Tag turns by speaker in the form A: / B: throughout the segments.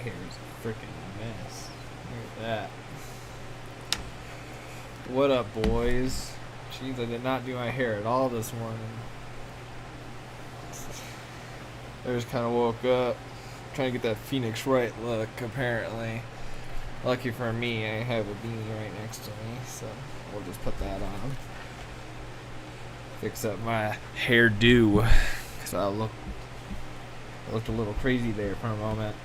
A: hair is a freaking mess. Look at that. What up, boys? Jeez, I did not do my hair at all this morning. I just kind of woke up, trying to get that Phoenix Wright look, apparently. Lucky for me, I have a beanie right next to me, so we'll just put that on. Fix up my hairdo, because I looked a little crazy there for a moment.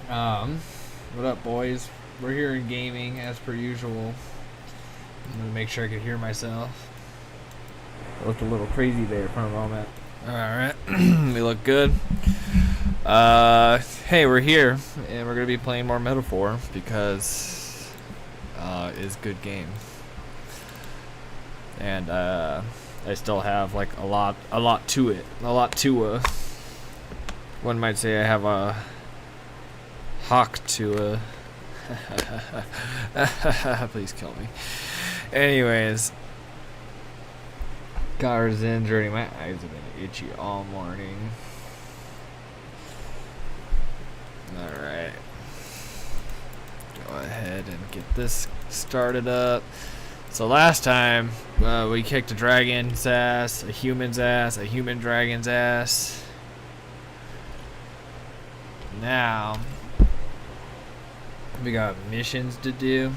A: What up, boys? We're here in gaming, as per usual. I'm gonna make sure I can hear myself. I looked a little crazy there for a moment. Alright, we look good. Hey, we're here, and we're gonna be playing more Metaphor, because it's a good game. And I still have like a lot to it. One might say I have a hawk to please kill me. Anyways, Gar's injury. My eyes have been itchy all morning. Alright. Go ahead and get this started up. So last time, we kicked a dragon's ass, a human's ass, a human dragon's ass. Now, we got missions to do.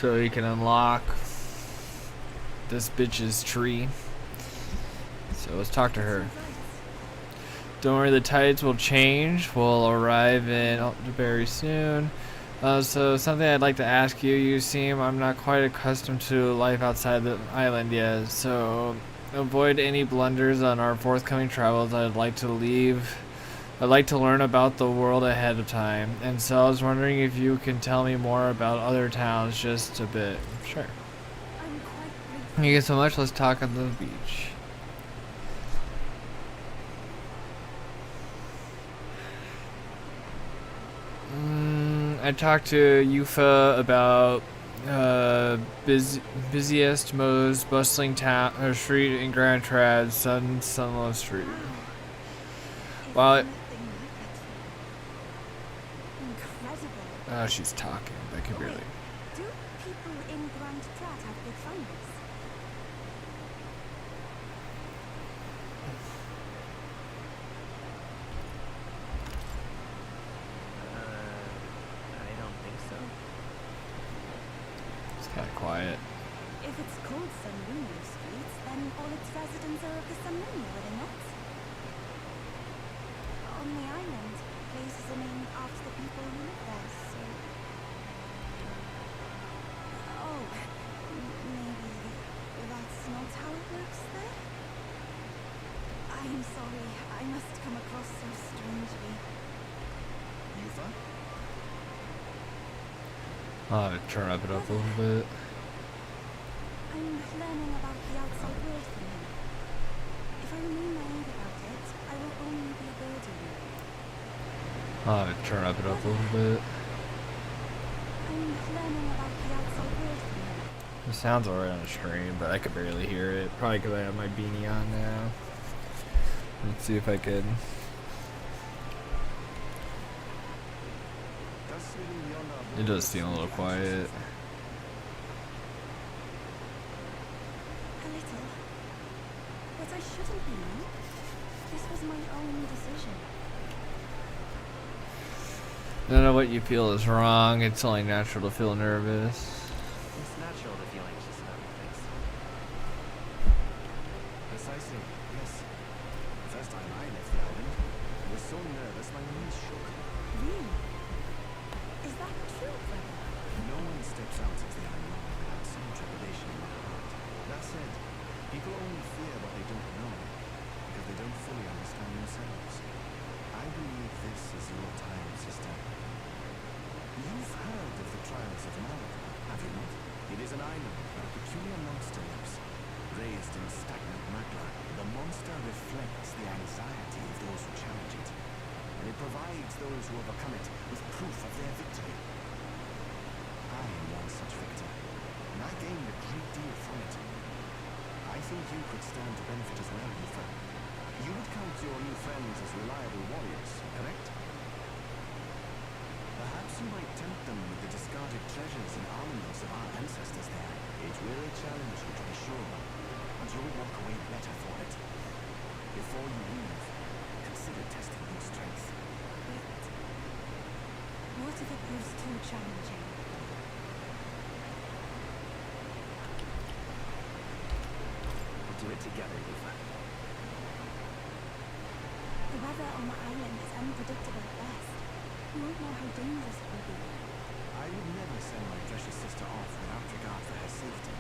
A: So you can unlock this bitch's tree. So let's talk to her. Don't worry, the tides will change. We'll arrive in very soon. So something I'd like to ask you. You seem I'm not quite accustomed to life outside the island yet. So avoid any blunders on our forthcoming travels. I'd like to learn about the world ahead of time. And so I was wondering if you can tell me more about other towns just a bit. Sure. Thank you so much. Let's talk on the beach. I talked to Yufa about busiest, most bustling town or street in Grand Trad, Sunless Street. While she's talking, I can barely.
B: Do people in Grand Trad have big families?
C: I don't think so.
A: It's kind of quiet.
B: If it's called Sunlunya Street, then all its residents are of the Sunlunya, are they not? On the island, places are named after the people who live there, so... Oh, maybe that's not how it works there? I'm sorry, I must come across so strangely.
D: Yufa?
A: I'll turn up it up a little bit.
B: I'm learning about the outside world from him. If I remain naive about it, I will only be a burden.
A: I'll turn up it up a little bit.
B: I'm learning about the outside world from him.
A: It sounds alright on the screen, but I could barely hear it. Probably because I have my beanie on now. Let's see if I could. It does seem a little quiet.
B: A little. But I shouldn't be, no? This was my own decision.
A: I don't know what you feel is wrong. It's only natural to feel nervous.
C: It's natural to feel anxious about things.
D: Precisely, yes. The first time I left the island, I was so nervous my knees shook.
B: Really? Is that true, brother?
D: No one steps out into the unknown without some trepidation in their heart. That said, people only fear what they don't know, because they don't fully understand themselves. I believe this is your time, sister. You've heard of the trials of Malak, have you not? It is an island where a peculiar monster lives. Raised in stagnant magma, the monster reflects the anxiety of those who challenge it, and it provides those who overcome it with proof of their victory. I am one such victor, and I gained a great deal from it. I think you could stand to benefit as well, Yufa. You would count your new friends as reliable warriors, correct? Perhaps you might tempt them with the discarded treasures and armaments of our ancestors there. It will challenge you, to be sure, but you will walk away better for it. Before you leave, consider testing your strength.
B: But what if it proves too challenging?
C: We'll do it together, Eva.
B: The weather on the island is unpredictable at best. You won't know how dangerous it will be.
D: I would never send my precious sister off without regard for her safety.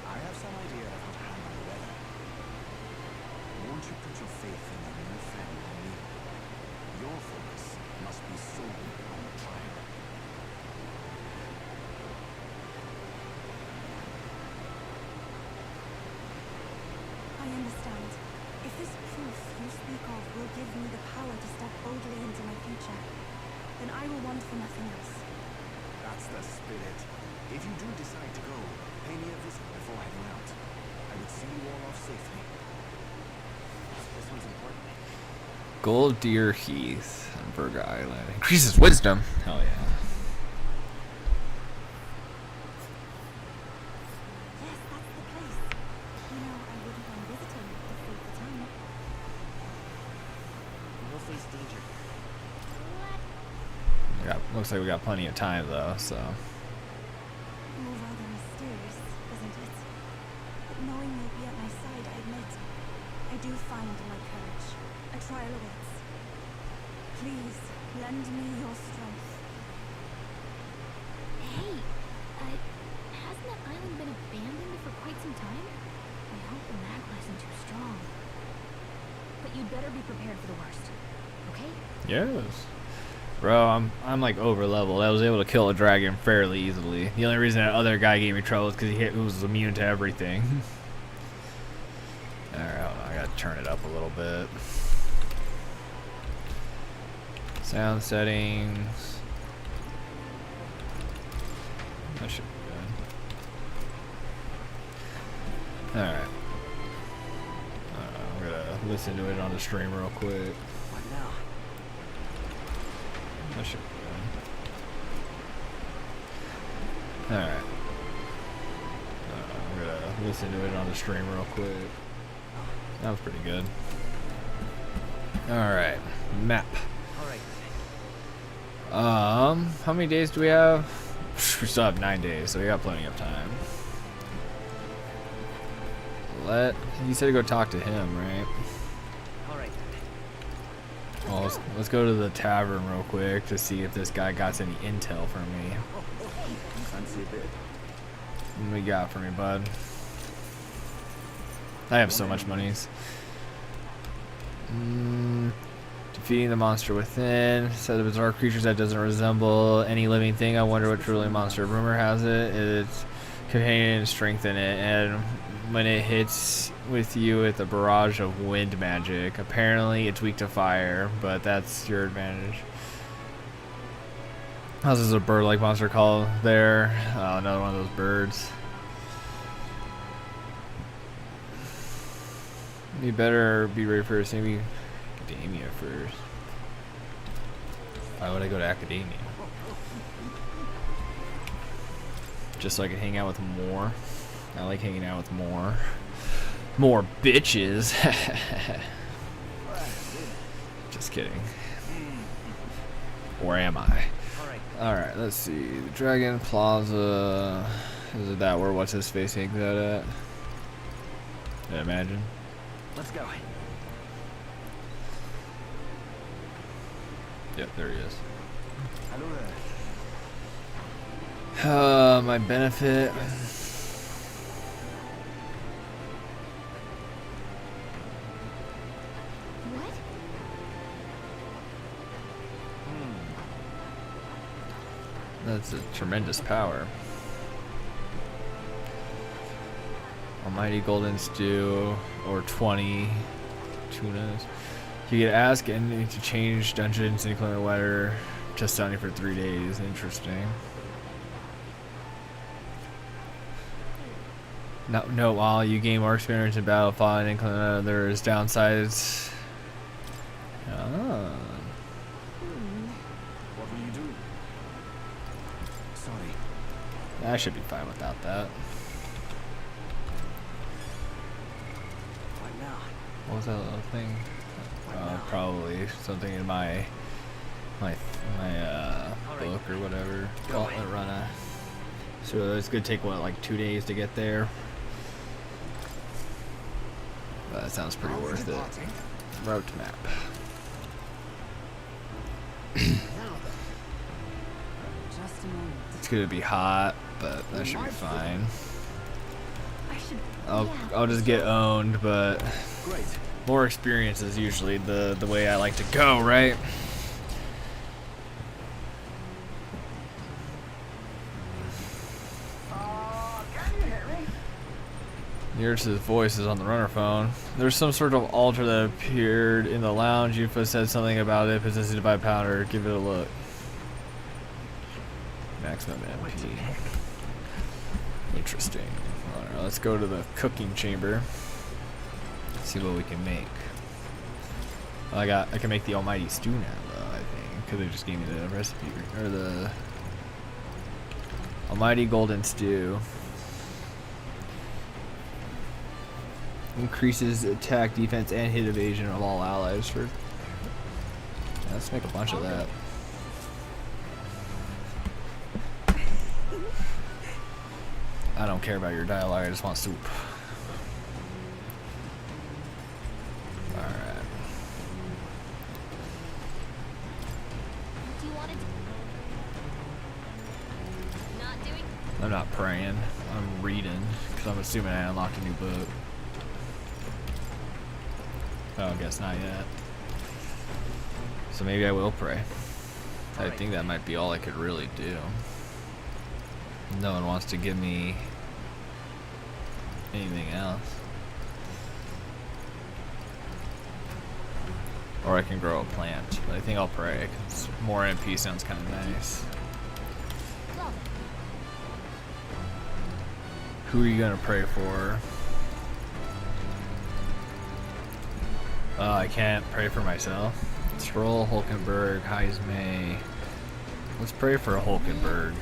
D: I have some idea of how to handle the weather. Won't you put your faith in your new friend on me? Your focus must be solely on the trial.
B: I understand. If this proof you speak of will give me the power to step boldly into my future, then I will want for nothing else.
D: That's the spirit. If you do decide to go, pay me a visit before heading out. I would see you all off safely.
C: This one's important.
A: Gold Deer Heath on Virga Island. Increases wisdom. Hell yeah.
B: Yes, that's the place. You know, I wouldn't mind visiting if we the time.
C: We'll face danger.
A: Looks like we got plenty of time though, so.
B: All rather mysterious, isn't it? But knowing you'll be at my side, I admit, I do find my courage. A trial awaits. Please, lend me your strength.
E: Hey, hasn't that island been abandoned for quite some time? I hope the magma isn't too strong. But you'd better be prepared for the worst, okay?
A: Yes. Bro, I'm like over leveled. I was able to kill a dragon fairly easily. The only reason that other guy gave me trouble is because he was immune to everything. Alright, hold on, I gotta turn it up a little bit. Sound settings. That should be good. Alright. I'm gonna listen to it on the stream real quick.
C: What now?
A: That should be good. Alright. I'm gonna listen to it on the stream real quick. That was pretty good. Alright. Map.
C: Alright.
A: How many days do we have? We still have 9 days, so we got plenty of time. You said to go talk to him, right?
C: Alright.
A: Well, let's go to the tavern real quick to see if this guy got any intel for me.
D: Fancy a bit.
A: What we got for me, bud? I have so much monies. Defeating the monster within. Set of bizarre creatures that doesn't resemble any living thing. I wonder what truly monster. Rumor has it it's companion strengthen it, and when it hits with you with a barrage of wind magic. Apparently it's weak to fire, but that's your advantage. How's this a bird-like monster called there? Oh, another one of those birds. You better be ready first. Maybe Academia first. Why would I go to Academia? Just so I can hang out with more. I like hanging out with more. More bitches. Just kidding. Or am I? Alright, let's see. The Dragon Plaza. Is it that where what's his face hangs out at? I imagine.
C: Let's go.
A: Yep, there he is.
D: Hello there.
A: My benefit.
E: What?
A: That's a tremendous power. Almighty Golden Stew, or 20 tunas. You can ask and to change dungeons and inclement weather just sounding for 3 days. Interesting. No, while you gain more experience in battle, finding there's downsides. Ah.
D: What will you do? Sorry.
A: I should be fine without that.
C: What now?
A: What was that little thing?
C: What now?
A: Probably something in my book or whatever. Gauntlet Runner. So it's gonna take what, like 2 days to get there. But that sounds pretty worth it. Route map.
B: Just a moment.
A: It's gonna be hot, but that should be fine.
E: I should.
A: I'll just get owned, but
C: Great.
A: more experience is usually the way I like to go, right?
C: Can you hear me?
A: Yurts' voice is on the runner phone. There's some sort of altar that appeared in the lounge. Yufa said something about it, possessed by powder. Give it a look. Maximum MP. Interesting. Alright, let's go to the cooking chamber. See what we can make. I can make the almighty stew now, though, I think, because they just gave me the recipe, or the almighty golden stew. Increases attack, defense, and hit evasion of all allies. For let's make a bunch of that. I don't care about your dialogue. I just want soup. All right.
E: Do you want it? Not doing.
A: I'm not praying. I'm reading because I'm assuming I unlocked a new book. Oh, I guess not yet. So maybe I will pray. I think that might be all I could really do. No one wants to give me anything else. Or I can grow a plant, but I think I'll pray because more MP sounds kind of nice.
E: Love.
A: Who are you gonna pray for? I can't pray for myself. Stroll, Hulkenberg, Heismay. Let's pray for a Hulkenberg.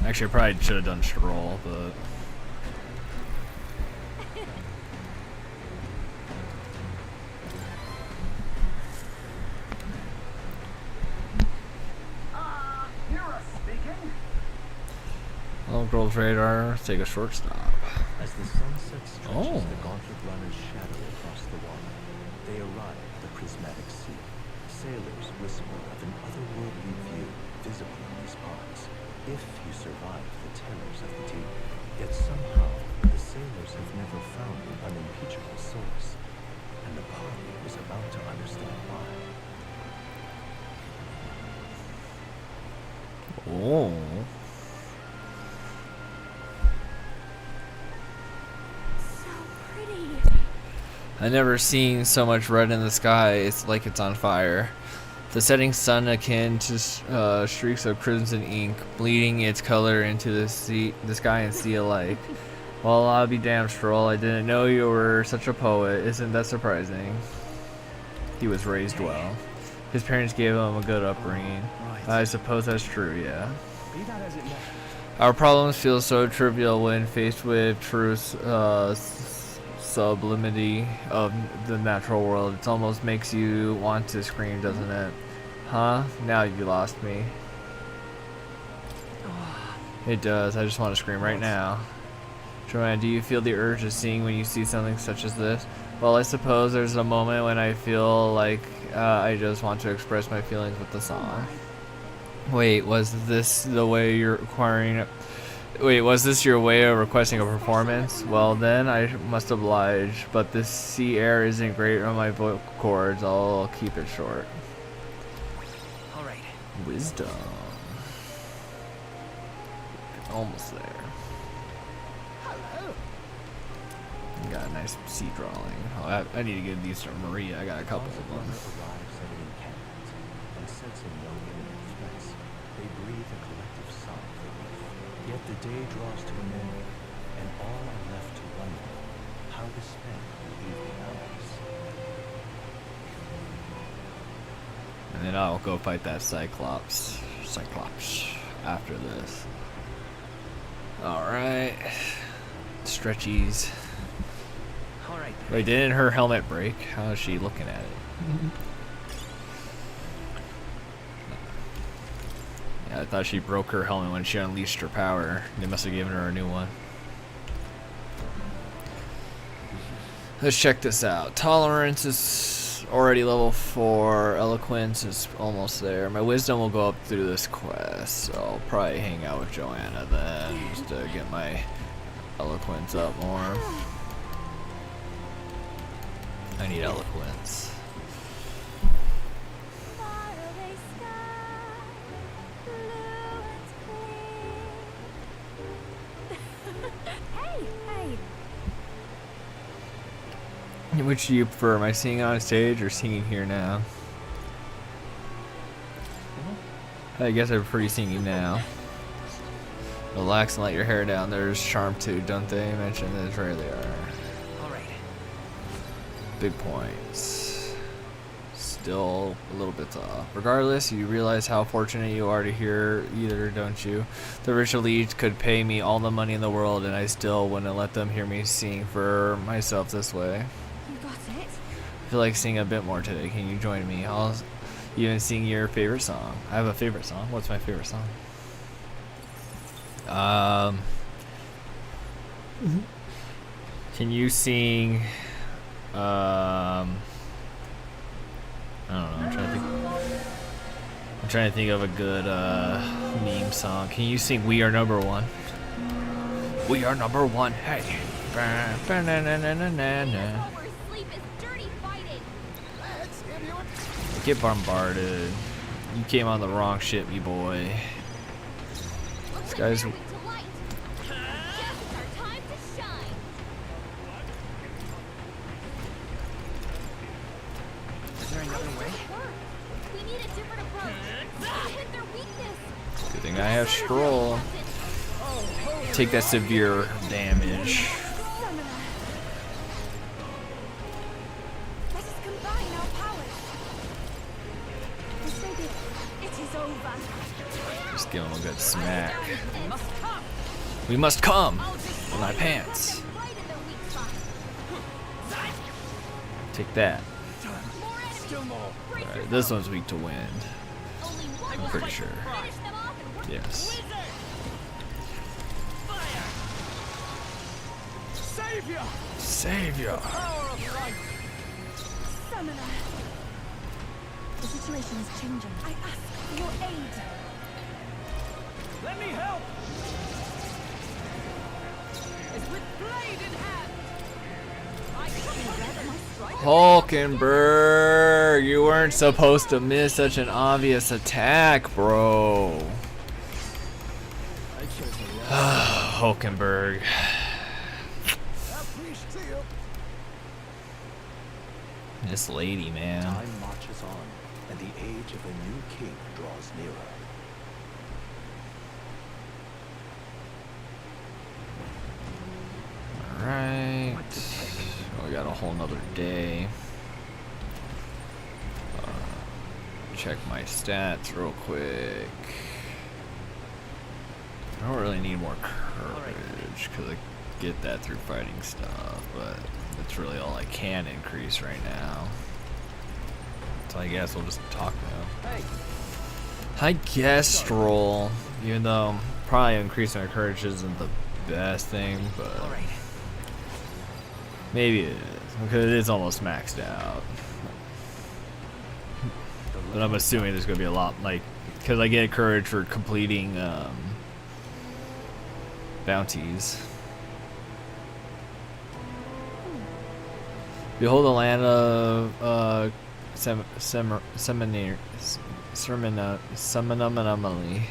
A: Actually, I probably should have done Stroll, but
C: Hira speaking.
A: Little Girl's Radar. Let's take a short stop.
F: As the sunset stretches
A: Oh.
F: the gauntlet runner's shadow across the water, they arrive at the prismatic sea. Sailors whisper of an otherworldly view visible in these parts, if you survive the terrors of the deep. Yet somehow, the sailors have never found an unimpeachable source, and the party is about to understand why.
A: Oh.
B: So pretty.
A: I never seen so much red in the sky. It's like it's on fire. The setting sun akin to streaks of crimson ink, bleeding its color into the sky and sea alike. Well, I'll be damned, Stroll. I didn't know you were such a poet. Isn't that surprising? He was raised well. His parents gave him a good upbringing.
C: Right.
A: I suppose that's true, yeah.
C: Be that as it may.
A: Our problems feel so trivial when faced with true sublimity of the natural world. It almost makes you want to scream, doesn't it? Huh? Now you lost me. It does. I just want to scream right now. Joanne, do you feel the urge of seeing when you see something such as this? Well, I suppose there's a moment when I feel like I just want to express my feelings with the song. Wait, was this the way you're acquiring it? Wait, was this your way of requesting a performance? Well then, I must oblige, but this sea air isn't great on my vocal cords. I'll keep it short.
C: All right.
A: Wisdom. Almost there.
C: Hello.
A: Got a nice sea drawing. Oh, I need to give these to Maria. I got a couple of them.
F: Arrives at an encampment, and sensing no imminent threats, they breathe a collective sigh of relief. Yet the day draws to an end, and all are left to wonder
A: I'll go fight that Cyclops after this. Alright. Stretchies.
C: All right.
A: Wait, didn't her helmet break? How is she looking at it? Yeah, I thought she broke her helmet when she unleashed her power. They must have given her a new one. Let's check this out. Tolerance is already level 4. Eloquence is almost there. My wisdom will go up through this quest, so I'll probably hang out with Joanna then, just to get my eloquence up more. I need eloquence.
B: Faraway sky, blue and clear. Hey!
A: Which do you prefer? Am I singing on stage or singing here now? I guess I prefer you singing now. Relax and let your hair down. There's charm too, don't they? Mention this. Right they are.
C: All right.
A: Big points. Still a little bit off. Regardless, you realize how fortunate you are to hear either, don't you? The rich elite could pay me all the money in the world and I still wouldn't let them hear me sing for myself this way.
B: You got it?
A: I feel like singing a bit more today. Can you join me? I'll even sing your favorite song. I have a favorite song. What's my favorite song? Can you sing? I don't know. I'm trying to think of a good meme song. Can you sing "We Are Number One"? We are number one. Hey. Ba-na-na-na-na-na.
E: Sleep is dirty fighting.
A: Get bombarded. You came on the wrong ship, me boy. This guy's.
E: To light. Just our time to shine.
C: Is there another way?
E: We need a different approach. Hit their weakness.
A: Good thing I have Stroll. Take that severe damage.
B: Let us combine our powers. This may be. It is over.
A: Just give him a good smack.
C: Must come.
A: We must come. In my pants.
E: Right in their weak spot.
A: Take that.
E: More enemies.
C: Still more.
A: Alright, this one's weak to wind.
E: Only one
A: I'm pretty sure.
E: Finish them off and we're
A: Yes.
C: Savior.
A: Savior.
C: Power of light.
B: Summoner. The situation is changing. I ask for your aid.
C: Let me help. It's with blade in hand. I
A: Hulkenberg, you weren't supposed to miss such an obvious attack, bro. Hulkenberg. This lady, man.
F: Time marches on, and the age of a new king draws nearer.
A: Alright. We got a whole nother day. Check my stats real quick. I don't really need more courage because I get that through fighting stuff, but that's really all I can increase right now. So I guess we'll just talk now.
C: Hey.
A: I guess Stroll, even though probably increasing my courage isn't the best thing, but
C: All right.
A: maybe it is because it is almost maxed out. But I'm assuming there's gonna be a lot, like, because I get courage for completing bounties. Behold the land of Seminumally.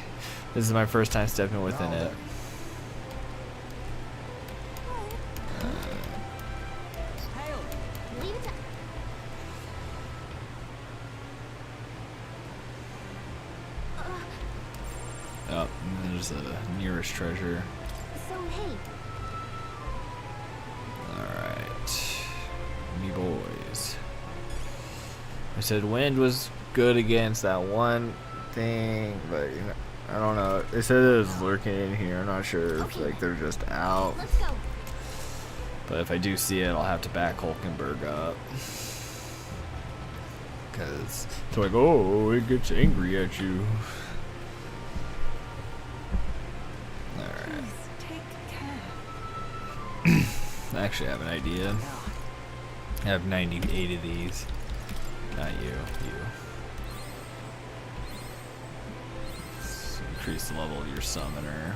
A: This is my first time stepping within it.
C: Hail.
E: leave it to
A: Oh, and there's the nearest treasure.
E: so hey,
A: Alright. Me boys. I said wind was good against that one thing, but you know, I don't know. It said it was lurking in here. I'm not sure if like they're just out.
E: Let's go.
A: But if I do see it, I'll have to back Hulkenberg up. Because it's like, oh, it gets angry at you. Alright.
B: Please take care.
A: Actually, I have an idea. I have 98 of these. Not you. Let's increase the level of your summoner.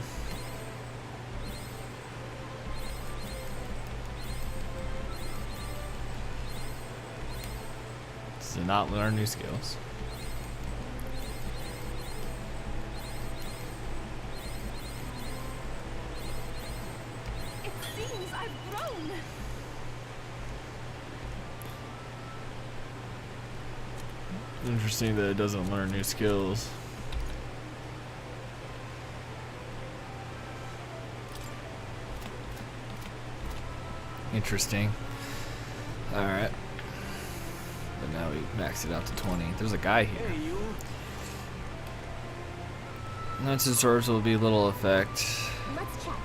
A: To not learn new skills.
B: It seems I've grown.
A: Interesting that it doesn't learn new skills. Interesting. Alright. But now we maxed it out to 20. There's a guy here.
C: Hey, you.
A: Knights and Swords will be little effect.
E: Let's check.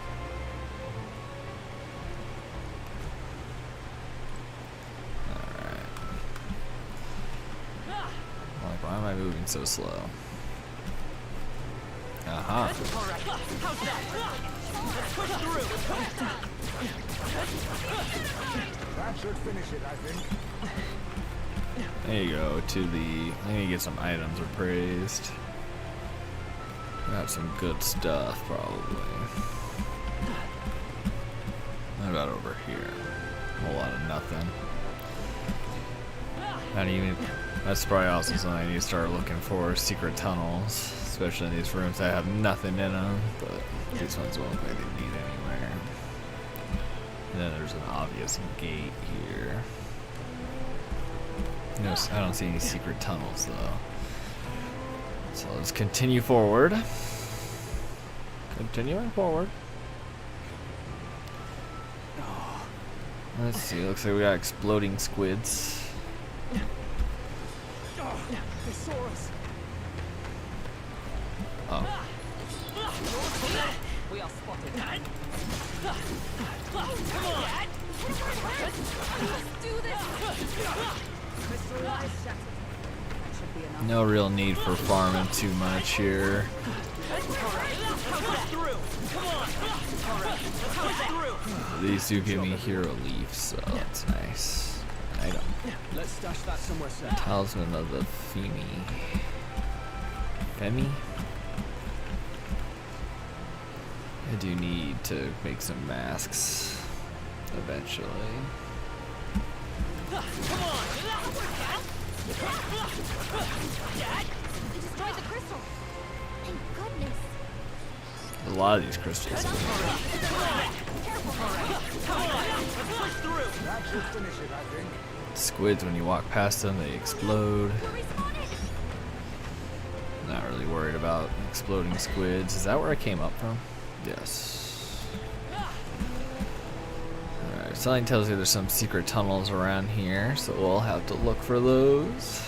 A: Alright. Like, why am I moving so slow? Aha.
C: All right. How's that? Let's push through.
D: That should finish it, I think.
A: There you go, to the... I need to get some items appraised. Got some good stuff, probably. What about over here? A whole lot of nothing. Not even... That's probably also something I need to start looking for, secret tunnels. Especially in these rooms that have nothing in them, but these ones won't really lead anywhere. And then there's an obvious gate here. No, I don't see any secret tunnels though. So let's continue forward. Continuing forward. Let's see, looks like we got exploding squids.
C: They saw us.
A: Oh.
C: We are spotted.
A: No real need for farming too much here. These do give me hero leaves, so that's nice. Item.
C: Let's stash that somewhere safe.
A: Talisman of the Femi? I do need to make some masks eventually.
E: We destroyed the crystal. Thank goodness.
A: A lot of these crystals.
D: That should finish it, I think.
A: Squids, when you walk past them, they explode. Not really worried about exploding squids. Is that where I came up from? Yes. Alright, something tells me there's some secret tunnels around here, so we'll have to look for those.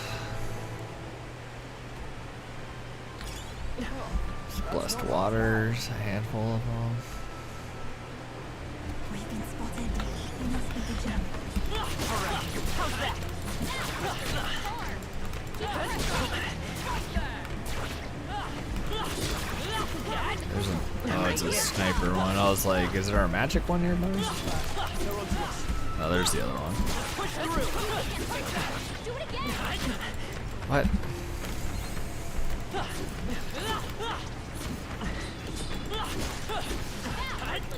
A: Blessed waters, a handful of them.
B: We've been spotted. We must be vigilant.
A: There's a, oh, it's a sniper one. I was like, is there a magic one nearby? Oh, there's the other one.
E: Do it again.
A: What?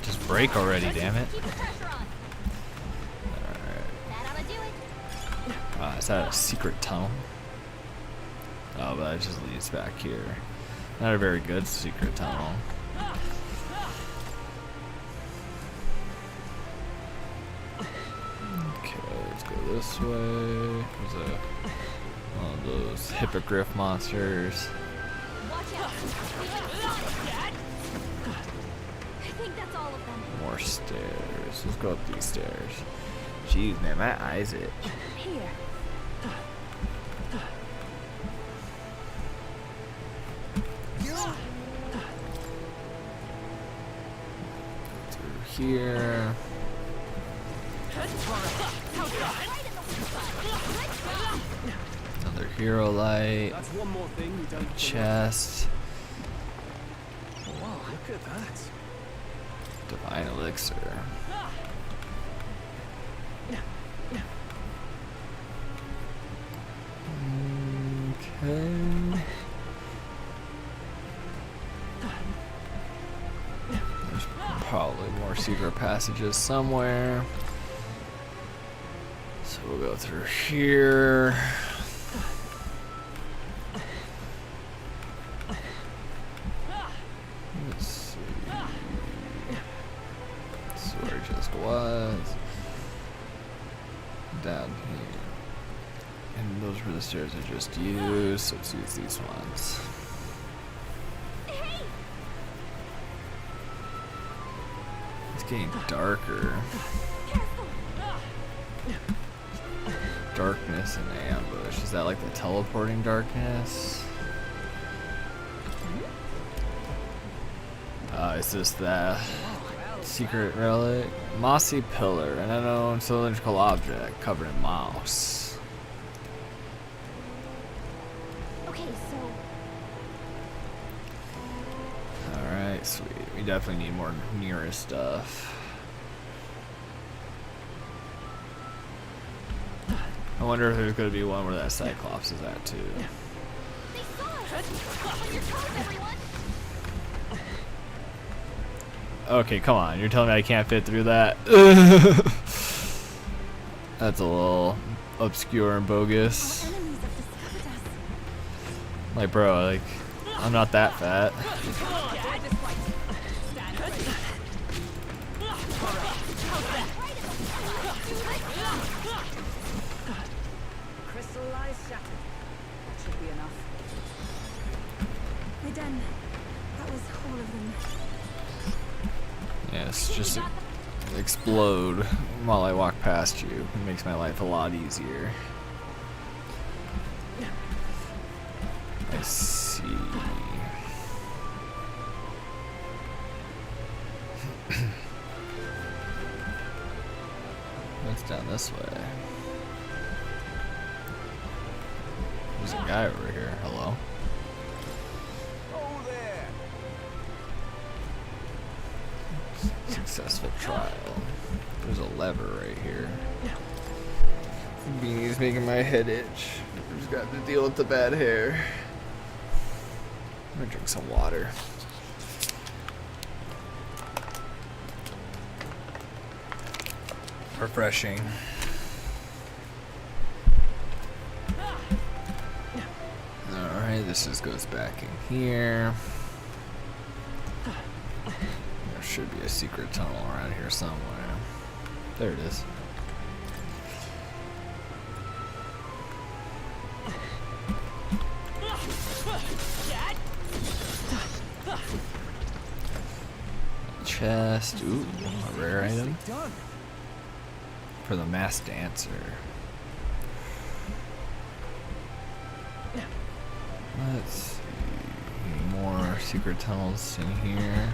A: Just break already, damn it.
E: Keep the pressure on. That ought to do it.
A: Is that a secret tunnel? Oh, but it just leads back here. Not a very good secret tunnel. Okay, let's go this way. There's one of those hippogriff monsters.
E: Watch out. I think that's all of them.
A: More stairs. Let's go up these stairs. Jeez, man, my eyes itch.
E: Here.
A: here. Another hero light.
G: That's one more thing we don't.
A: Chest.
G: Wow, look at that.
A: Divine elixir. Okay. There's probably more secret passages somewhere. So we'll go through here. Let's see. That's where it just was. Down here. And those were the stairs I just used, so let's use these ones. It's getting darker. Darkness and ambush. Is that like the teleporting darkness? Is this the secret relic? Mossy pillar, an unknown cylindrical object covered in moss.
E: Okay, so
A: Alright, sweet. We definitely need more Nira stuff. I wonder if there's going to be one where that Cyclops is at too.
E: they saw us. On your toes, everyone.
A: Okay, come on. You're telling me I can't fit through that? That's a little obscure and bogus.
B: Our enemies have discovered us.
A: Like, bro, like, I'm not that fat.
C: Crystallized shattered. That should be enough.
B: We're done. That was all of them.
A: Yes, just explode while I walk past you. It makes my life a lot easier. I see. What's down this way? There's a guy over here. Hello?
D: Oh there!
A: Successful trial. There's a lever right here. Beanie's making my head itch. Who's got to deal with the bad hair? I'm gonna drink some water. Refreshing. Alright, this just goes back in here. There should be a secret tunnel around here somewhere. There it is. Chest. Ooh, a rare item.
D: Done.
A: For the masked dancer. Let's see. Any more secret tunnels in here?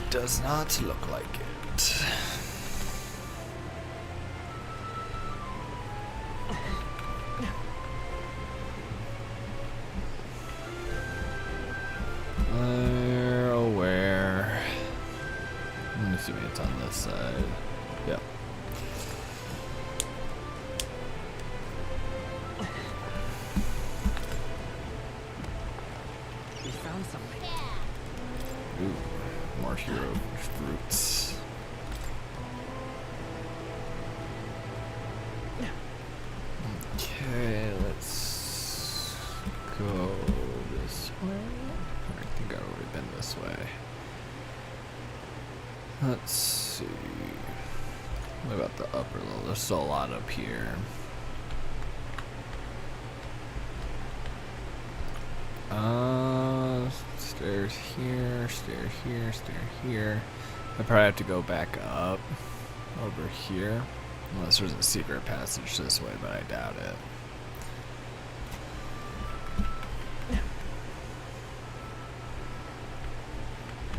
A: Does not look like it. Where? I'm assuming it's on this side. Yep.
C: We found something.
A: Ooh, more hero fruits. Okay, let's go this way. I think I've already been this way. Let's see. What about the upper level? There's still a lot up here. Stairs here, stair here, stair here. I probably have to go back up over here. Unless there's a secret passage this way, but I doubt it.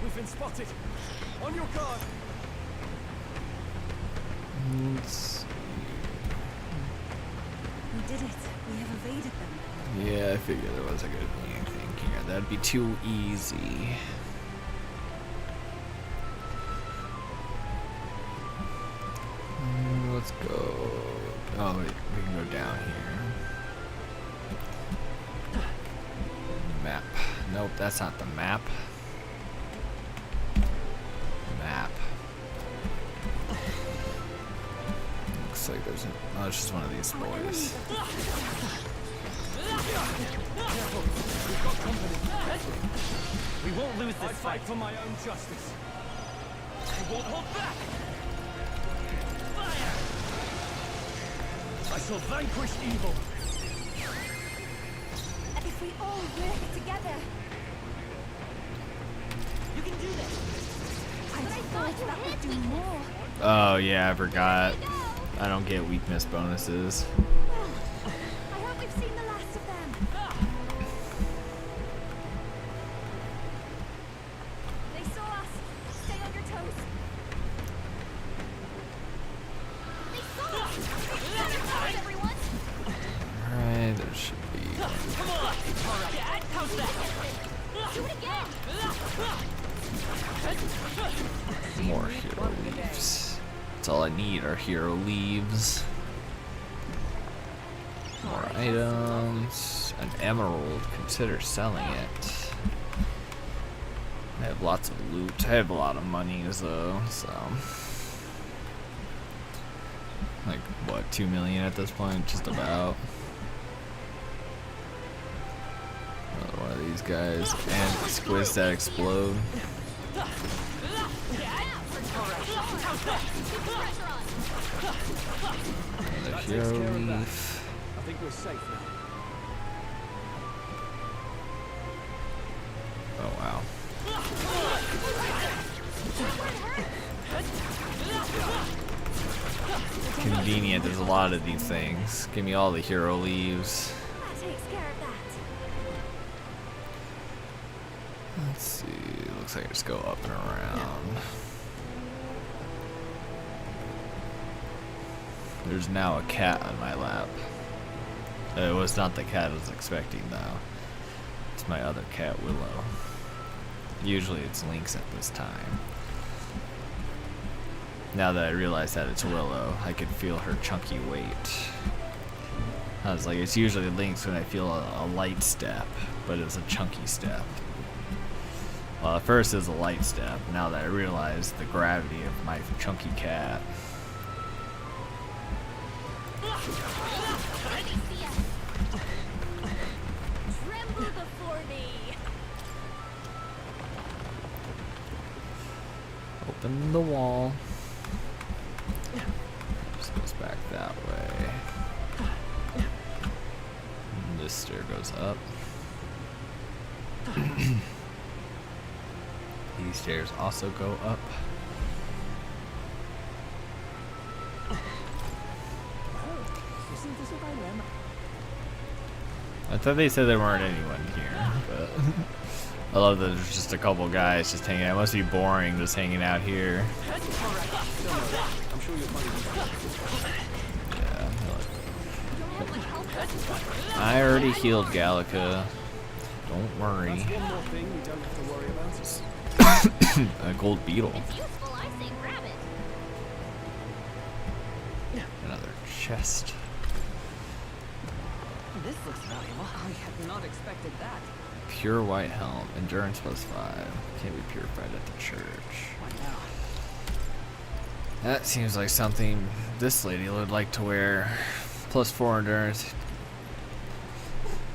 G: We We've been spotted. On your guard.
A: Let's-
B: We did it. We have evaded them.
A: Yeah, I figured there wasn't gonna be anything here. That'd be too easy. Let's go. Oh, wait, we can go down here. Map. Nope, that's not the map. Map. Looks like there's an. Oh, it's just one of these boys.
G: We've got company.
C: We won't lose
G: I
C: this
G: fight
C: fight.
G: for my own justice.
C: We won't hold back. Fire!
G: I shall vanquish evil.
B: If we all work together,
C: You can do this.
B: I thought that would do more.
A: Oh yeah, I forgot. I don't get weakness bonuses.
B: I hope we've seen the last of them. They saw us. Stay on your toes.
E: They saw us! Better guard, everyone!
A: Alright, there should be.
C: Come on. All right. Dad, how's that?
E: Do it again!
A: More hero leaves. That's all I need are hero leaves. More items. An emerald. Consider selling it. I have lots of loot. I have a lot of monies though, so. Like, what, 2 million at this point? Just about. Another one of these guys. And squids that explode. Another
G: That
A: hero
G: takes care of that.
A: leaf.
G: I think we're safe now.
A: Oh wow. Convenient, there's a lot of these things. Give me all the hero leaves.
B: That takes care of that.
A: Let's see, looks like I just go up and around. There's now a cat on my lap. It was not the cat I was expecting though. It's my other cat, Willow. Usually it's Lynx at this time. Now that I realize that it's Willow, I can feel her chunky weight. I was like, it's usually Lynx when I feel a light step, but it's a chunky step. Well, at first it was a light step, now that I realize the gravity of my chunky cat.
E: Tremble before me!
A: Open the wall. Just goes back that way. And this stair goes up. These stairs also go up.
G: Isn't this a dilemma?
A: I thought they said there weren't anyone here, but I love that there's just a couple guys just hanging out. It must be boring just hanging out here.
G: I'm sure you'll find it.
A: Yeah.
E: Don't have much help.
A: I already healed Gallica. Don't worry.
G: That's one more thing we don't have to worry about.
A: A gold beetle.
E: It's useful, I say grab it.
A: Another chest.
C: This looks valuable. I had not expected that.
A: Pure white helm. Endurance +5. Can't be purified at the church.
C: Why now?
A: That seems like something this lady would like to wear. +4 endurance.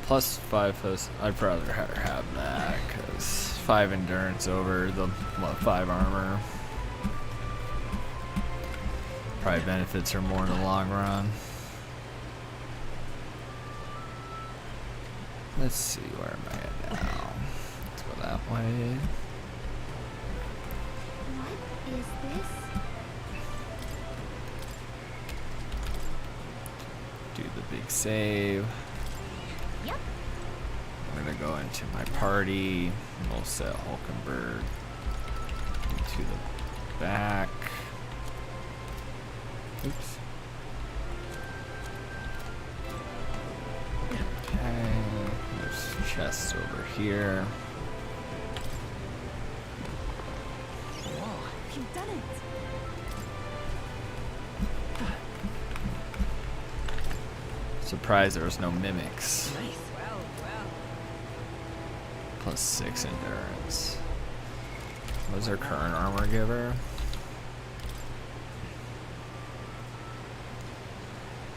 A: +5 post. I'd rather have that because 5 endurance over the 5 armor. Probably benefits her more in the long run. Let's see, where am I at now? Let's go that way.
E: What is this?
A: Do the big save.
E: Yep.
A: I'm gonna go into my party. We'll set Hulkenberg. to the back. Oops. Okay, there's chests over here.
B: You've done it.
A: Surprised there was no mimics.
C: Well, well.
A: Plus 6 endurance. What was her current armor giver?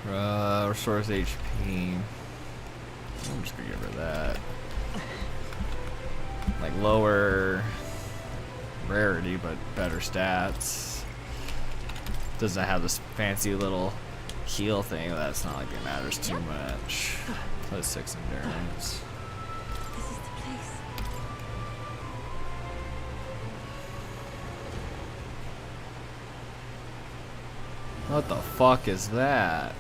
A: Restores HP. I'm just gonna give her that. Like lower rarity, but better stats. Doesn't have this fancy little heal thing. That's not like it matters too much. Plus 6 endurance.
B: This is the place.
A: What the fuck is that?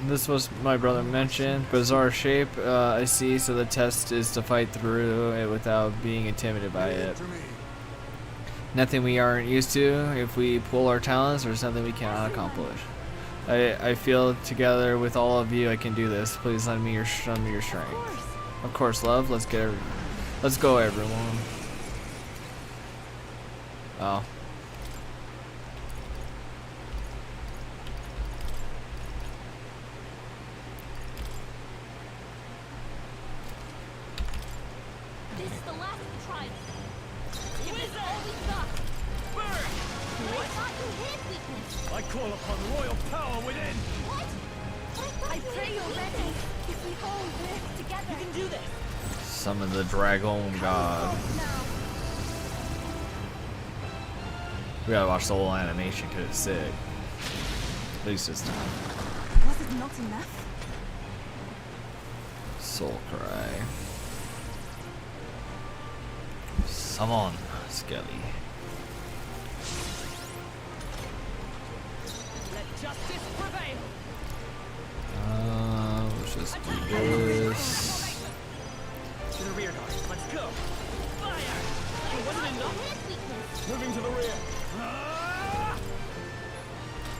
A: This was my brother mentioned. Bizarre shape, I see, so the test is to fight through it without being intimidated by it. Nothing we aren't used to. If we pull our talents, there's nothing we cannot accomplish. I feel together with all of you I can do this. Please lend me your strength. Of course, love. Let's go, everyone. Oh.
E: This is the last of the trials. Give us all we got.
C: Burn!
E: I thought you hid weakness.
G: I call upon royal power within.
E: What? I pray you're ready.
B: If we all work together.
C: You can do this!
A: Summon the dragon god.
B: Now.
A: We gotta watch the whole animation because it's sick. At least this time.
B: Was it not enough?
A: Soul cry. Summon, Skelly.
C: Let justice prevail!
A: Let's just do this.
C: To the rear guard, let's go! Fire! It wasn't enough!
E: Hid weakness.
G: Moving to the rear. Ah!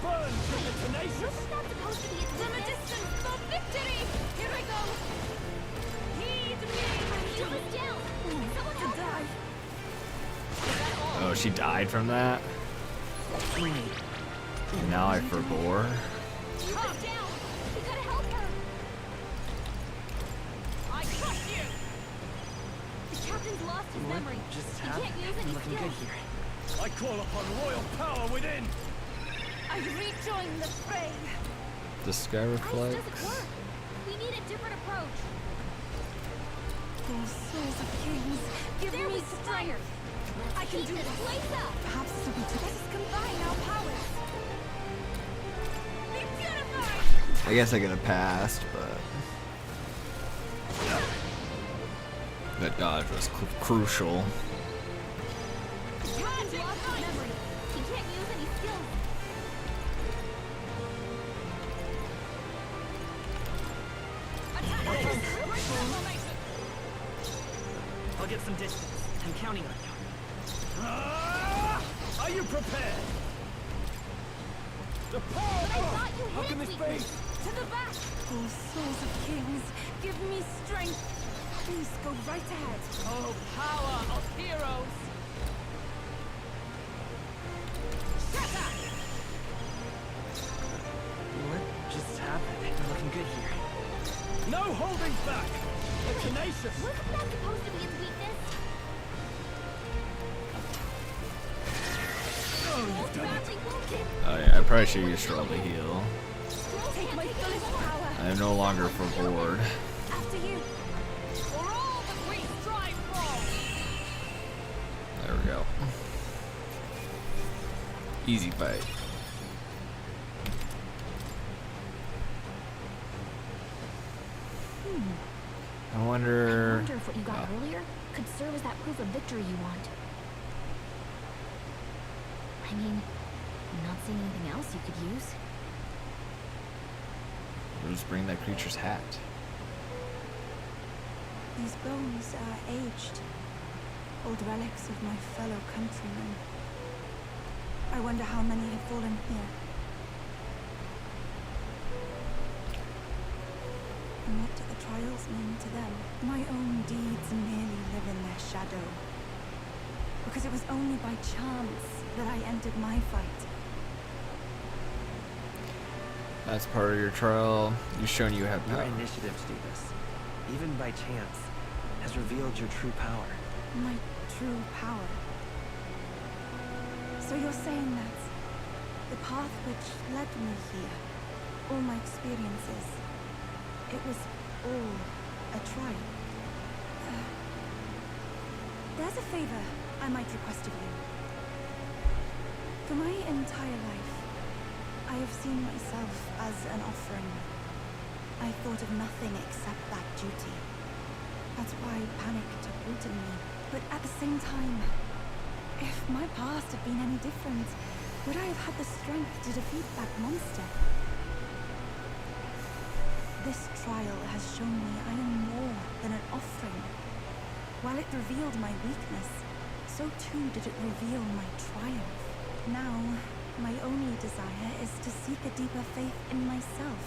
G: Burn, trigger tenacious.
E: Wasn't that supposed to be its
C: From a
E: weakness?
C: distance, for victory! Here I go! Heed me!
E: He was down. Someone
B: To
E: help her.
B: die.
A: Oh, she died from that? Now I forbore.
E: He was down. We gotta help her.
C: I crush you!
E: The captain's lost his memory. He can't use any skills.
G: I call upon royal power within.
B: I rejoin the fray.
A: The sky
E: Ice
A: reflex.
E: doesn't work. We need a different approach.
B: Oh, souls of kings, give
E: There
B: me
E: was the fire.
B: strength.
E: Let's
B: I can
E: keep
B: do
E: this
B: this.
E: place up.
B: Perhaps this will be to let us combine our powers.
C: Be purified!
A: I guess I could have passed, but that dodge was crucial.
E: Captain's lost his memory. He can't use any skills.
C: Attack! Great formation! I'll get some distance. I'm counting on you.
G: Ah! Are you prepared? The power!
E: But I thought you
G: How
E: hid
G: can this be?
E: weakness.
B: To the back. Oh, souls of kings, give me strength. Please go right ahead.
C: Oh, power of heroes! Shatter! What just happened? You're looking good here.
G: No holding back! The tenacious!
E: Wasn't that supposed to be its weakness? Most badly wounded.
A: Oh yeah, I probably should use Shirley heal.
B: Take my fullest power.
A: I am no longer forboard.
B: After you.
C: For all that we strive for!
A: There we go. Easy fight. I
E: I
A: wonder.
E: wonder if what you got
A: Oh.
E: earlier could serve as that proof of victory you want. I mean, I'm not seeing anything else you could use.
A: We'll just bring that creature's hat.
B: These bones are aged. old relics of my fellow countrymen. I wonder how many have fallen here. And what do the trials mean to them? My own deeds merely live in their shadow. Because it was only by chance that I entered my fight.
A: That's part of your trial. You've shown you have
C: Your
A: power.
C: initiative to do this, even by chance, has revealed your true power.
B: My true power. So you're saying that the path which led me here, all my experiences, it was all a trial. There's a favor I might request of you. For my entire life, I have seen myself as an offering. I thought of nothing except that duty. That's why panic took root in me. But at the same time, if my past had been any different, would I have had the strength to defeat that monster? This trial has shown me I am more than an offering. While it revealed my weakness, so too did it reveal my triumph. Now, my only desire is to seek a deeper faith in myself,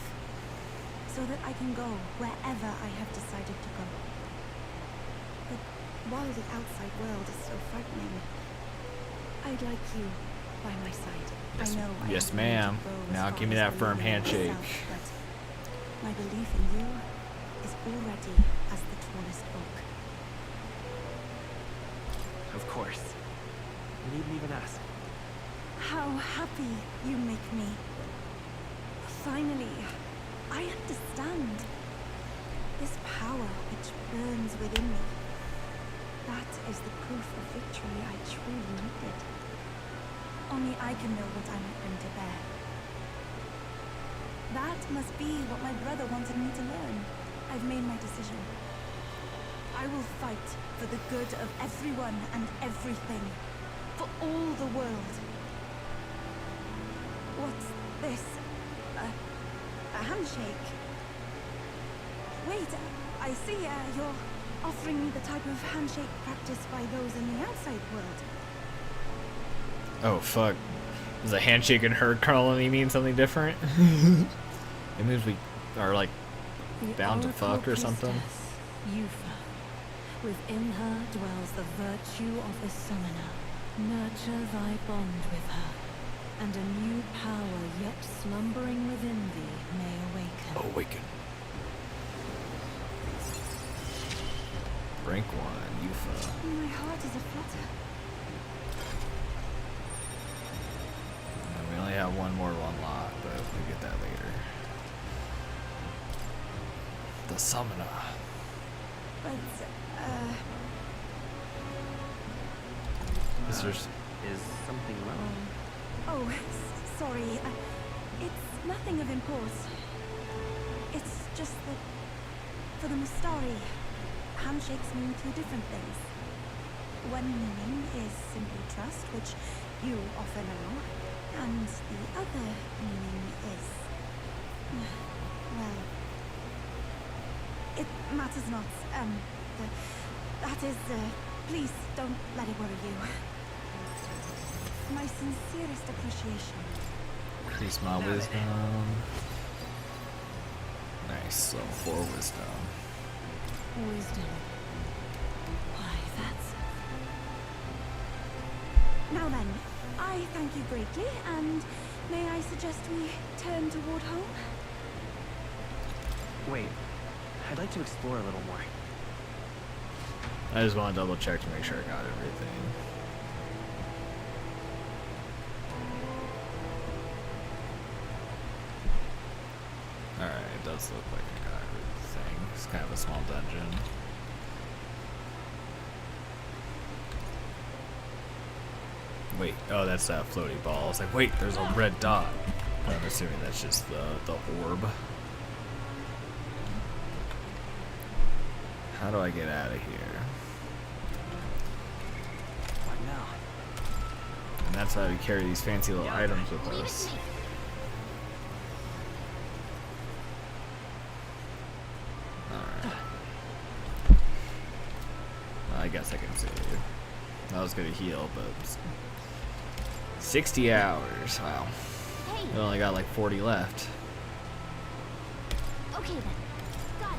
B: so that I can go wherever I have decided to go. But while the outside world is so frightening, I'd like you by my side.
A: Yes,
B: I know I
A: yes,
B: have room to
A: ma'am.
B: grow as
A: Now
B: far
A: give me
B: as
A: that firm
B: believing in
A: handshake.
B: myself, but my belief in you is already as the tallest oak.
C: Of course. You needn't even ask.
B: How happy you make me. Finally, I understand. This power which burns within me. That is the proof of victory I truly needed. Only I can know what I might bring to bear. That must be what my brother wanted me to learn. I've made my decision. I will fight for the good of everyone and everything. For all the world. What's this? A handshake? Wait, I see you're offering me the type of handshake practiced by those in the outside world.
A: Oh fuck. Does a handshake in her colony mean something different? It means we are like bound to fuck or something.
H: Yufa. Within her dwells the virtue of the summoner. Nurture thy bond with her, and a new power yet slumbering within thee may awaken.
A: Awaken. Rank 1, Yufa.
B: My heart is aflutter.
A: We only have one more to unlock, but we'll get that later. The Summoner.
B: But,
C: Is something wrong?
B: oh, sorry. It's nothing of import. It's just that, for the Mustari, handshakes mean two different things. One meaning is simply trust, which you offer now, and the other meaning is, well, it matters not. That is, please don't let it worry you. My sincerest appreciation.
A: Increase my wisdom. Nice, level 4 wisdom.
H: Wisdom. Why, that's...
B: Now then, I thank you greatly, and may I suggest we turn toward home?
C: Wait, I'd like to explore a little more.
A: I just want to double check to make sure I got everything. Alright, it does look like I got everything. It's kind of a small dungeon. Wait, oh, that's that floaty ball. It's like, wait, there's a red dot. I'm assuming that's just the orb. How do I get out of here?
C: What now?
A: And that's why we carry these fancy little items with us. Alright. I guess I can save you. was gonna heal, but 60 hours. Wow.
E: Hey,
A: We only got like 40 left.
E: okay then. Got it.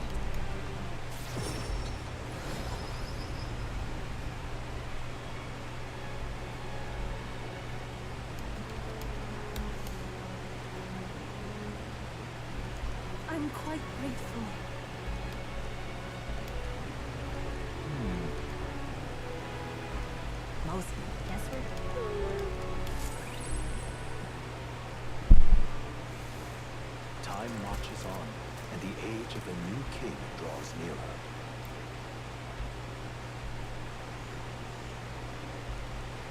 B: I'm quite grateful.
E: Mostly. Guesswork.
F: Time marches on, and the age of a new king draws nearer.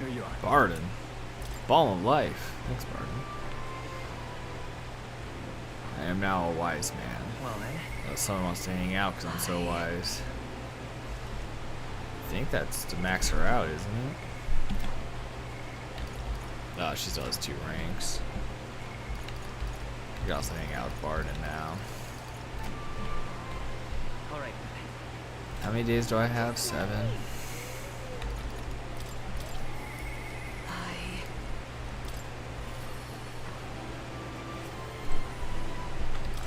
G: Here you are.
A: Barden. Ball of life. Thanks, Barden. I am now a wise man.
C: Well then.
A: Someone wants to hang out because I'm so wise. I think that's to max her out, isn't it? Oh, she still has 2 ranks. You can also hang out with Barden now.
C: Alright.
A: How many days do I have? 7.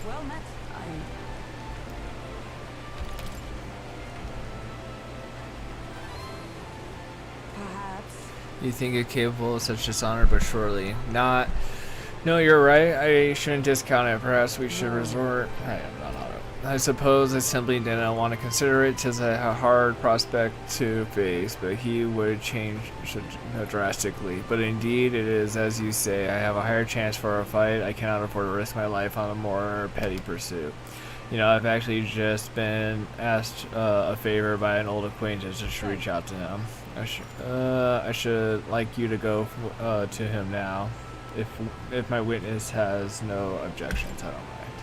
H: Well met. Perhaps.
A: You think you're capable of such dishonor, but surely not. No, you're right. I shouldn't discount it. Perhaps we should resort. I suppose I simply didn't want to consider it. 'Tis a hard prospect to face, but he would change drastically. But indeed, it is as you say. I have a higher chance for a fight. I cannot afford to risk my life on a more petty pursuit. You know, I've actually just been asked a favor by an old acquaintance to reach out to him. I should like you to go to him now, if my witness has no objections. I don't mind.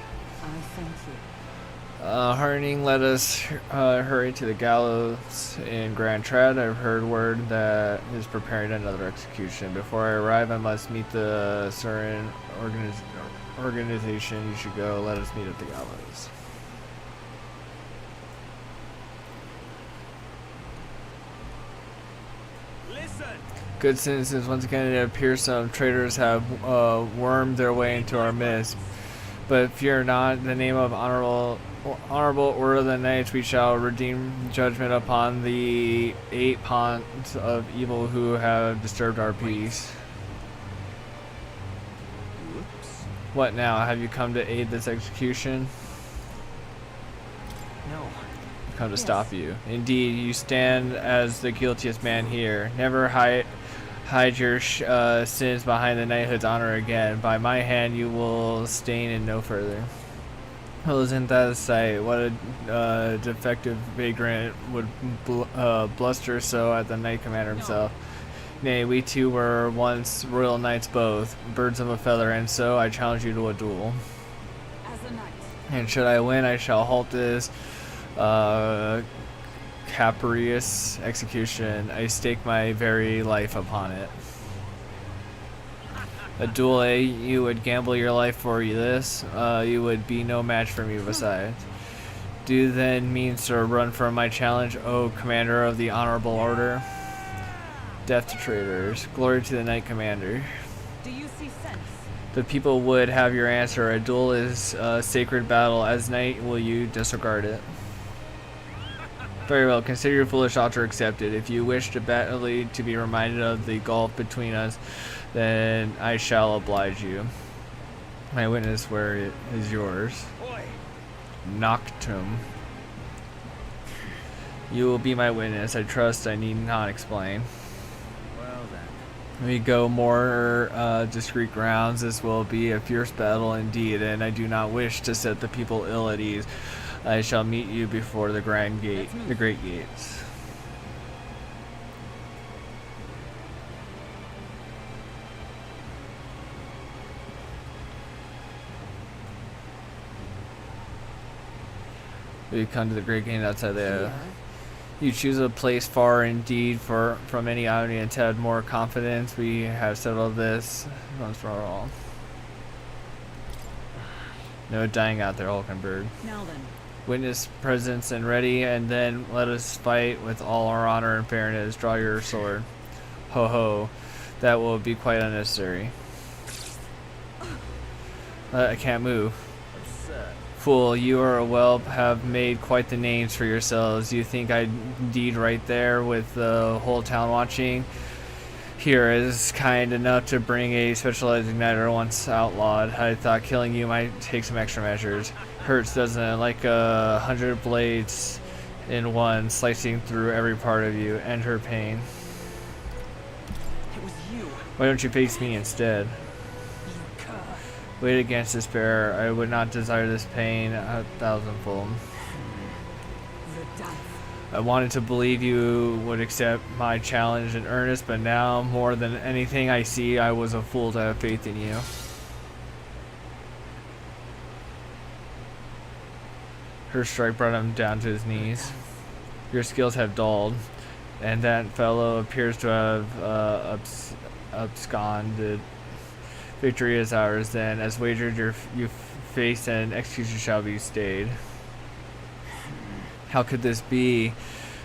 H: I thank you.
A: Hardening, let us hurry to the gallows in Grand Trad. I've heard word that is preparing another execution. Before I arrive, I must meet the certain organization. You should go. Let us meet at the gallows.
G: Listen.
A: Good citizens, once again it appears some traitors have wormed their way into our midst. But fear not, in the name of honorable order of the knights, we shall redeem judgment upon the 8 pawns of evil who have disturbed our peace.
F: Whoops.
A: What now? Have you come to aid this execution?
C: No.
A: Come to stop you. Indeed, you stand as the guiltiest man here. Never hide your sins behind the knighthood's honor again. By my hand, you will stain and no further. Well, isn't that a sight? What a defective vagrant would bluster so at the knight commander himself. Nay, we two were once royal knights both, birds of a feather, and so I challenge you to a duel.
H: As a knight.
A: And should I win, I shall halt this capricious execution. I stake my very life upon it. A duel, eh? You would gamble your life for this? You would be no match for me besides. Do you then mean to run from my challenge, O commander of the honorable order? Death to traitors. Glory to the knight commander.
H: Do you see sense?
A: The people would have your answer. A duel is a sacred battle. As knight, will you disregard it? Very well. Consider your foolish offer accepted. If you wish to badly to be reminded of the gulf between us, then I shall oblige you. My witness, where it is yours.
G: Boy.
A: Noctum. You will be my witness. I trust I need not explain.
G: Well then.
A: We go more discreet grounds. This will be a fierce battle indeed, and I do not wish to set the people ill at ease. I shall meet you before the grand gate, the great gates. We come to the great gate outside the. You choose a place far indeed from any audience. Had more confidence. We have settled this once for all. No dying out there, Hulkenberg.
H: Now then.
A: Witness presence and ready, and then let us fight with all our honor and fairness. Draw your sword. Ho ho. That will be quite unnecessary. I can't move.
G: Absurd.
A: Fool, you or a whelp have made quite the names for yourselves. You think I'd indeed right there with the whole town watching? Here is kind enough to bring a specialized igniter once outlawed. I thought killing you might take some extra measures. Hurts, doesn't it? Like 100 blades in one, slicing through every part of you. End her pain.
C: It was you.
A: Why don't you face me instead?
C: You cur.
A: Wait against despair. I would not desire this pain 1,000-fold.
C: The death.
A: I wanted to believe you would accept my challenge in earnest, but now, more than anything I see, I was a fool to have faith in you. Her strike brought him down to his knees. Your skills have dulled, and that fellow appears to have absconded. Victory is ours, then. As wagered, you face and execution shall be stayed. How could this be?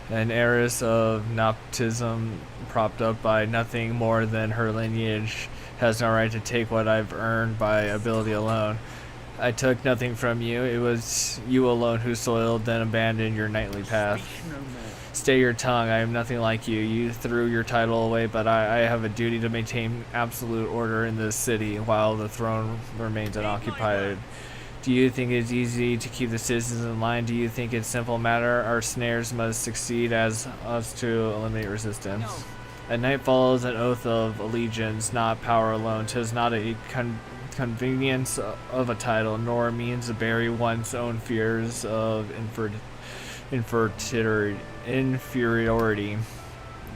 A: An heiress of nepotism, propped up by nothing more than her lineage, has no right to take what I've earned by ability alone. I took nothing from you. It was you alone who soiled, then abandoned your knightly path.
C: Speak no more.
A: Stay your tongue. I am nothing like you. You threw your title away, but I have a duty to maintain absolute order in this city while the throne remains unoccupied. Do you think it's easy to keep the citizens in line? Do you think it's a simple matter? Our snares must succeed as us to eliminate resistance.
C: No.
A: A knight follows an oath of allegiance, not power alone. 'Tis not a convenience of a title, nor a means to bury one's own fears of inferiority.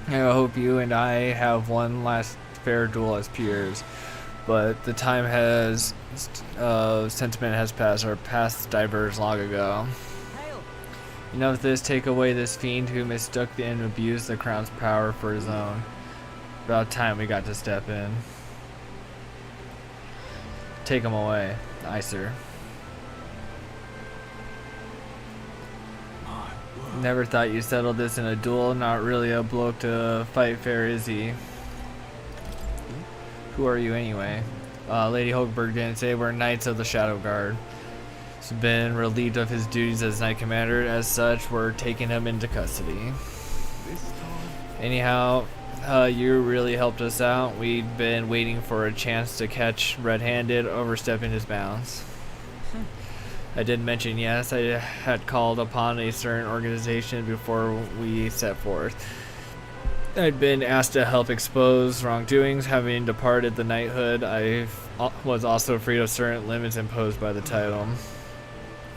A: I hope you and I have one last fair duel as peers, but the time has sentiment has passed. Our paths diverged long ago.
C: Hail.
A: Enough of this. Take away this fiend who mistook and abused the crown's power for his own. About time we got to step in. Take him away. Aye, sir. Never thought you settled this in a duel. Not really a bloke to fight fair, is he? Who are you anyway? Lady Hochberg didn't say. We're Knights of the Shadow Guard. He's been relieved of his duties as Knight Commander. As such, we're taking him into custody. Anyhow, you really helped us out. We'd been waiting for a chance to catch red-handed, overstepping his bounds. I did mention, yes, I had called upon a certain organization before we set forth. I'd been asked to help expose wrongdoings. Having departed the knighthood, I was also freed of certain limits imposed by the title.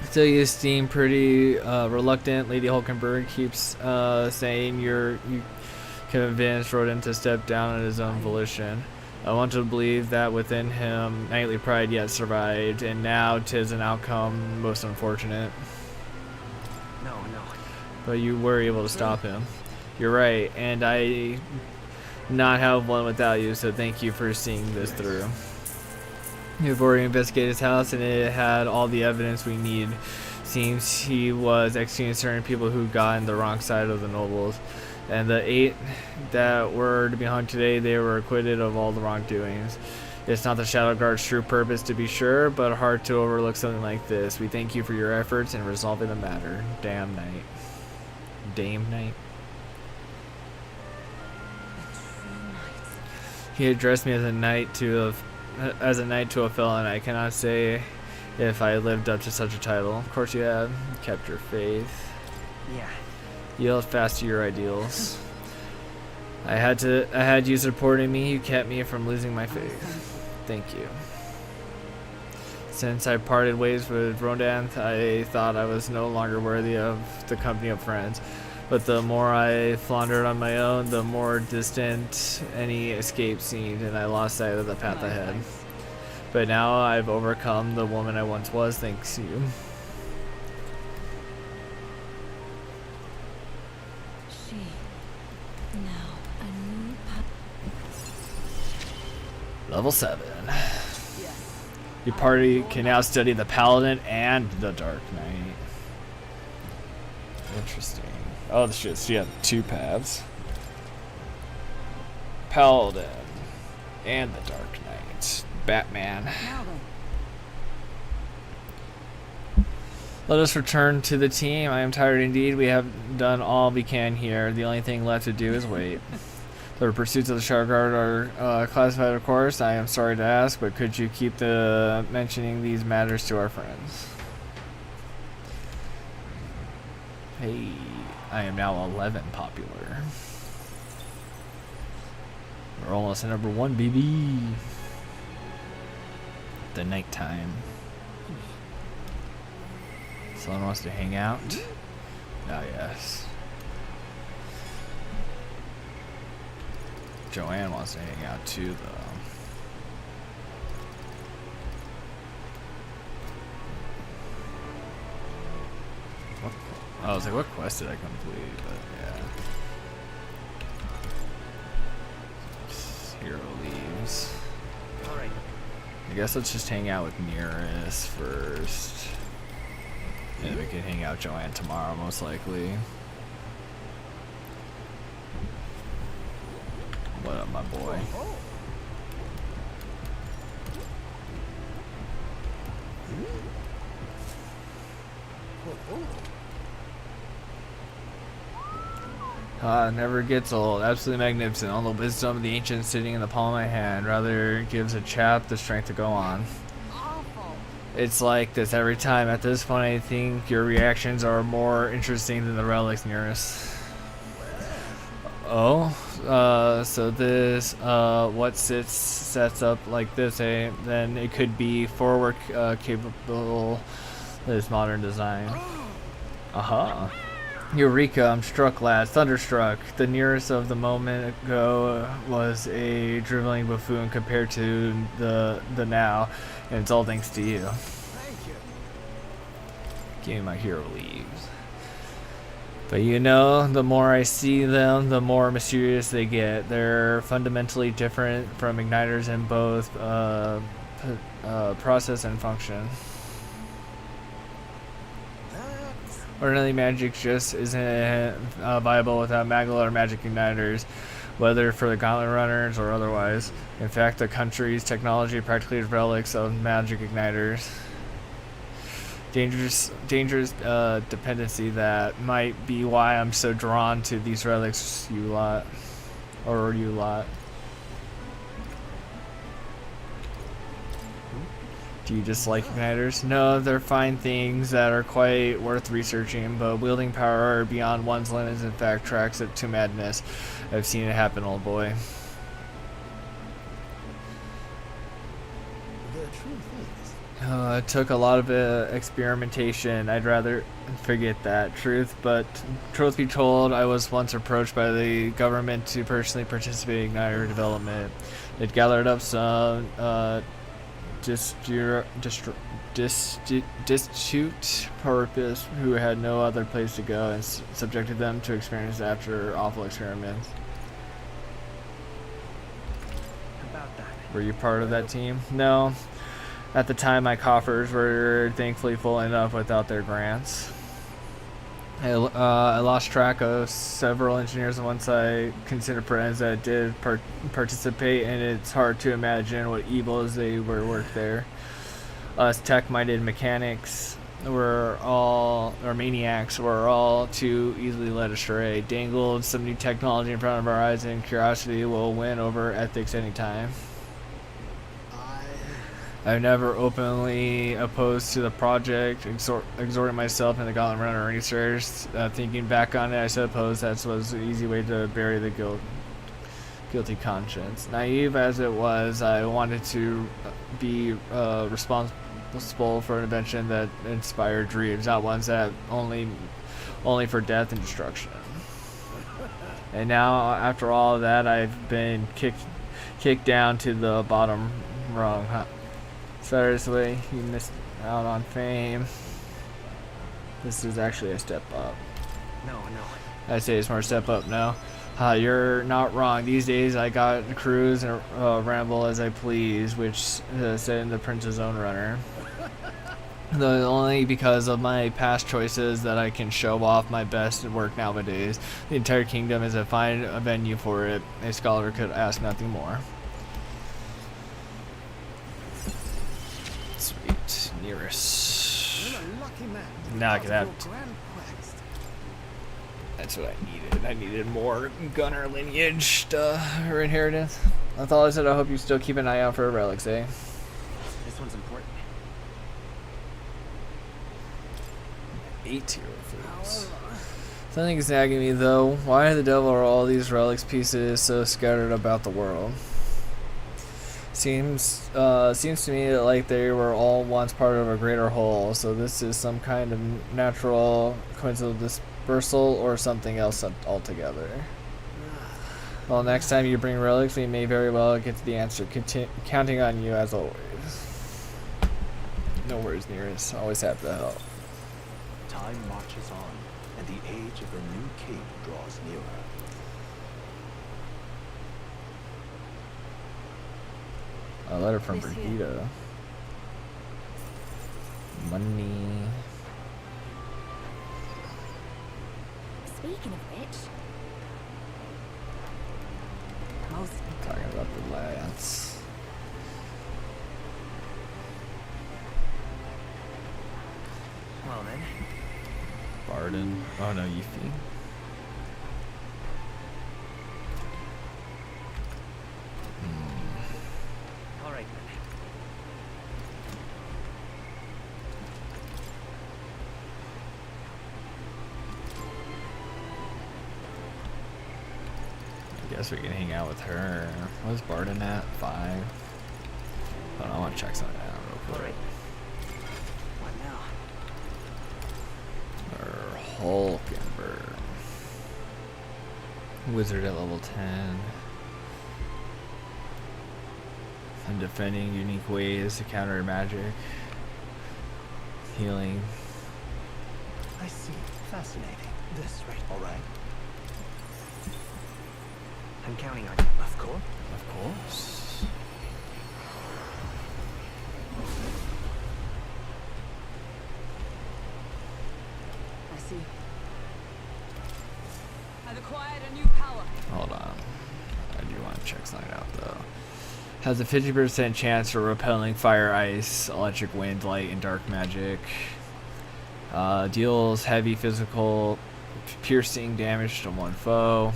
A: Still, you seem pretty reluctant. Lady Hulkenberg keeps saying you convinced Rodin to step down on his own volition. I want to believe that within him knightly pride yet survived, and now 'tis an outcome most unfortunate.
C: No.
A: But you were able to stop him. You're right, and I not have one without you, so thank you for seeing this through. We've already investigated his house, and it had all the evidence we need. Seems he was executing certain people who got on the wrong side of the nobles. And the 8 that were to be hung today, they were acquitted of all the wrongdoings. It's not the Shadow Guard's true purpose, to be sure, but hard to overlook something like this. We thank you for your efforts in resolving the matter. Damn Knight. Dame Knight. He addressed me as a knight to a felon. I cannot say if I lived up to such a title. Of course you have. You kept your faith.
C: Yeah.
A: You held fast to your ideals. I had you supporting me. You kept me from losing my faith. Thank you. Since I parted ways with Rodin, I thought I was no longer worthy of the company of friends. But the more I floundered on my own, the more distant any escape seemed, and I lost sight of the path ahead. But now I've overcome the woman I once was, thanks to you. Level 7. Your party can now study the Paladin and the Dark Knight. Interesting. Oh shit, so you have 2 paths. Paladin, and the Dark Knight. Batman.
C: Now then.
A: Let us return to the team. I am tired indeed. We have done all we can here. The only thing left to do is wait. The pursuits of the Shadow Guard are classified, of course. I am sorry to ask, but could you keep mentioning these matters to our friends? Hey, I am now 11 popular. We're almost at number 1, baby. The nighttime. Someone wants to hang out? Ah, yes. Joanne wants to hang out too, though. I was like, what quest did I complete? But yeah. Hero leaves.
C: Alright.
A: I guess let's just hang out with Nearest first. And we can hang out with Joanne tomorrow, most likely. What up, my boy? Never gets old. Absolutely magnificent. All the wisdom of the ancients sitting in the palm of my hand. Rather gives a chap the strength to go on. It's like this every time. At this point, I think your reactions are more interesting than the relics nearest. Oh, so this, what sets up like this, eh? Then it could be forward capable, this modern design. Aha. Eureka, I'm struck, lads. Thunderstruck. The nearest of the moment ago was a driveling buffoon compared to the now, and it's all thanks to you.
G: Thank you.
A: Give me my hero leaves. But you know, the more I see them, the more mysterious they get. They're fundamentally different from igniters in both process and function. Ordinary magic just isn't viable without Magla or magic igniters, whether for the Gauntlet Runners or otherwise. In fact, the country's technology practically is relics of magic igniters. Dangerous dependency that might be why I'm so drawn to these relics, you lot. Do you dislike igniters? No, they're fine things that are quite worth researching, but wielding power beyond one's limits in fact tracks it to madness. I've seen it happen, old boy.
G: The truth is,
A: It took a lot of experimentation. I'd rather forget that. Truth be told, I was once approached by the government to personally participate in igniter development. It gathered up some destitute purpose who had no other place to go and subjected them to experience after awful experiments.
C: About that.
A: Were you part of that team? No. At the time, my coffers were thankfully full enough without their grants. I lost track of several engineers once I considered friends that did participate, and it's hard to imagine what evils they worked there. Us tech-minded mechanics maniacs were all too easily led astray. Dangled some new technology in front of our eyes, and curiosity will win over ethics anytime. I've never openly opposed to the project, exhorting myself in the Gauntlet Runner research. Thinking back on it, I suppose that was an easy way to bury the guilty conscience. Naive as it was, I wanted to be responsible for an invention that inspired dreams, not ones that only for death and destruction. And now, after all of that, I've been kicked down to the bottom rung. Seriously, you missed out on fame. This is actually a step up.
C: No.
A: I say it's more a step up now. You're not wrong. These days I got to cruise and ramble as I please, which said in the Prince's Own Runner. Only because of my past choices that I can show off my best work nowadays. The entire kingdom is a fine venue for it. A scholar could ask nothing more. Sweet. Nearest.
D: You're a lucky man.
A: Now I can have.
D: Your grand quest.
A: That's what I needed. I needed more gunner lineage or inheritance. That's all I said. I hope you still keep an eye out for relics, eh?
C: This one's important.
A: 8 hero foods. Something's nagging me though. Why the devil are all these relics pieces so scattered about the world? Seems to me like they were all once part of a greater whole. So this is some kind of natural coincidental dispersal or something else altogether. Well, next time you bring relics, we may very well get to the answer. Counting on you as always. No worries, Nearest. Always happy to help.
F: Time marches on, and the age of the new king draws nearer.
A: A letter from
H: This here.
A: Brigida. Money.
E: Speaking of which,
B: Most
A: Talking about the lance.
C: Well then,
A: Barden. Oh no, Yuffie.
C: all right then.
A: I guess we can hang out with her. What's Barden at? 5. Hold on, I want to check something out real
C: All
A: quick.
C: right. What now?
A: Or Hulkenberg. Wizard at level 10. And defending unique ways to counter magic. Healing.
F: I see. Fascinating. This, right? All right.
C: I'm counting on you.
F: Of course.
A: Of course.
B: I see.
H: I've acquired a new power.
A: Hold on. I do want to check something out though. Has a 50% chance for repelling fire, ice, electric, wind, light, and dark magic. Deals heavy physical piercing damage to one foe.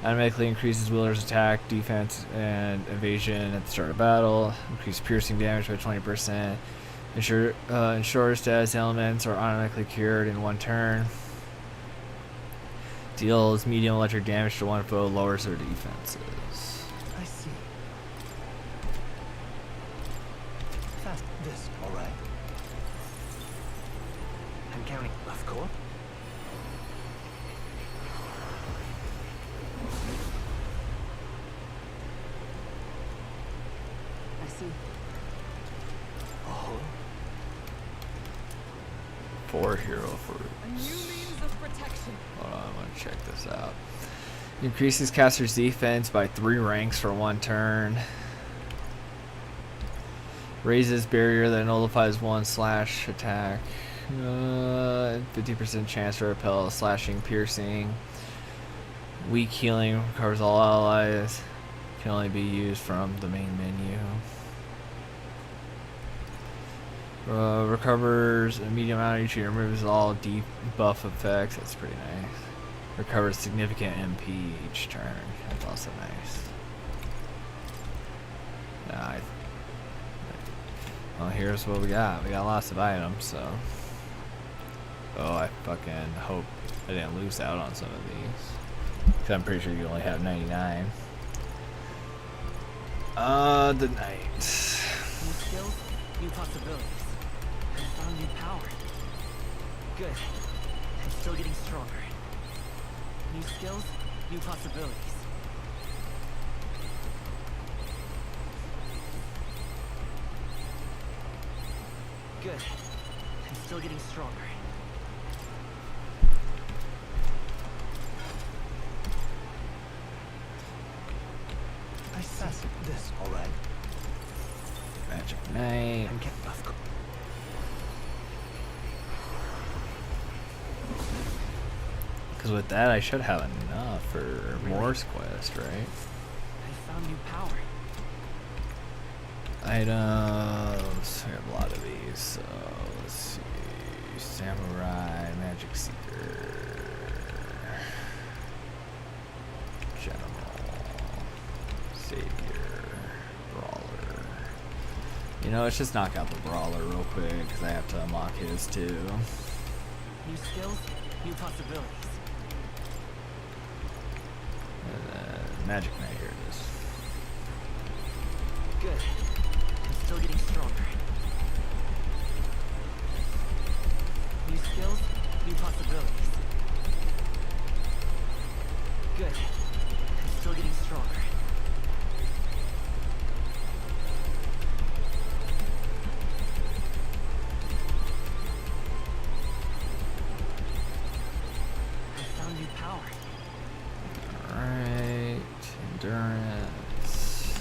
A: Automatically increases wielder's attack, defense, and evasion at the start of battle. Increase piercing damage by 20%. Ensures status elements are automatically cured in one turn. Deals medium electric damage to one foe, lowers their defenses.
F: I see. Fast. This, all right.
C: I'm counting.
F: Of course.
B: I see.
F: Oh.
A: 4 hero
H: A new
A: fruits.
H: means of protection.
A: Hold on, I'm gonna check this out. Increases caster's defense by 3 ranks for 1 turn. Raises barrier that nullifies 1 slash attack. 50% chance to repel slashing, piercing. Weak healing recovers all allies. Can only be used from the main menu. Recovers a medium amount each year. Removes all debuff effects. That's pretty nice. Recovers significant MP each turn. That's also nice. Well, here's what we got. We got lots of items, so. Oh, I fucking hope I didn't lose out on some of these. 'Cause I'm pretty sure you only have 99. The night.
C: New skills, new possibilities. I found new power. Good. I'm still getting stronger. New skills, new possibilities. Good. I'm still getting stronger.
F: I see. This, all right.
A: Magic Knight.
C: I'm of course.
A: Because with that, I should have enough for
C: Really?
A: Moore's Quest, right?
C: I found new power.
A: Items. I have a lot of these. So let's see. Samurai, Magic Seeker, General, Savior, Brawler. You know, let's just knock out the Brawler real quick because I have to unlock his too.
C: New skills, new possibilities.
A: And then Magic Knight, here it is.
C: Good. I'm still getting stronger. New skills, new possibilities. Good. I'm still getting stronger. I found new power.
A: Alright, endurance.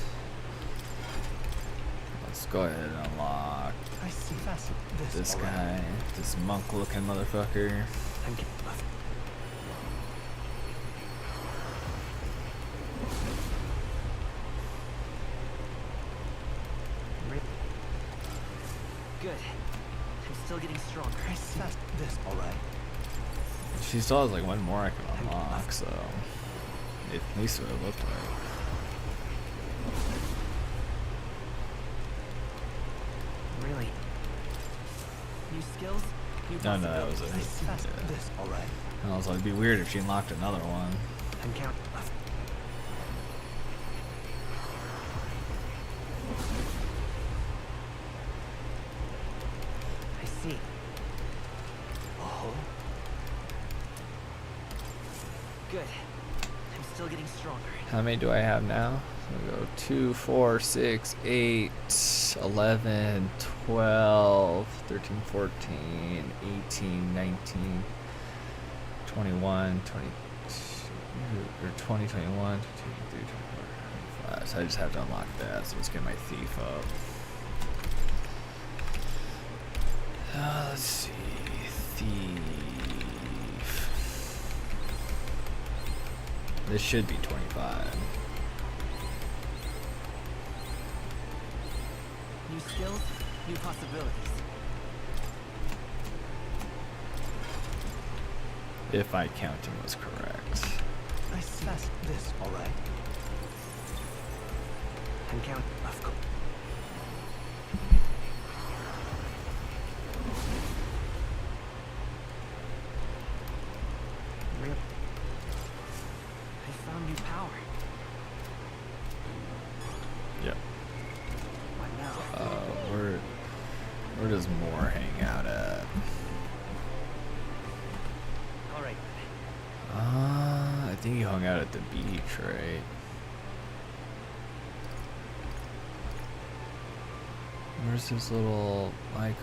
A: Let's go ahead and unlock
F: I see.
A: this guy, this monk looking motherfucker.
F: I'm getting left.
C: Good. I'm still getting stronger.
F: I see. This. All right.
A: She still has like one more I can unlock, so at least what it looked like.
C: Really? New skills, new
A: No, that was
C: possibilities.
A: it. Yeah.
F: This. All right.
A: And also, it'd be weird if she unlocked another one.
C: I'm counting left. I see.
F: Oh.
C: Good. I'm still getting stronger.
A: How many do I have now? So we go 2, 4, 6, 8, 11, 12, 13, 14, 18, 19, 21, 22, or 20, 21, 22, 23, 24, 25. So I just have to unlock that. So let's get my thief up. Let's see. Thief. This should be 25.
C: New skills, new possibilities.
A: If my counting was correct.
F: I see. This. All right.
C: I'm counting left. Go. Really? I found new power.
A: Yep.
C: What now?
A: Where does Moore hang out at?
C: All right.
A: I think he hung out at the beach, right? Where's his little icon?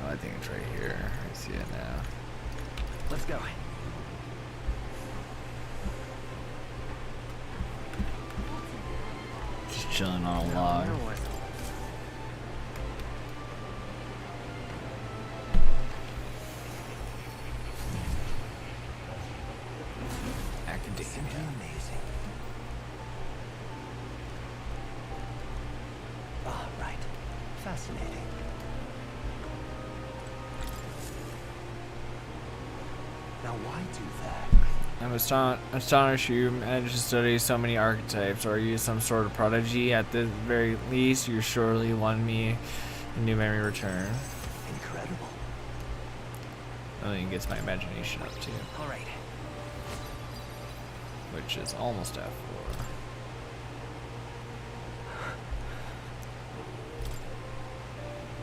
A: Oh, I think it's right here. I see it now.
C: Let's go.
A: Just chilling on a
C: Now,
A: log.
C: where was it?
F: Simply
A: Academia.
F: amazing. Ah, right. Fascinating. Now, why do that?
A: I'm astonished you managed to study so many archetypes. Are you some sort of prodigy? At the very least, you surely won me a new memory return.
F: Incredible.
A: I think it gets my imagination up too,
C: All right.
A: which is almost at 4.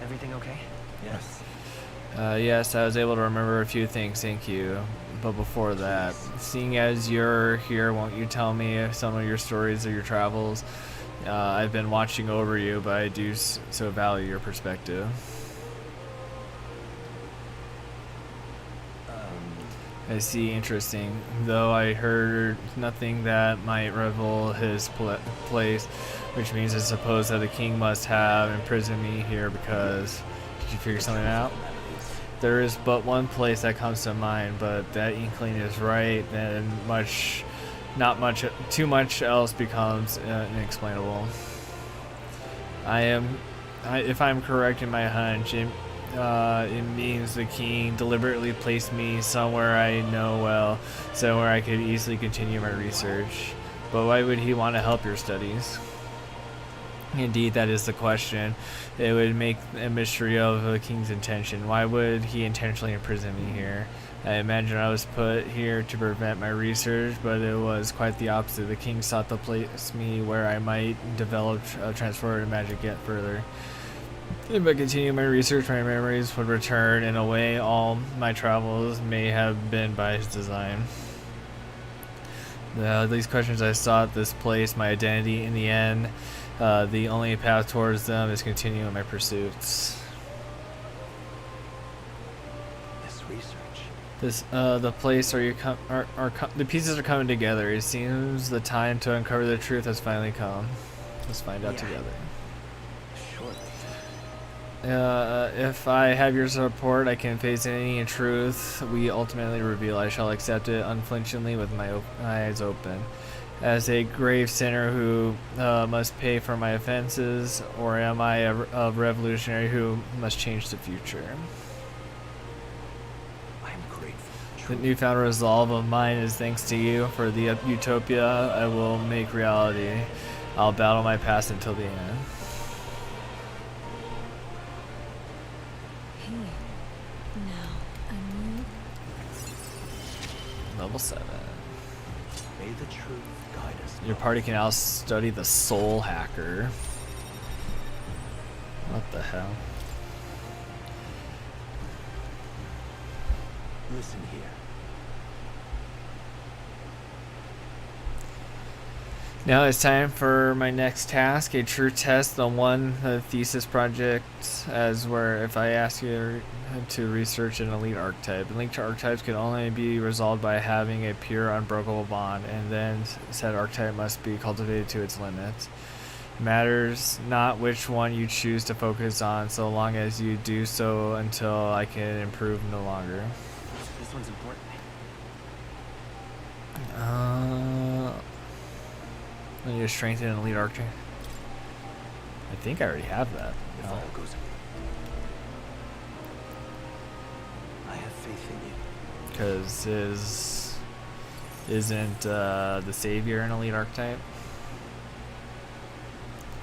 C: Everything okay?
F: Yes.
A: Yes, I was able to remember a few things, thank you. But before that, seeing as you're here, won't you tell me some of your stories of your travels? I've been watching over you, but I do so value your perspective. I see, interesting. Though I heard nothing that might reveal his place, which means I suppose that the king must have imprisoned me here because... Did you figure something out? There is but one place that comes to mind, but that inkling is right, and too much else becomes inexplainable. If I'm correct in my hunch, it means the king deliberately placed me somewhere I know well, somewhere I could easily continue my research. But why would he want to help your studies? Indeed, that is the question. It would make a mystery of the king's intention. Why would he intentionally imprison me here? I imagine I was put here to prevent my research, but it was quite the opposite. The king sought to place me where I might develop transformative magic yet further. If I continue my research, my memories would return. In a way, all my travels may have been by his design. These questions I sought, this place, my identity, in the end, the only path towards them is continuing my pursuits.
F: This research.
A: The place the pieces are coming together. It seems the time to uncover the truth has finally come. Let's find out together. If I have your support, I can face any truth we ultimately reveal. I shall accept it unflinchingly with my eyes open. As a grave sinner who must pay for my offenses, or am I a revolutionary who must change the future?
F: I'm grateful.
A: The newfound resolve of mine is thanks to you. For the utopia I will make reality. I'll battle my past until the end. Level 7.
F: May the truth guide us.
A: Your party can now study the Soul Hacker. What the hell?
F: Listen here.
A: Now it's time for my next task, a true test on the thesis project, as where if I ask you to research an elite archetype. Linked archetypes can only be resolved by having a pure, unbreakable bond, and then said archetype must be cultivated to its limits. Matters not which one you choose to focus on, so long as you do so until I can improve no longer.
C: This one's important.
A: I need to strengthen an elite archer. I think I already have that.
F: If all goes, I have faith in you.
A: Because isn't the savior an elite archetype?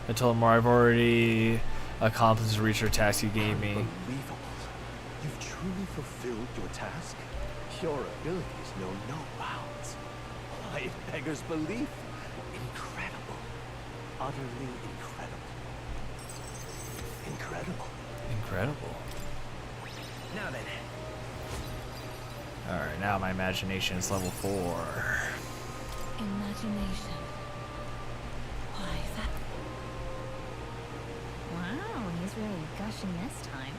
A: I told him, I've already accomplished the research task you gave me.
F: Unbelievable. You've truly fulfilled your task. Your abilities know no bounds. Why, it beggars belief. Incredible. Utterly incredible. Incredible.
A: Incredible.
C: Now then.
A: Alright, now my imagination is level 4.
H: Imagination. Why, that...
E: Wow, he's really gushing this time.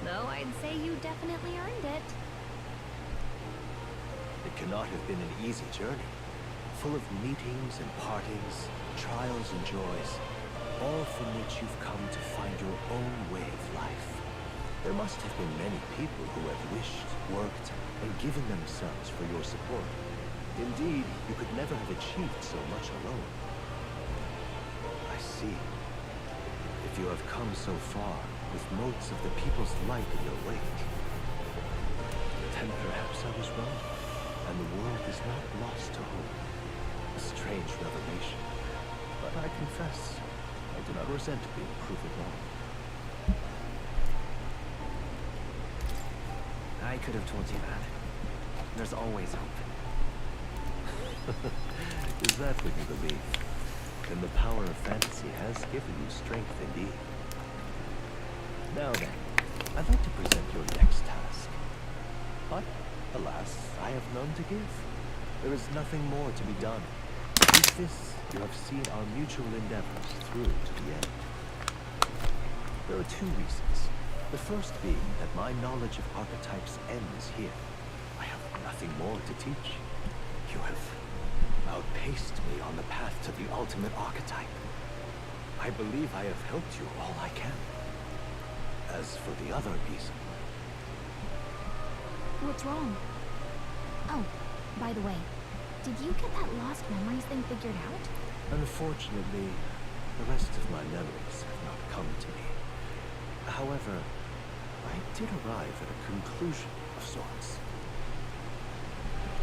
E: Though I'd say you definitely earned it.
F: It cannot have been an easy journey. Full of meetings and partings, trials and joys, all from which you've come to find your own way of life. There must have been many people who have wished, worked, and given themselves for your support. Indeed, you could never have achieved so much alone. I see. If you have come so far, with motes of the people's light in your wake, then perhaps I was wrong, and the world is not lost to hope. A strange revelation, but I confess, I do not resent being proven wrong.
C: I could have told you that. There's always hope.
F: Is that what you believe? Then the power of fantasy has given you strength indeed. Now then, I'd like to present your next task. But, alas, I have none to give. There is nothing more to be done. With this, you have seen our mutual endeavors through to the end. There are 2 reasons. The first being that my knowledge of archetypes ends here. I have nothing more to teach. You have outpaced me on the path to the ultimate archetype. I believe I have helped you all I can. As for the other reason,
E: What's wrong? Oh, by the way, did you get that lost memories thing figured out?
F: Unfortunately, the rest of my memories have not come to me. However, I did arrive at a conclusion of sorts.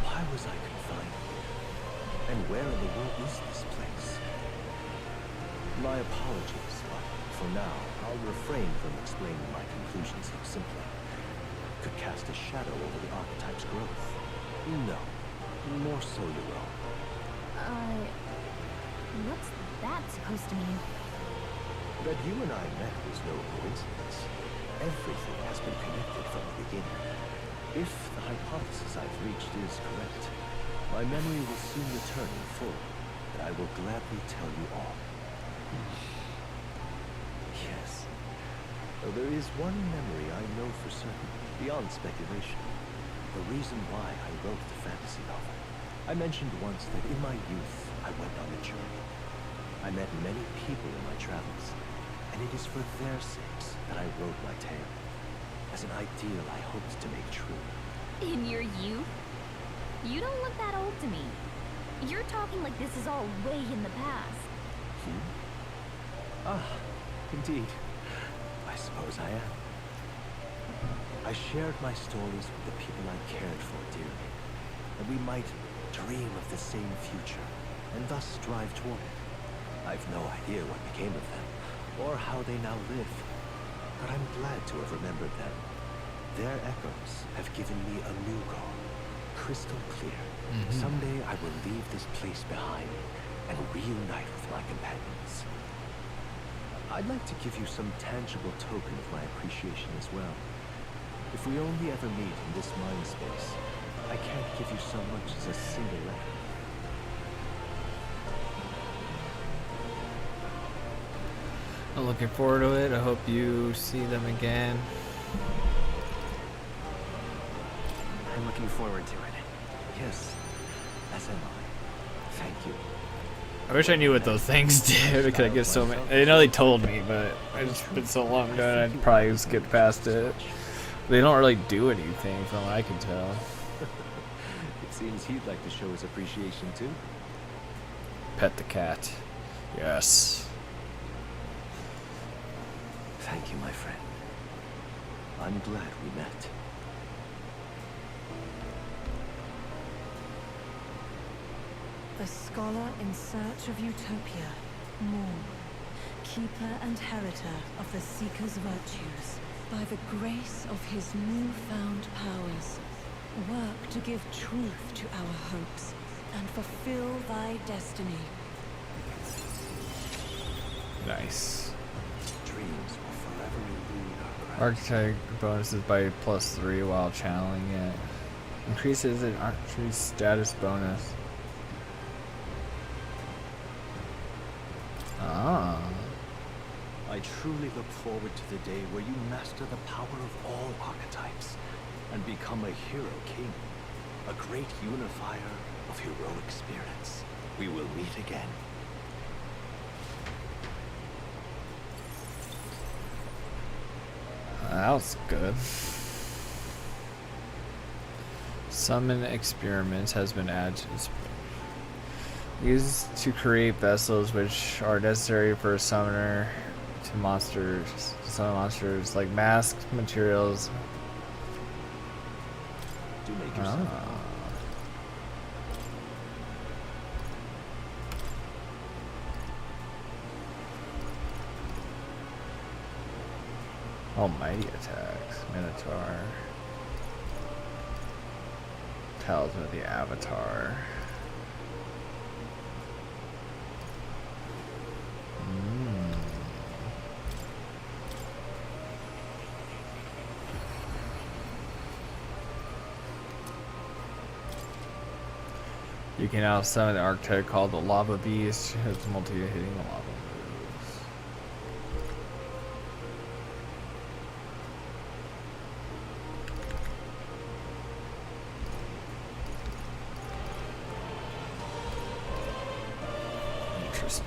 F: Why was I confined here? And where in the world is this place? My apologies, but for now, I'll refrain from explaining my conclusions so simply. Could cast a shadow over the archetype's growth. No, more so your own.
E: What's that supposed to mean?
F: That you and I met was no coincidence. Everything has been connected from the beginning. If the hypothesis I've reached is correct, my memory will soon return in full, and I will gladly tell you all. Yes. Though there is one memory I know for certain, beyond speculation. The reason why I wrote the fantasy novel. I mentioned once that in my youth, I went on a journey. I met many people in my travels, and it is for their sakes that I wrote my tale, as an ideal I hoped to make true.
E: In your youth? You don't look that old to me. You're talking like this is all way in the past.
F: Ah, indeed. I suppose I am. I shared my stories with the people I cared for dearly, that we might dream of the same future, and thus strive toward it. I've no idea what became of them, or how they now live, but I'm glad to have remembered them. Their echoes have given me a new goal, crystal clear. Someday I will leave this place behind and reunite with my companions. I'd like to give you some tangible token of my appreciation as well. If we only ever meet in this mind space, I can't give you so much as a single letter.
A: I'm looking forward to it. I hope you see them again.
C: I'm looking forward to it.
F: Yes, as am I. Thank you.
A: I wish I knew what those things did because I get so many. I know they told me, but it's been so long ago I'd probably skip past it. They don't really do anything from what I can tell.
F: It seems he'd like to show his appreciation too.
A: Pet the cat. Yes.
F: Thank you, my friend. I'm glad we met.
H: The scholar in search of utopia, Morn, keeper and heriter of the Seeker's virtues, by the grace of his newfound powers, work to give truth to our hopes and fulfill thy destiny.
A: Nice.
F: Dreams will forever elude our grasp.
A: Archetype bonuses by +3 while channeling it. Increases an archery status bonus. Ah.
F: I truly look forward to the day where you master the power of all archetypes and become a hero king, a great unifier of heroic spirits. We will meet again.
A: That was good. Summon experiments has been added to this. Used to create vessels which are necessary for a summoner to summon monsters like masks, materials.
F: Do make yourself at home.
A: Almighty attacks. Minotaur. Talisman of the Avatar. You can now summon the archetype called the Lava Beast. It's multi-hitting the lava moves. Interesting.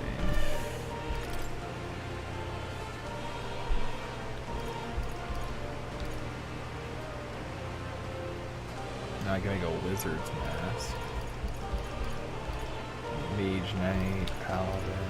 A: Now I can make a wizard's mask. Mage Knight, Paladin.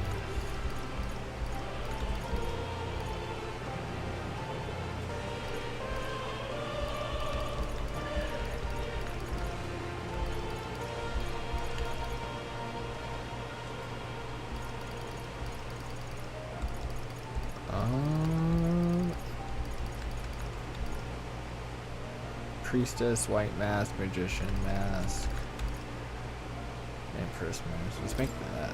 A: Priestess, white mask, magician mask, Empress mask. Let's make that.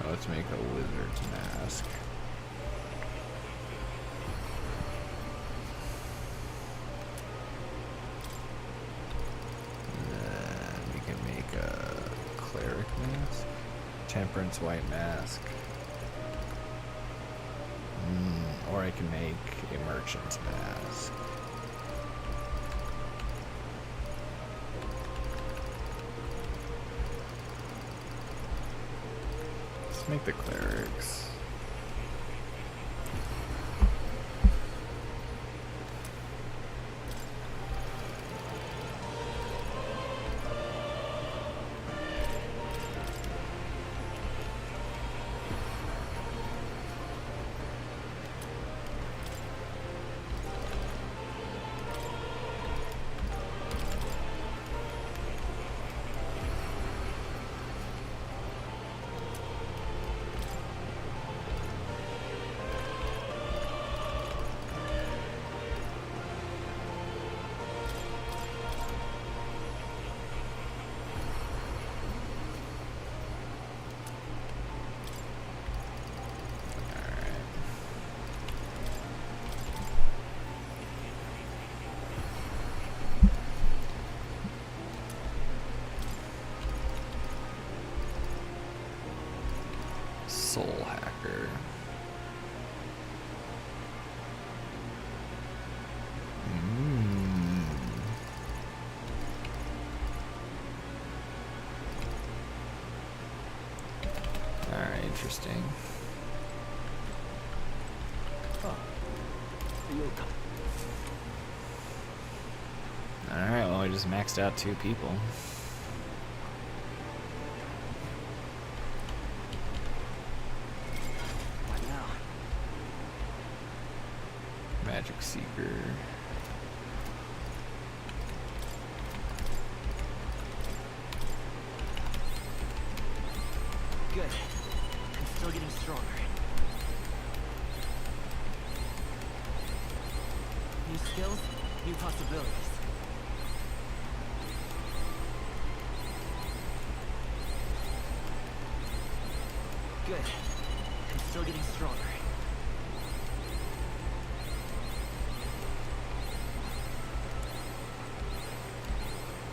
A: Now let's make a wizard's mask. Temperance white mask. Or I can make a merchant's mask. Let's make the clerics. Soul Hacker. Alright, interesting. Alright, well, we just maxed out 2 people. Magic Seeker.
C: Good. I'm still getting stronger. New skills, new possibilities. Good. I'm still getting stronger.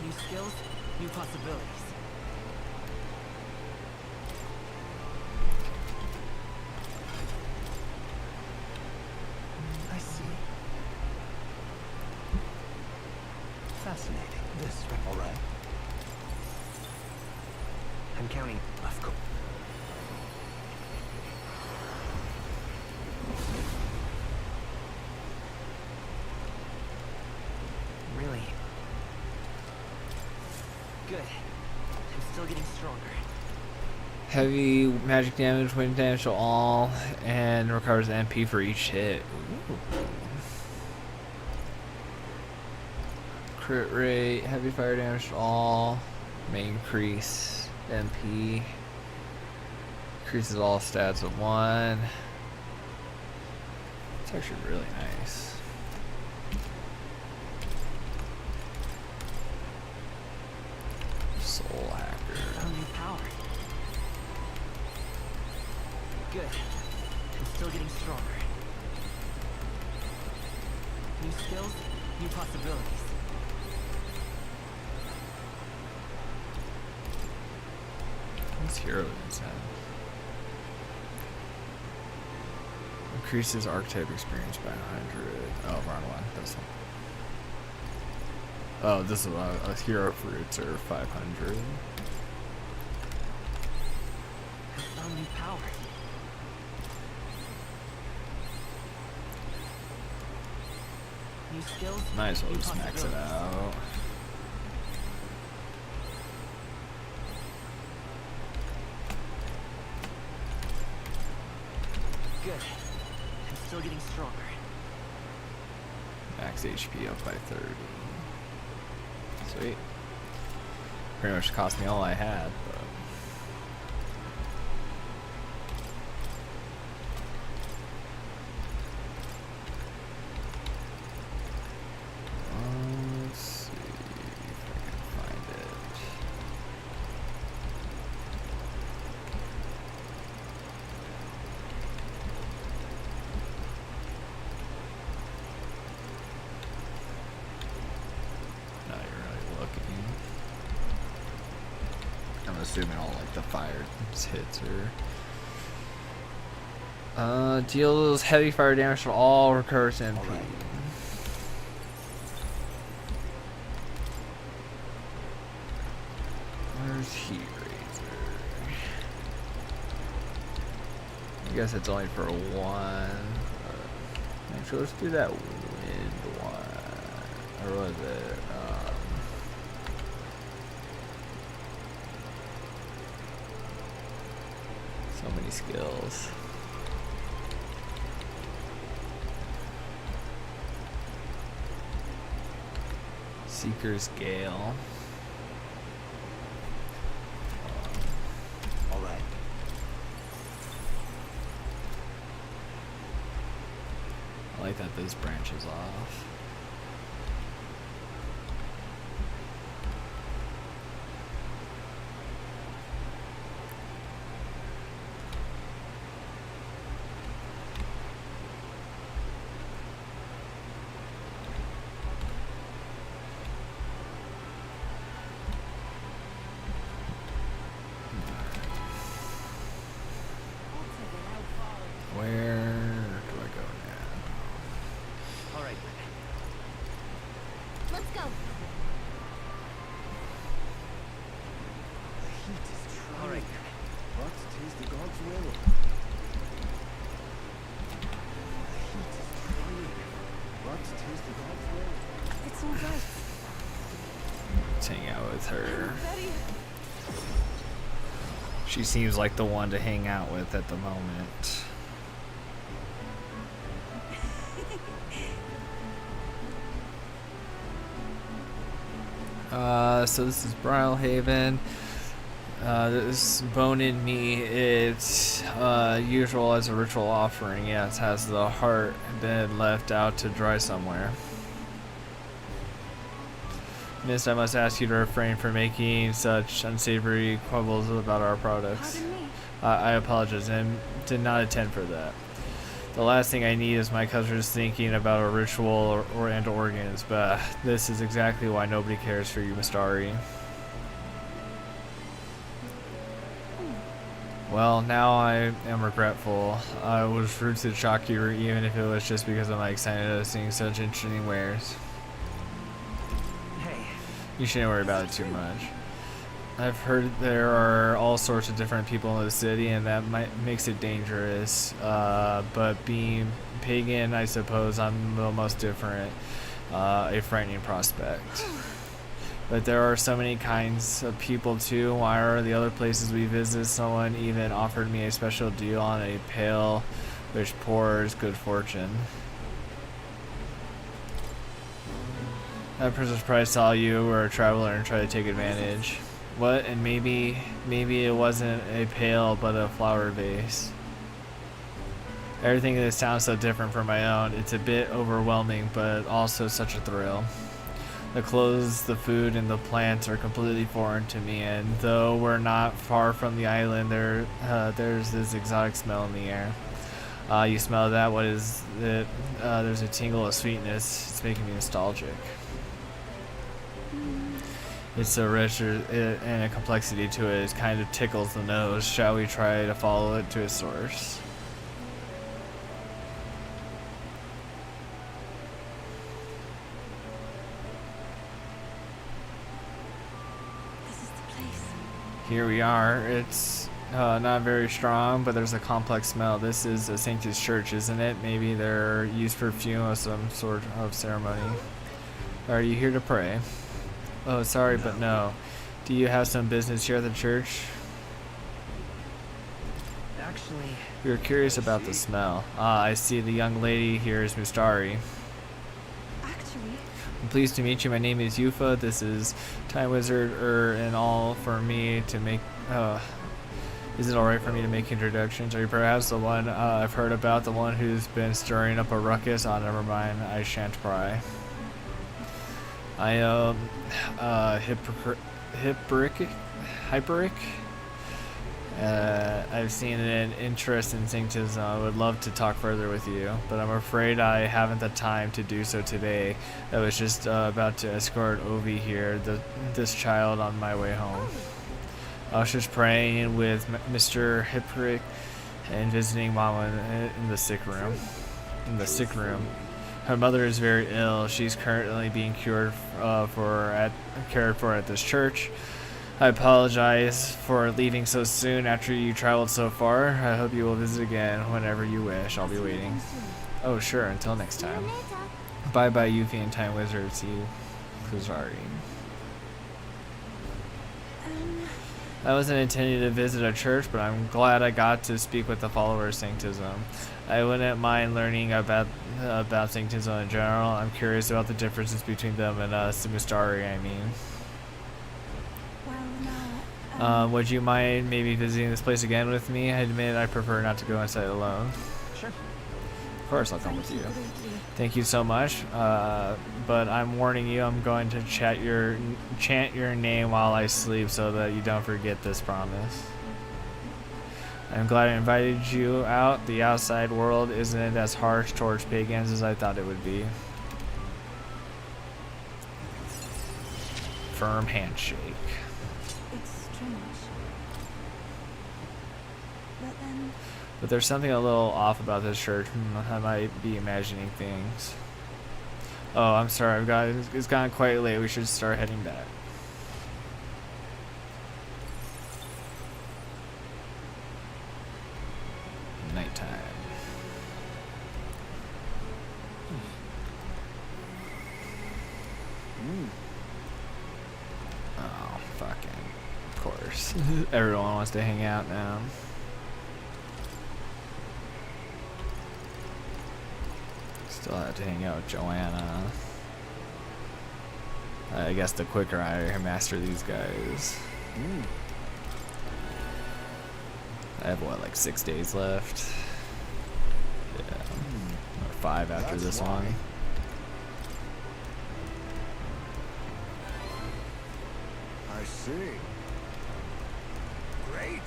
C: New skills, new possibilities.
F: I see. Fascinating. This, all right?
C: I'm counting.
F: Of course.
C: Really? Good. I'm still getting stronger.
A: Heavy magic damage, wind damage to all, and recovers MP for each hit. Ooh. Crit rate, heavy fire damage to all, may increase MP, increases all stats of 1. It's actually really nice. Soul Hacker.
C: Found new power. Good. I'm still getting stronger. New skills, new possibilities.
A: What's hero inside? Increases archetype experience by 100. Oh, wrong one. This one. Oh, this is a hero fruits are 500.
C: I found new power. New skills.
A: Might as well
C: new
A: just max it
C: possibilities.
A: out.
C: Good. I'm still getting stronger.
A: Max HP up by 30. Sweet. Pretty much cost me all I had, but let's see if I can find it. Not really looking. I'm assuming all like the fire hits are. Deals heavy fire damage to all recurs MP.
F: Alright.
A: Where's Heat Razor? I guess it's only for one. Actually, let's do that wind one. Or was it? So many skills. Seeker's Gale.
F: Alright.
A: I like that this branches off. Where do I go now?
C: All right.
E: Let's go.
D: The heat is trying.
C: All right.
D: But 'tis the god's will. The heat is trying. But 'tis the god's will.
B: It's all right.
A: Let's hang out with her.
B: Ready?
A: She seems like the one to hang out with at the moment. So this is Brilhaven. This bone in me, it's usual as a ritual offering. Yes, has the heart been left out to dry somewhere? Miss, I must ask you to refrain from making such unsavory quibbles about our products.
B: Pardon me.
A: I apologize and did not intend for that. The last thing I need is my customers thinking about a ritual and organs, but this is exactly why nobody cares for you, Mistari. Well, now I am regretful. I was rude to shock you, even if it was just because of my excitement of seeing such interesting wares.
C: Hey,
A: You shouldn't worry about it too much. I've heard there are all sorts of different people in the city, and that makes it dangerous. But being pagan, I suppose I'm the most different. A frightening prospect. But there are so many kinds of people too. Why are the other places we visit? Someone even offered me a special deal on a pail which pours good fortune. That person's probably saw you were a traveler and tried to take advantage. What? And maybe it wasn't a pail, but a flower vase. Everything in this sounds so different from my own. It's a bit overwhelming, but also such a thrill. The clothes, the food, and the plants are completely foreign to me, and though we're not far from the island, there's this exotic smell in the air. You smell that? What is it? There's a tingle of sweetness. It's making me nostalgic. It's a richer and a complexity to it. It kind of tickles the nose. Shall we try to follow it to its source? Here we are. It's not very strong, but there's a complex smell. This is a Sanctus church, isn't it? Maybe they're used perfume of some sort of ceremony. Are you here to pray? Oh, sorry, but no. Do you have some business here at the church?
C: Actually,
A: We were curious about the smell. Ah, I see the young lady here is Mustari.
B: Actually,
A: I'm pleased to meet you. My name is Yufa. This is Time Wizard, and all for me to make. Is it alright for me to make introductions? Are you perhaps the one I've heard about, the one who's been stirring up a ruckus? Oh, never mind. I shan't pry. I am Hyperic. I've seen an interest in Sanctism. I would love to talk further with you, but I'm afraid I haven't the time to do so today. I was just about to escort Ovi here, this child, on my way home. I was just praying with Mr. Hyperic and visiting Mama in the sick room. Her mother is very ill. She's currently being cared for at this church. I apologize for leaving so soon after you traveled so far. I hope you will visit again whenever you wish. I'll be waiting. Oh, sure. Until next time. Bye-bye, Yuffie and Time Wizard. See you, Kuzari. I wasn't intending to visit a church, but I'm glad I got to speak with the followers of Sanctism. I wouldn't mind learning about Sanctism in general. I'm curious about the differences between them and us, Mustari, I mean. Would you mind maybe visiting this place again with me? I admit I prefer not to go inside alone.
C: sure.
A: Of course I'll come with you. Thank you so much. But I'm warning you, I'm going to chant your name while I sleep so that you don't forget this promise. I'm glad I invited you out. The outside world isn't as harsh towards pagans as I thought it would be. Firm handshake.
B: it's strange. But then,
A: But there's something a little off about this church. I might be imagining things. Oh, I'm sorry. It's gotten quite late. We should start heading back. Nighttime. Oh, fucking. Of course. Everyone wants to hang out now. Still have to hang out with Joanna. I guess the quicker I master these guys. I have what, like 6 days left? Yeah. Or 5 after this one.
D: I see. Great.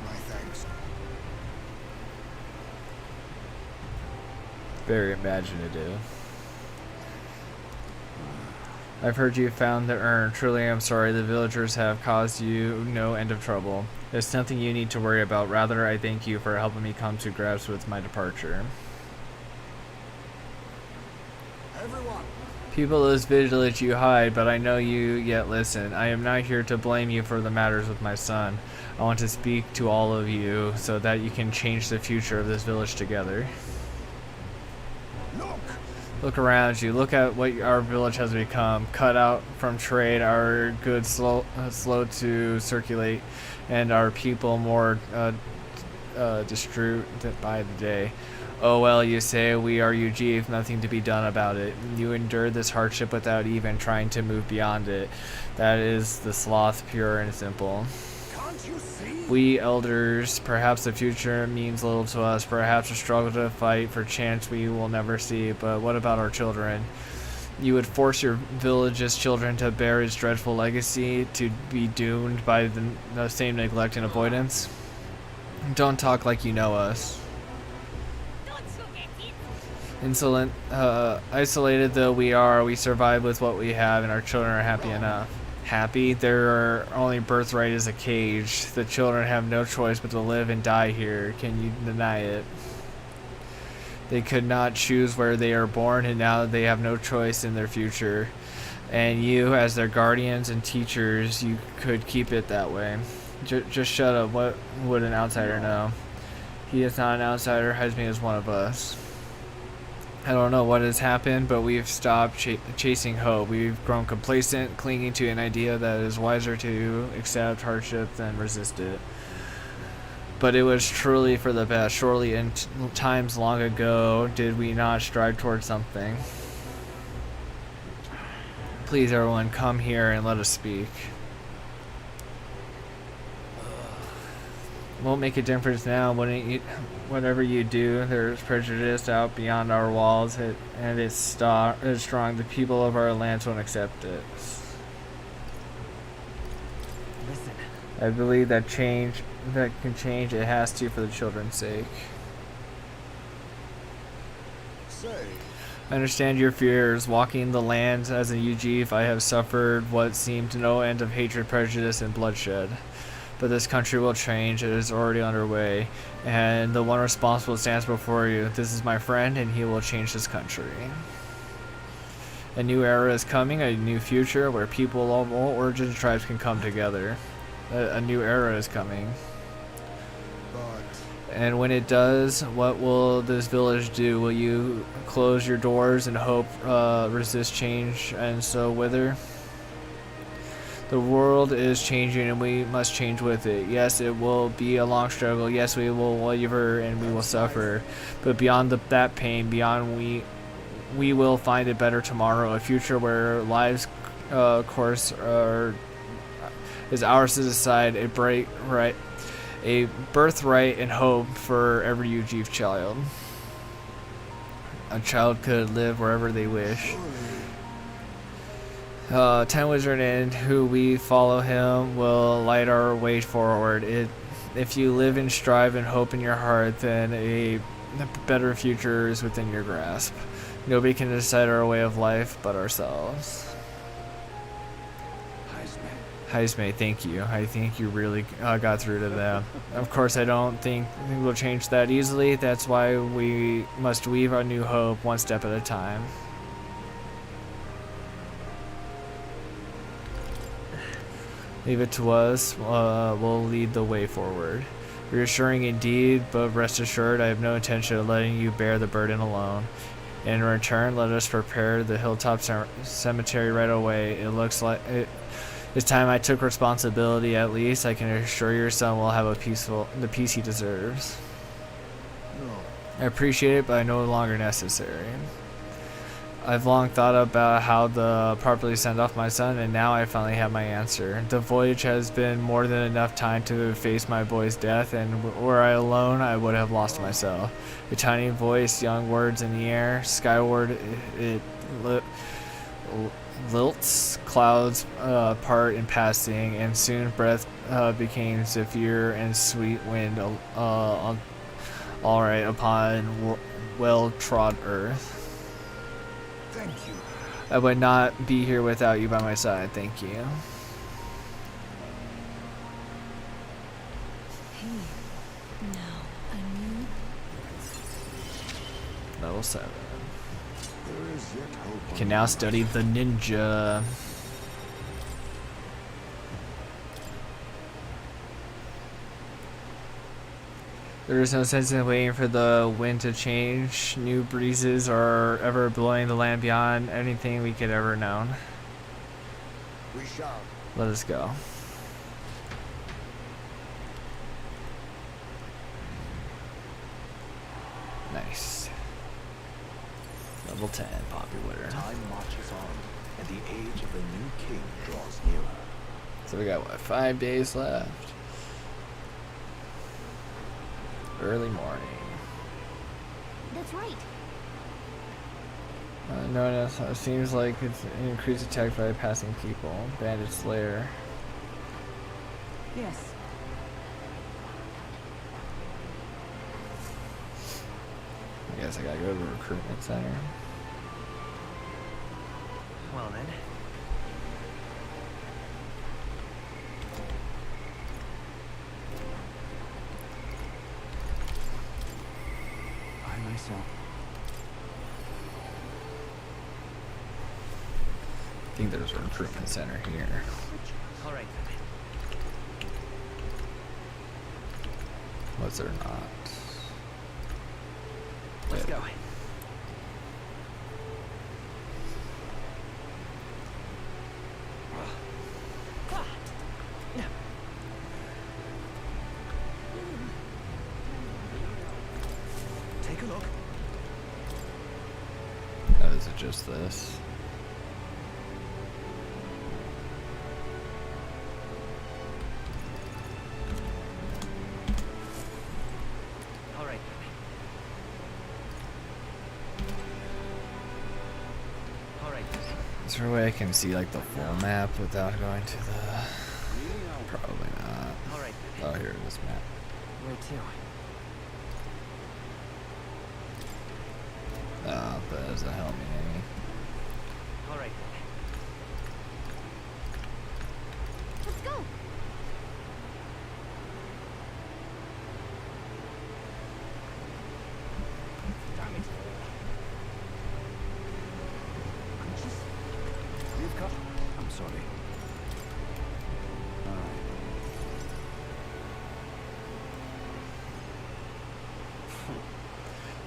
D: My thanks.
A: Very imaginative. I've heard you found the urn. Truly, I'm sorry. The villagers have caused you no end of trouble. There's nothing you need to worry about. Rather, I thank you for helping me come to grips with my departure.
D: Everyone.
A: People of this village you hide, but I know you yet listen. I am not here to blame you for the matters with my son. I want to speak to all of you so that you can change the future of this village together. Look around you. Look at what our village has become. Cut out from trade, our goods slow to circulate, and our people more distraught by the day. Oh well, you say, we are Ujiv, nothing to be done about it. You endured this hardship without even trying to move beyond it. That is the sloth, pure and simple. We elders, perhaps the future means little to us, perhaps a struggle to fight for chance we will never see, but what about our children? You would force your village's children to bear its dreadful legacy, to be doomed by the same neglect and avoidance? Don't talk like you know us. Insolent, isolated though we are, we survive with what we have, and our children are happy enough. Happy? Their only birthright is a cage. The children have no choice but to live and die here. Can you deny it? They could not choose where they are born, and now they have no choice in their future. And you, as their guardians and teachers, you could keep it that way. Just shut up. What would an outsider know? He is not an outsider. Hizme is one of us. I don't know what has happened, but we've stopped chasing hope. We've grown complacent, clinging to an idea that it is wiser to accept hardship than resist it. But it was truly for the best. Surely in times long ago, did we not strive towards something? Please, everyone, come here and let us speak. Won't make a difference now, wouldn't you? Whatever you do, there's prejudice out beyond our walls, and it's strong. The people of our lands won't accept it.
C: Listen.
A: I believe that can change. It has to for the children's sake.
D: Say,
A: I understand your fears. Walking the lands as a Ujif, I have suffered what seemed no end of hatred, prejudice, and bloodshed. But this country will change. It is already underway, and the one responsible stands before you. This is my friend, and he will change this country. A new era is coming, a new future where people of all origins and tribes can come together. A new era is coming.
D: but
A: And when it does, what will this village do? Will you close your doors and hope resist change and so wither? The world is changing and we must change with it. Yes, it will be a long struggle. Yes, we will waver and we will suffer. But beyond that pain, beyond we will find a better tomorrow, a future where life's course is ours to decide, a birthright and hope for every Ujif child. A child could live wherever they wish. Ten Wizard and who we follow him will light our way forward. If you live and strive and hope in your heart, then a better future is within your grasp. Nobody can decide our way of life but ourselves. Hizme, thank you. I think you really got through to them. Of course, I don't think we'll change that easily. That's why we must weave our new hope one step at a time. Leave it to us. We'll lead the way forward. Reassuring indeed, but rest assured I have no intention of letting you bear the burden alone. In return, let us prepare the Hilltop Cemetery right away. It looks like it's time I took responsibility. At least I can assure your son will have the peace he deserves.
D: no.
A: I appreciate it, but no longer necessary. I've long thought about how to properly send off my son, and now I finally have my answer. The voyage has been more than enough time to face my boy's death, and were I alone, I would have lost myself. A tiny voice, young words in the air, skyward it lilts, clouds part in passing, and soon breath became zephyr and sweet wind all right upon well-trod earth.
D: Thank you.
A: I would not be here without you by my side. Thank you.
H: Hey, now a new
A: Level 7.
D: There is yet hope.
A: Can now study the ninja. There is no sense in waiting for the wind to change. New breezes are ever blowing the land beyond anything we could ever known.
D: We shall.
A: Let us go. Nice. Level 10, popular.
F: Time marches on, and the age of a new king draws nearer.
A: So we got what, 5 days left? Early morning.
E: That's right.
A: No, it seems like it's an increased attack by passing people. Bandit Slayer.
H: yes.
A: I guess I gotta go to the recruitment center.
C: Well then.
D: I myself.
A: think there's a recruitment center here.
C: All right.
A: Was there not?
C: Let's go.
D: Take a look.
A: Oh, is it just this?
C: All right. All right.
A: Is there a way I can see like the full map without going to the? Probably not.
C: All right.
A: Oh, here it is, map.
C: Where to?
A: Oh, that doesn't help me any.
C: All right.
E: Let's go.
G: Damn it. You've cut.
D: I'm sorry.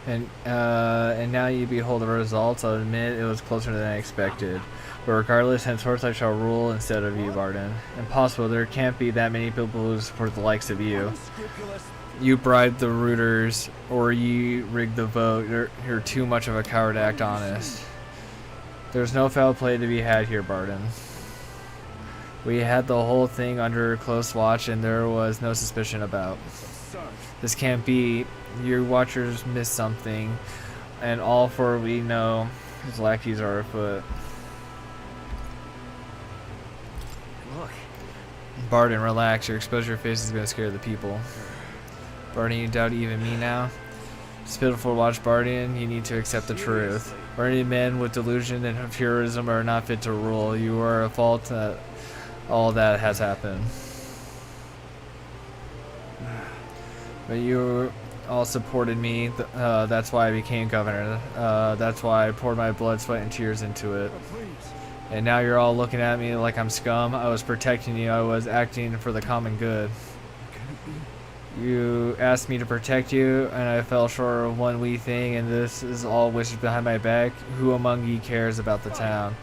A: And now you behold the results. I'll admit it was closer than I expected. But regardless, henceforth I shall rule instead of you, Barden. Impossible. There can't be that many people who support the likes of you.
G: Unscrupulous.
A: You bribed the rooters, or you rigged the vote. You're too much of a coward to act honest. There's no foul play to be had here, Barden. We had the whole thing under close watch, and there was no suspicion about.
G: Absurd.
A: This can't be. Your watchers missed something, and all for we know, his lackeys are afoot.
C: Look.
A: Barden, relax. Your exposure face is going to scare the people. Barden, you doubt even me now? It's pitiful to watch, Barden. You need to accept the truth. Barden, men with delusion and purism are not fit to rule. You are at fault that all that has happened. But you all supported me. That's why I became governor. That's why I poured my blood, sweat, and tears into it.
G: But please.
A: And now you're all looking at me like I'm scum. I was protecting you. I was acting for the common good.
G: Can it be?
A: You asked me to protect you, and I fell short of one wee thing, and this is all wishes behind my back. Who among ye cares about the town?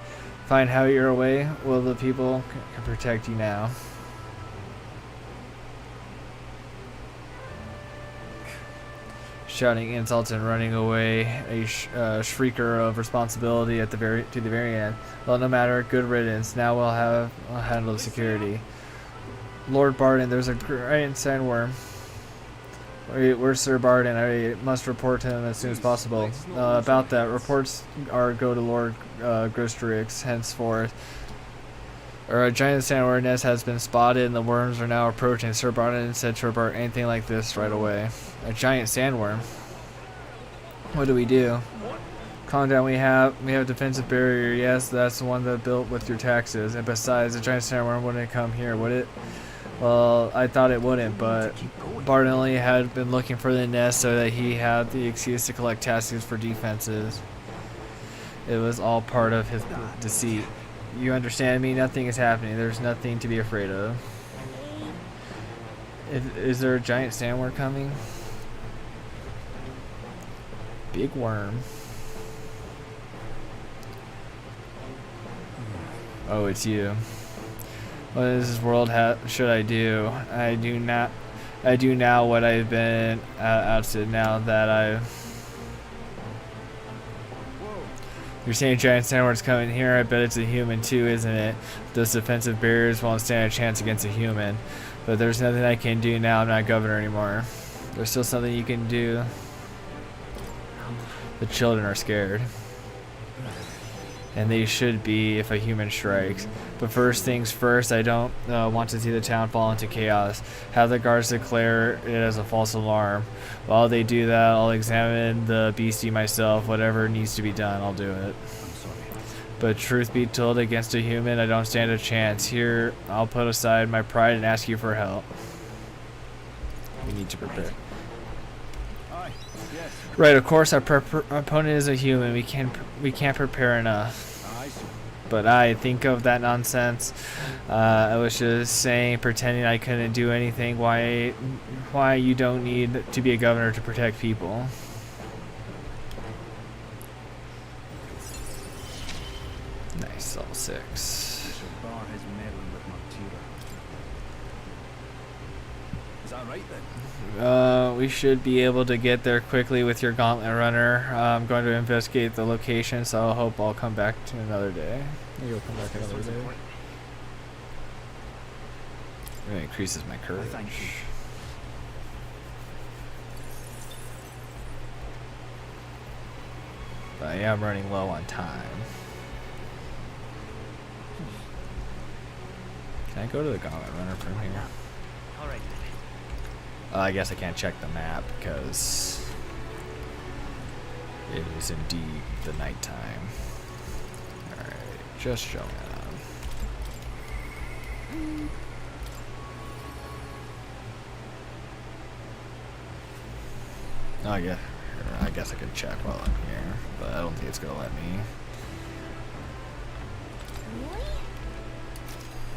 A: Find how you're away. Well, the people can protect you now. Shouting insults and running away, a shrieker of responsibility at the very end. Well, no matter, good riddance. Now we'll handle the security. Lord Barden, there's a giant sandworm. Wait, where's Sir Barden? I must report to him as soon as possible. About that, reports go to Lord Grostrix henceforth. A giant sandworm nest has been spotted and the worms are now approaching. Sir Barden said to report anything like this right away. A giant sandworm? What do we do? Calm down, we have defensive barrier. Yes, that's the one that built with your taxes. And besides, a giant sandworm wouldn't come here, would it? Well, I thought it wouldn't, but Barden only had been looking for the nest so that he had the excuse to collect taxes for defenses. It was all part of his deceit. You understand me? Nothing is happening. There's nothing to be afraid of. Is there a giant sandworm coming? Big worm. Oh, it's you. What in this world should I do? I do now what I've been ousted now that I've... You're saying giant sandworm's coming here? I bet it's a human too, isn't it? Those defensive barriers won't stand a chance against a human. But there's nothing I can do now. I'm not governor anymore. There's still something you can do. The children are scared. And they should be if a human strikes. But first things first, I don't want to see the town fall into chaos. Have the guards declare it as a false alarm. While they do that, I'll examine the beastie myself. Whatever needs to be done, I'll do it.
D: I'm sorry.
A: But truth be told, against a human, I don't stand a chance. Here, I'll put aside my pride and ask you for help. We need to prepare.
G: Aye. Yes.
A: Right, of course, our opponent is a human. We can't prepare enough.
G: Aye, sir.
A: but I think of that nonsense. I was just saying, pretending I couldn't do anything. Why you don't need to be a governor to protect people. Nice, level 6.
G: Bishop Bar is meddling with Noctira. Is that right then?
A: We should be able to get there quickly with your gauntlet runner. I'm going to investigate the location, so I hope I'll come back to another day. Maybe I'll come back another day. It increases my courage.
G: Thank you.
A: But I am running low on time. Can I go to the gauntlet runner from here?
C: Alright then.
A: I guess I can't check the map because it is indeed the nighttime. Alright, just showing up. Oh, I guess I could check while I'm here, but I don't think it's gonna let me.
E: Really?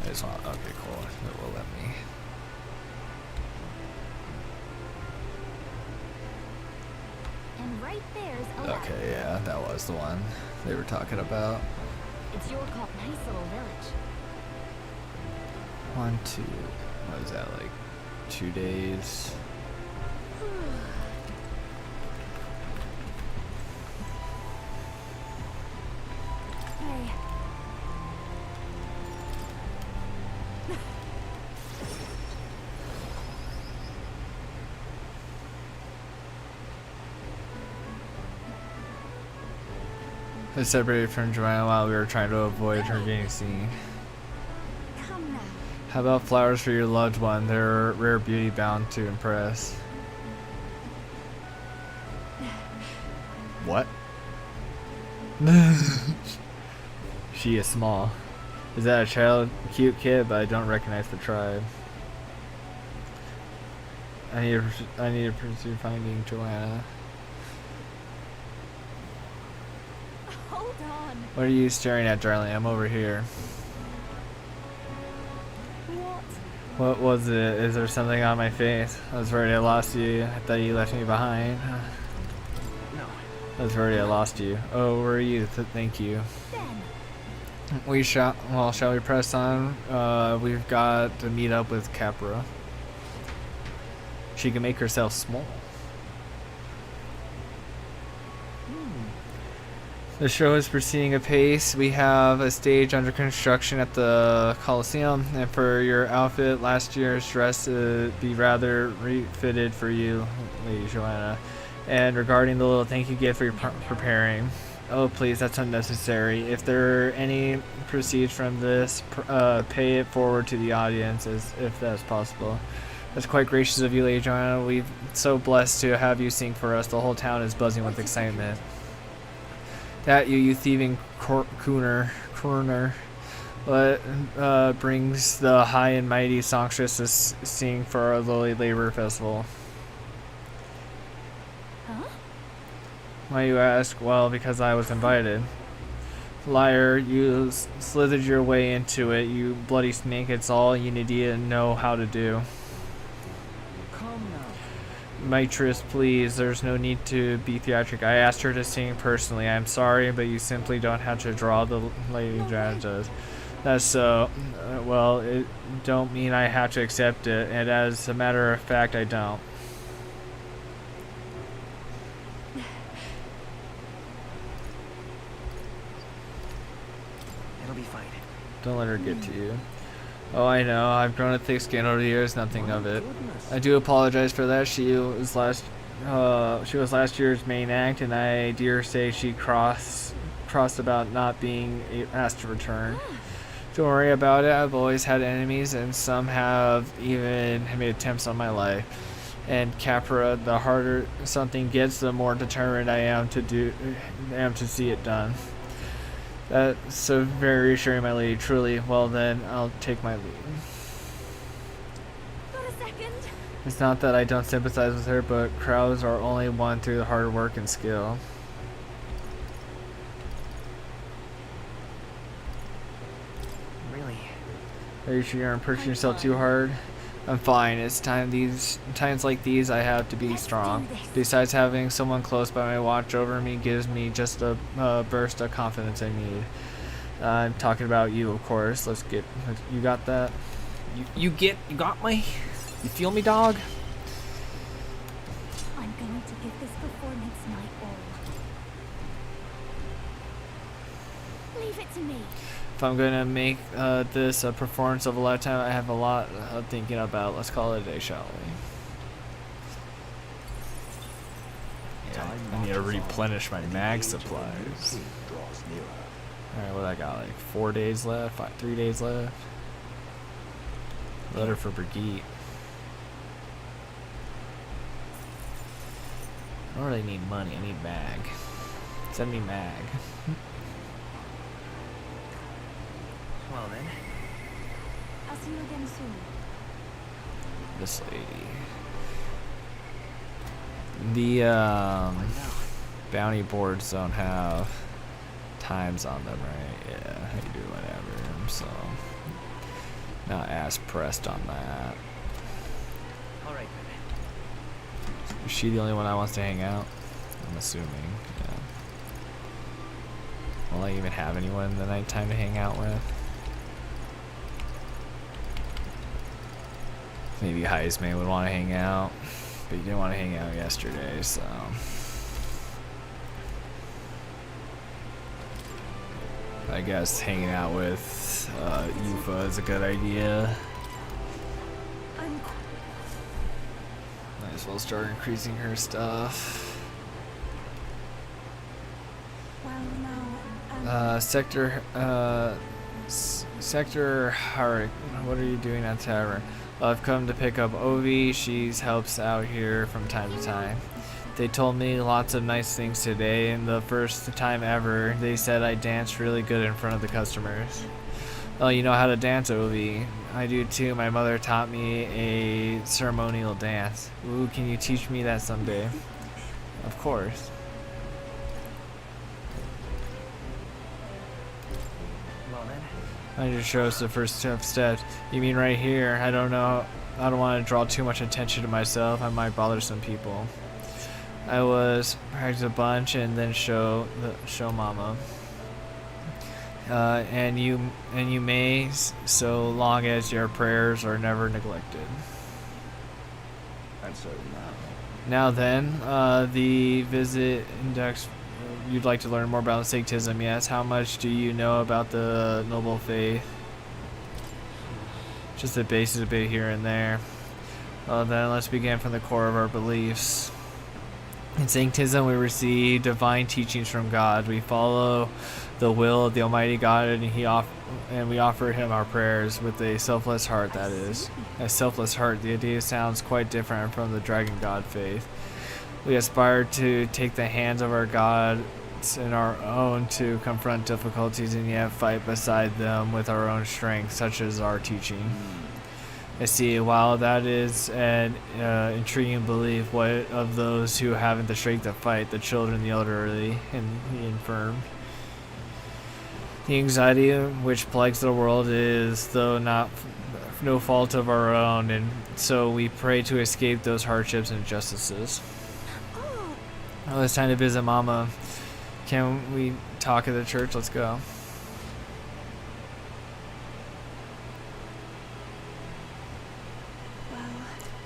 A: I just want. Okay, cool. It will let me.
E: And right there's a ladder.
A: Okay, yeah, that was the one they were talking about.
E: It's your call. Nice little village.
A: 1, 2. What is that, like 2 days?
B: Hey.
A: I separated from Joanna while we were trying to avoid her getting seen.
B: Come now.
A: How about flowers for your loved one? They're rare beauty bound to impress. What? She is small. Is that a child? Cute kid, but I don't recognize the tribe. I need to pursue finding Joanna.
B: Hold on.
A: What are you staring at, darling? I'm over here.
B: What?
A: What was it? Is there something on my face? I was worried I lost you. I thought you left me behind.
C: No.
A: I was worried I lost you. Oh, where are you? Thank you.
B: Ben.
A: Shall we press on? We've got to meet up with Capra. She can make herself small. The show is proceeding apace. We have a stage under construction at the Coliseum, and for your outfit, last year's dress to be rather refitted for you, Lady Joanna. And regarding the little thank you gift for your preparing, oh please, that's unnecessary. If there are any proceeds from this, pay it forward to the audience, if that's possible. That's quite gracious of you, Lady Joanna. We're so blessed to have you sing for us. The whole town is buzzing with excitement. That you thieving crooner. What brings the high and mighty songstress to sing for our lowly labor festival?
B: Huh?
A: Why you ask? Well, because I was invited. Liar, you slithered your way into it, you bloody snake. It's all you need to know how to do.
C: Calm now.
A: Mistress, please, there's no need to be theatric. I asked her to sing personally. I'm sorry, but you simply don't have to draw the Lady Joanna does. That's so. Well, it don't mean I have to accept it, and as a matter of fact, I don't.
C: It'll be fine.
A: Don't let her get to you. Oh, I know. I've grown a thick skin over the years. Nothing of it. I do apologize for that. She was last year's main act, and I dare say she crossed about not being asked to return. Don't worry about it. I've always had enemies, and some have even made attempts on my life. And Capra, the harder something gets, the more determined I am to see it done. That's so very reassuring, my lady. Truly. Well then, I'll take my leave.
B: For a second.
A: It's not that I don't sympathize with her, but crowds are only won through hard work and skill. Are you sure you aren't pushing yourself too hard? I'm fine. It's times like these I have to be strong. Besides, having someone close by me watch over me gives me just a burst of confidence I need. I'm talking about you, of course. You got that? You got me? You feel me, dog?
E: I'm going to give this performance my all. Leave it to me.
A: If I'm gonna make this a performance of a lifetime, I have a lot of thinking about. Let's call it a day, shall we? Yeah, I need to replenish my mag supplies. Alright, what I got? Like 4 days left? 3 days left? Letter for Brigitte. I don't really need money, I need mag. Send me mag.
C: Well then.
B: I'll see you again soon.
A: This lady. The bounty boards don't have times on them, right? Yeah, you do whatever. So not as pressed on that.
C: Alright, then.
A: Is she the only one that wants to hang out? I'm assuming. Yeah. Will I even have anyone in the nighttime to hang out with? Maybe Heisman would want to hang out, but he didn't want to hang out yesterday, so. I guess hanging out with Yufa is a good idea. Might as well start increasing her stuff.
B: Well, now,
A: Sector Harik, what are you doing at Tavern? I've come to pick up Ovi. She helps out here from time to time. They told me lots of nice things today, and the first time ever, they said I danced really good in front of the customers. Oh, you know how to dance, Ovi? I do too. My mother taught me a ceremonial dance. Ooh, can you teach me that someday? Of course.
C: Well then.
A: I just show us the first steps. You mean right here? I don't know. I don't want to draw too much attention to myself. I might bother some people. I was practice a bunch and then show mama. And you may, so long as your prayers are never neglected.
F: And so now.
A: Now then, the visit index. You'd like to learn more about Sanctism, yes? How much do you know about the noble faith? Just the basics a bit here and there. Well then, let's begin from the core of our beliefs. In Sanctism, we receive divine teachings from God. We follow the will of the Almighty God, and we offer Him our prayers with a selfless heart. That is, a selfless heart. The idea sounds quite different from the Dragon God faith. We aspire to take the hands of our God in our own to confront difficulties and yet fight beside them with our own strength, such as our teaching. I see, while that is an intriguing belief, what of those who haven't the strength to fight, the children, the elderly, and the infirm? The anxiety which plagues the world is, though no fault of our own, and so we pray to escape those hardships and injustices. Oh, it's time to visit Mama. Can we talk at the church? Let's go.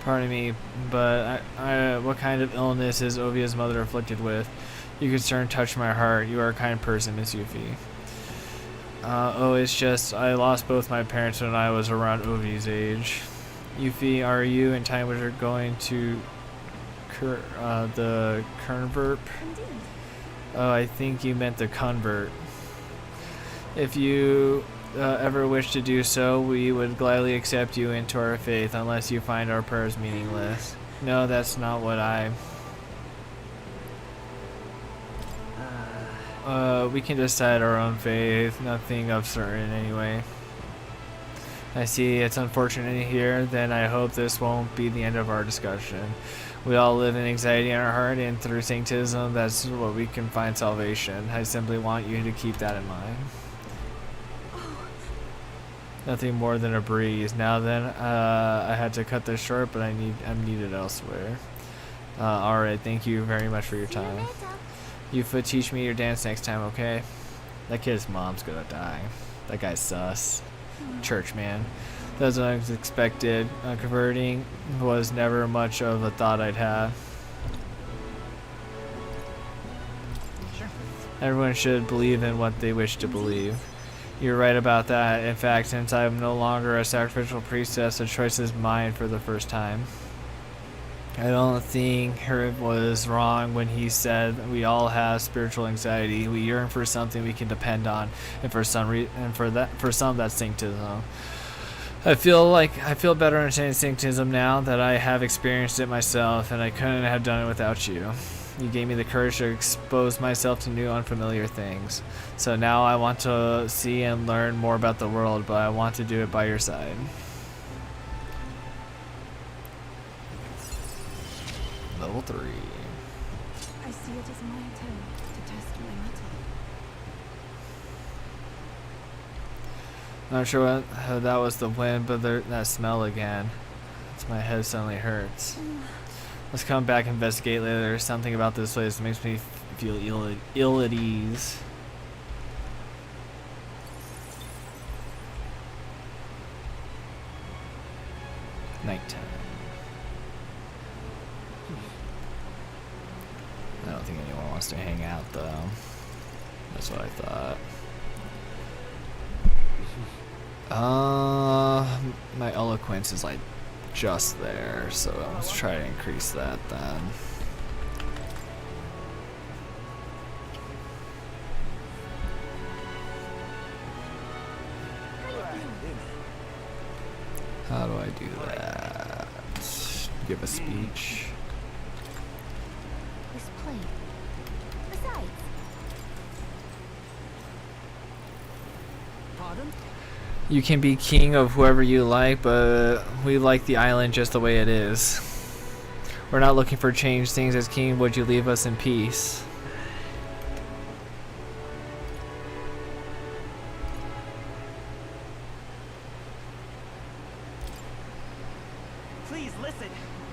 A: Pardon me, but what kind of illness is Ovia's mother afflicted with? Your concern touched my heart. You are a kind person, Miss Yuffie. Oh, it's just I lost both my parents when I was around Ovi's age. Yuffie, are you and Time Wizard going to the convert?
B: indeed.
A: Oh, I think you meant the convert. If you ever wish to do so, we would gladly accept you into our faith, unless you find our prayers meaningless. No, that's not what we can decide our own faith, nothing of certain anyway. I see it's unfortunate here, then I hope this won't be the end of our discussion. We all live in anxiety in our heart, and through Sanctism, that's what we can find salvation. I simply want you to keep that in mind. Nothing more than a breeze. Now then, I had to cut this short, but I'm needed elsewhere. Alright, thank you very much for your
E: See you
A: time.
E: later.
A: Yufa, teach me your dance next time, okay? That kid's mom's gonna die. That guy's sus. Church man. That was unexpected. Converting was never much of a thought I'd have.
C: Sure.
A: Everyone should believe in what they wish to believe. You're right about that. In fact, since I'm no longer a sacrificial priestess, the choice is mine for the first time. I don't think Herb was wrong when he said we all have spiritual anxiety. We yearn for something we can depend on, and for some that's syncretism. I feel better understanding syncretism now that I have experienced it myself, and I couldn't have done it without you. You gave me the courage to expose myself to new, unfamiliar things. So now I want to see and learn more about the world, but I want to do it by your side. Level 3.
B: I see it as my turn to test my mettle.
A: Not sure how that was the wind, but that smell again. It's my head suddenly hurts. Let's come back and investigate later. There's something about this place that makes me feel ill at ease. Nighttime. I don't think anyone wants to hang out though. That's what I thought. My eloquence is like just there, so let's try to increase that then. How do I do that? Give a speech.
E: This plate. Besides,
C: Pardon?
A: You can be king of whoever you like, but we like the island just the way it is. We're not looking for change. Things as king, would you leave us in peace?
C: Please listen.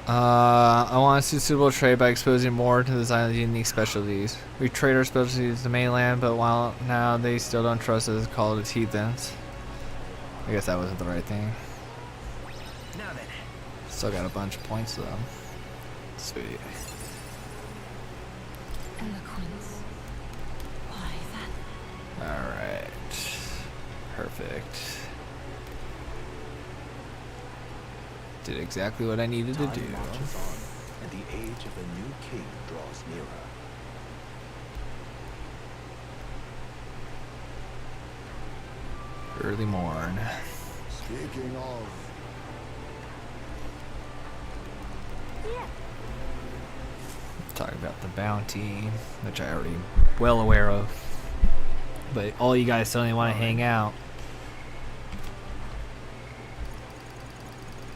A: I want to see suitable trade by exposing more to this island's unique specialties. We trade our specialties to the mainland, but while now they still don't trust us, call it heathens. I guess that wasn't the right thing.
C: Now then.
A: Still got a bunch of points though. Sweet.
H: Eloquence. Why that?
A: Alright. Perfect. Did exactly what I needed to
F: Time
A: do.
F: marches on, and the age of a new king draws nearer.
A: Early morn.
D: Speaking of,
E: yeah.
A: Talking about the bounty, which I already well aware of. But all you guys suddenly want to hang out.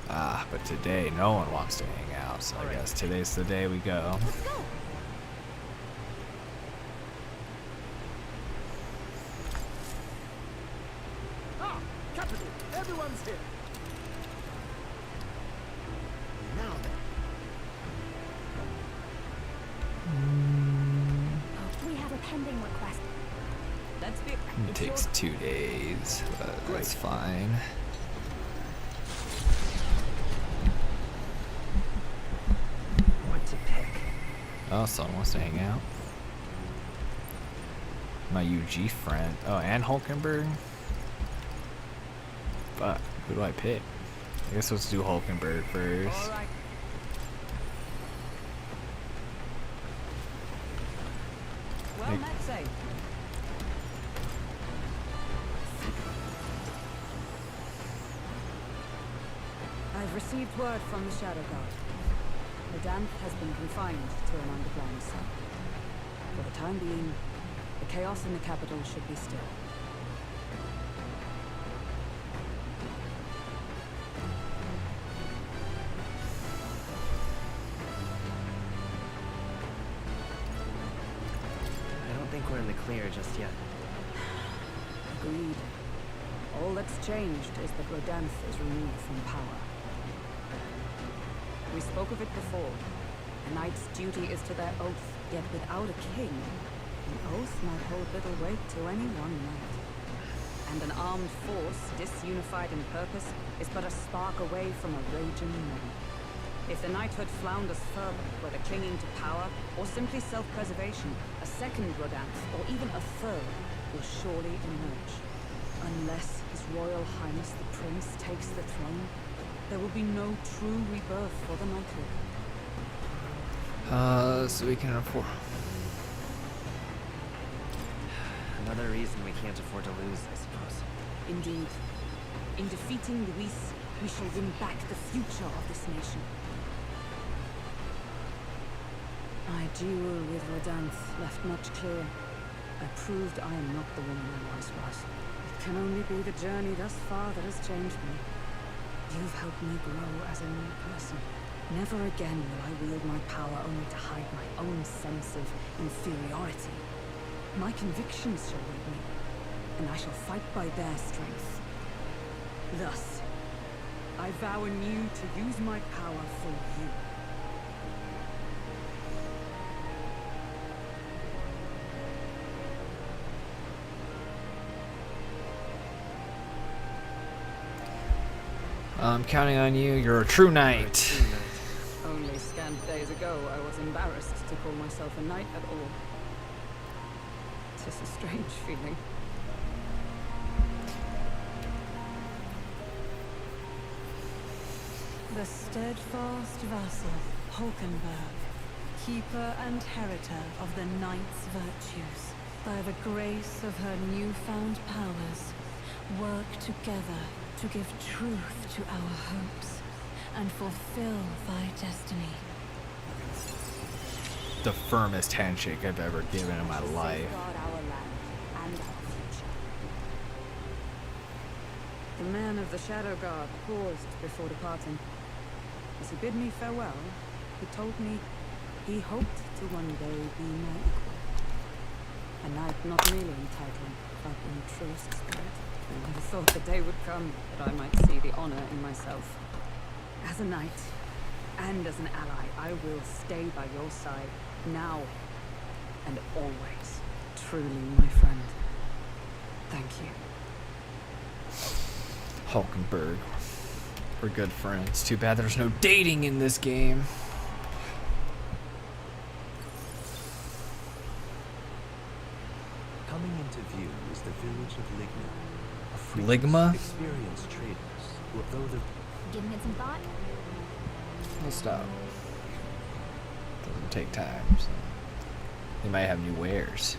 A: Ah, but today no one wants to hang out, so I guess today's the day we go.
E: Let's go.
G: Ah, capital. Everyone's here.
D: now then,
E: We have a pending request.
H: Let's be.
A: It takes 2 days, but that's fine.
C: What to pick?
A: Oh, someone wants to hang out. My UG friend. Oh, and Hulkenberg? Fuck, who do I pick? I guess let's do Hulkenberg first.
C: All right.
H: Well,
A: Make-
H: let's say. I've received word from the Shadow Guard. Medanth has been confined to an underground cell. For the time being, the chaos in the capital should be still.
C: I don't think we're in the clear just yet.
H: Agreed.
I: All that's changed is that Rodanth is removed from power. We spoke of it before. A knight's duty is to their oath, yet without a king, an oath might hold little weight to any one knight. And an armed force, disunified in purpose, is but a spark away from a raging war. If the knighthood flounders further, whether clinging to power or simply self-preservation, a second Rodanth, or even a third, will surely emerge. Unless His Royal Highness the Prince takes the throne, there will be no true rebirth for the knighthood.
A: So we can afford.
C: Another reason we can't afford to lose, I suppose.
I: Indeed. In defeating Luis, we shall win back the future of this nation. My duel with Rodanth left much clear. I proved I am not the woman I once was. It can only be the journey thus far that has changed me. You've helped me grow as a new person. Never again will I wield my power only to hide my own sense of inferiority. My convictions shall lead me, and I shall fight by their strength. Thus, I vow anew to use my power for you.
A: I'm counting on you. You're a true knight.
I: Only scant days ago, I was embarrassed to call myself a knight at all. 'Tis a strange feeling.
H: The steadfast vassal, Hulkenberg, keeper and heritor of the knight's virtues, by the grace of her newfound powers, work together to give truth to our hopes and fulfill thy destiny.
A: The firmest handshake I've ever given in my life.
B: Safeguard our land and our future.
I: The man of the Shadow Guard paused before departing. As he bid me farewell, he told me he hoped to one day be my equal. A knight not merely in title, but in truest spirit. I never thought the day would come that I might see the honor in myself. As a knight, and as an ally, I will stay by your side, now and always. Truly, my friend. Thank you.
A: Hulkenberg. We're good friends. Too bad there's no dating in this game.
F: Coming into view is the village of Ligma. A fleet
A: Ligma?
F: of experienced traders, who, though the
E: Giving it some thought?
A: We'll stop. Doesn't take time, so. They might have new wares.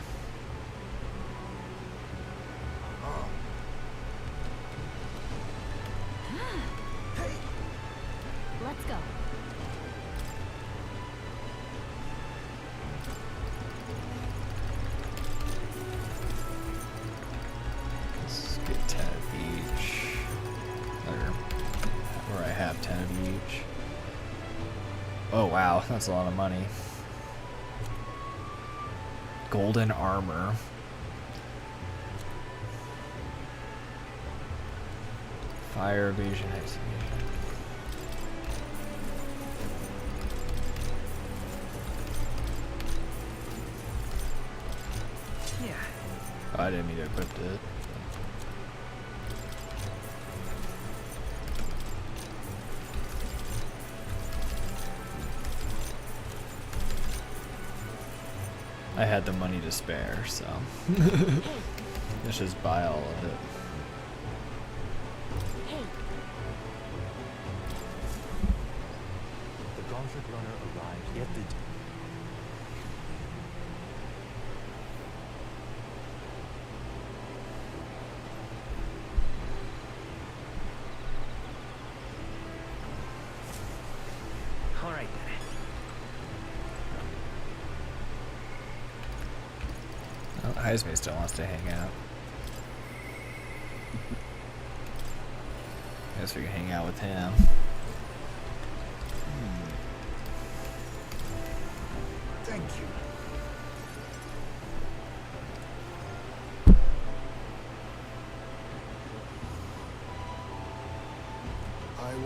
E: Let's go.
A: Let's get 10 of each. Or I have 10 of each. Oh wow, that's a lot of money. Golden armor. Fire evasion, execution.
C: Yeah.
A: Oh, I didn't mean to equip it. I had the money to spare, so let's just buy all of it.
E: Hey,
F: The Gauntlet Runner arrived, yet the
C: All right then.
A: Well, Heisme still wants to hang out. Guess we can hang out with him.
D: Thank you.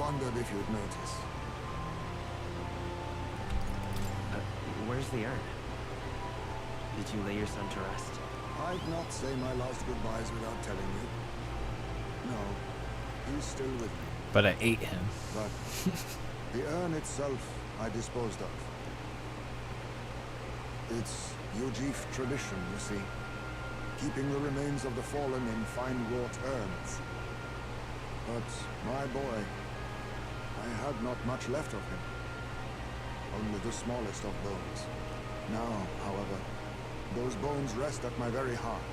D: wondered if you'd notice.
C: Where's the urn? Did you lay your son to rest?
D: I'd not say my last goodbyes without telling you. No, he's still with me.
A: But I ate him.
D: But the urn itself I disposed of. It's Ujif tradition, you see. Keeping the remains of the fallen in fine wrought urns. But my boy, I had not much left of him. Only the smallest of bones. Now, however, those bones rest at my very heart.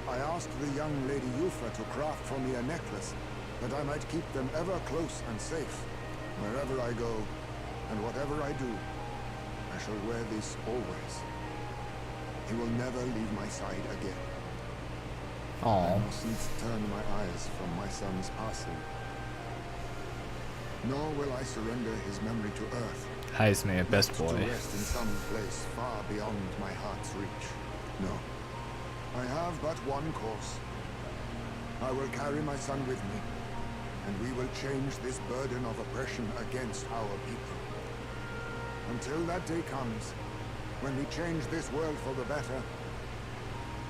D: I asked the young Lady Yufa to craft for me a necklace, that I might keep them ever close and safe. Wherever I go, and whatever I do, I shall wear this always. He will never leave my side again. I
A: Aww.
D: mustn't turn my eyes from my son's passing. Nor will I surrender his memory to Earth.
A: Heisme, a best
D: To
A: boy.
D: rest in some place far beyond my heart's reach. No. I have but one course. I will carry my son with me, and we will change this burden of oppression against our people. Until that day comes, when we change this world for the better,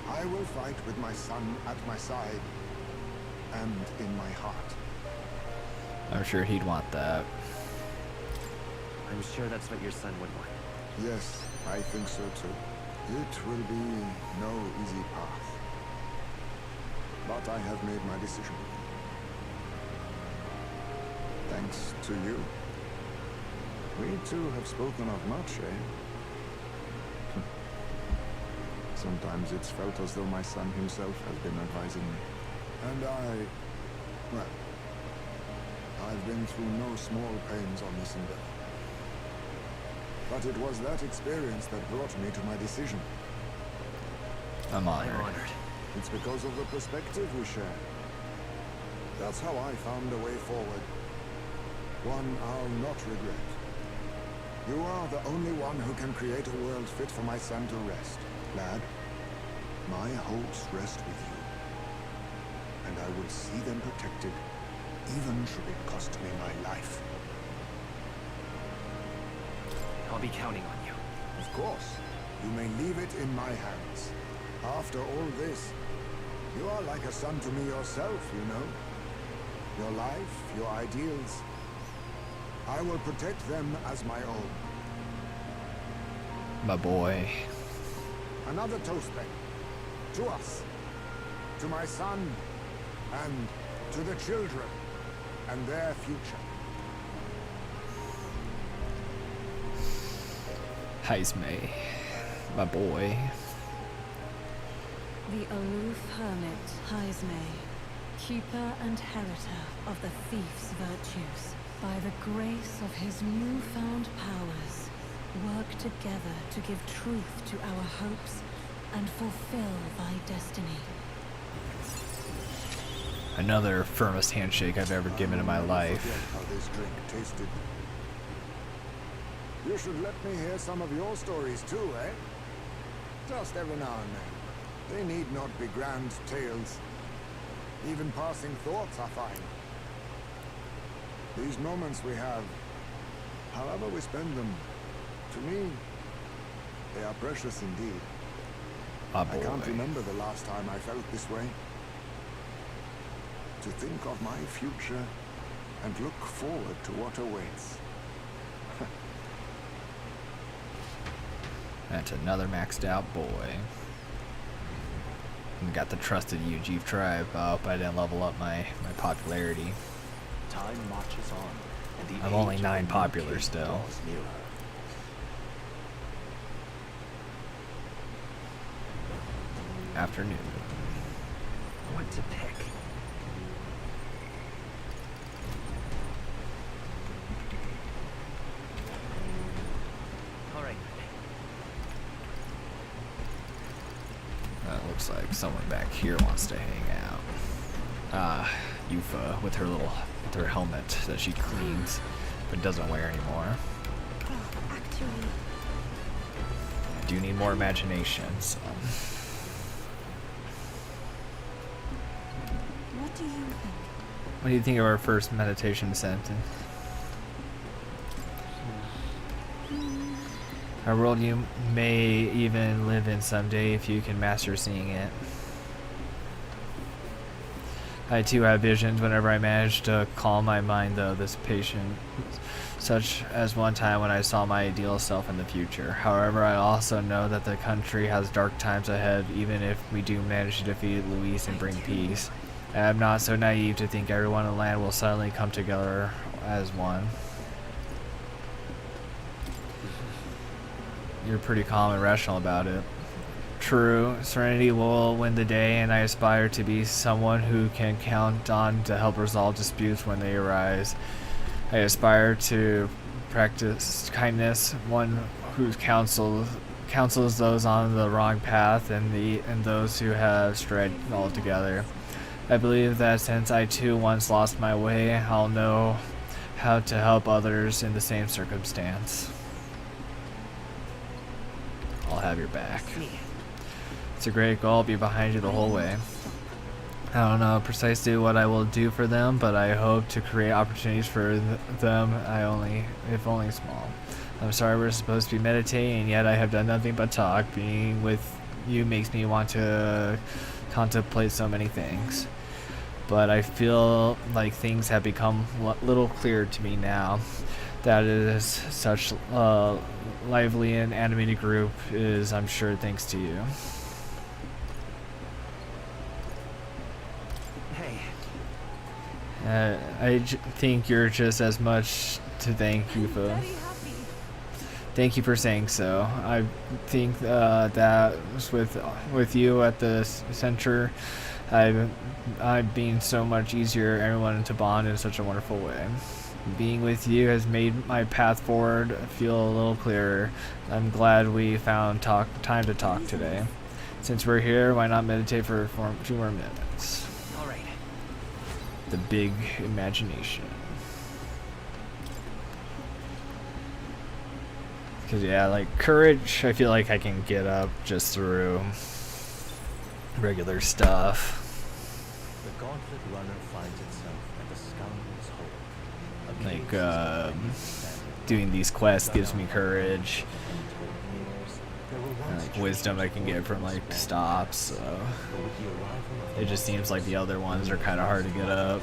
D: I will fight with my son at my side and in my heart.
A: I'm sure he'd want that.
C: I'm sure that's what your son would want.
D: Yes, I think so too. It will be no easy path. But I have made my decision. Thanks to you. We two have spoken of much, eh? Sometimes it's felt as though my son himself has been advising me. And well, I've been through no small pains on this endeavor. But it was that experience that brought me to my decision.
A: I'm
C: I'm
A: honored.
C: honored.
D: It's because of the perspective we share. That's how I found a way forward. One I'll not regret. You are the only one who can create a world fit for my son to rest. Lad, my hopes rest with you. And I will see them protected, even should it cost me my life.
C: I'll be counting on you.
D: Of course, you may leave it in my hands. After all this, you are like a son to me yourself, you know. Your life, your ideals. I will protect them as my own.
A: My boy.
D: Another toast then. To us. To my son. And to the children. And their future.
A: Heisme. My boy.
H: The aloof hermit Heisme, keeper and heritor of the thief's virtues, by the grace of his newfound powers, work together to give truth to our hopes and fulfill thy destiny.
A: Another firmest handshake I've ever given in my
D: I'll
A: life.
D: forget how this drink tasted. You should let me hear some of your stories too, eh? Just every now and then. They need not be grand tales. Even passing thoughts are fine. These moments we have, however we spend them, to me, they are precious indeed.
A: My
D: I can't
A: boy.
D: remember the last time I felt this way. To think of my future and look forward to what awaits.
A: That's another maxed out boy. And got the trusted Ujif tribe up. I didn't level up my popularity.
F: Time marches on, and the
A: I'm only
F: age of
A: 9
F: the new
A: popular
F: king
A: still.
F: draws nearer.
A: Afternoon.
C: What to pick? All right.
A: Looks like someone back here wants to hang out. Yufa with her helmet that she cleans but doesn't wear anymore.
B: Oh, actually,
A: I do need more imagination, so.
B: what do you think?
A: What do you think of our first meditation sentence? A world you may even live in someday if you can master seeing it. I too have visions whenever I manage to calm my mind, though this patient, such as one time when I saw my ideal self in the future. However, I also know that the country has dark times ahead, even if we do manage to defeat Luis and bring peace. I am not so naive to think everyone in the land will suddenly come together as one. You're pretty calm and rational about it. True, serenity will win the day, and I aspire to be someone who can count on to help resolve disputes when they arise. I aspire to practice kindness, one who counsels those on the wrong path and those who have strayed altogether. I believe that since I too once lost my way, I'll know how to help others in the same circumstance. I'll have your back. It's a great goal. I'll be behind you the whole way. I don't know precisely what I will do for them, but I hope to create opportunities for them, if only small. I'm sorry we're supposed to be meditating, and yet I have done nothing but talk. Being with you makes me want to contemplate so many things. But I feel like things have become a little clearer to me now. That is such a lively and animated group is, I'm sure, thanks to you. I think you're just as much to thank you for. Thank you for saying so. I think that with you at the center, I've been so much easier everyone to bond in such a wonderful way. Being with you has made my path forward feel a little clearer. I'm glad we found time to talk today. Since we're here, why not meditate for 2 more minutes?
C: All right.
A: The big imagination. Because yeah, like courage, I feel like I can get up just through regular stuff.
F: The gauntlet runner finds itself at the scoundrel's hole.
A: Like doing these quests gives me courage. And, like wisdom I can get from like stops. So it just seems like the other ones are kind of hard to get up.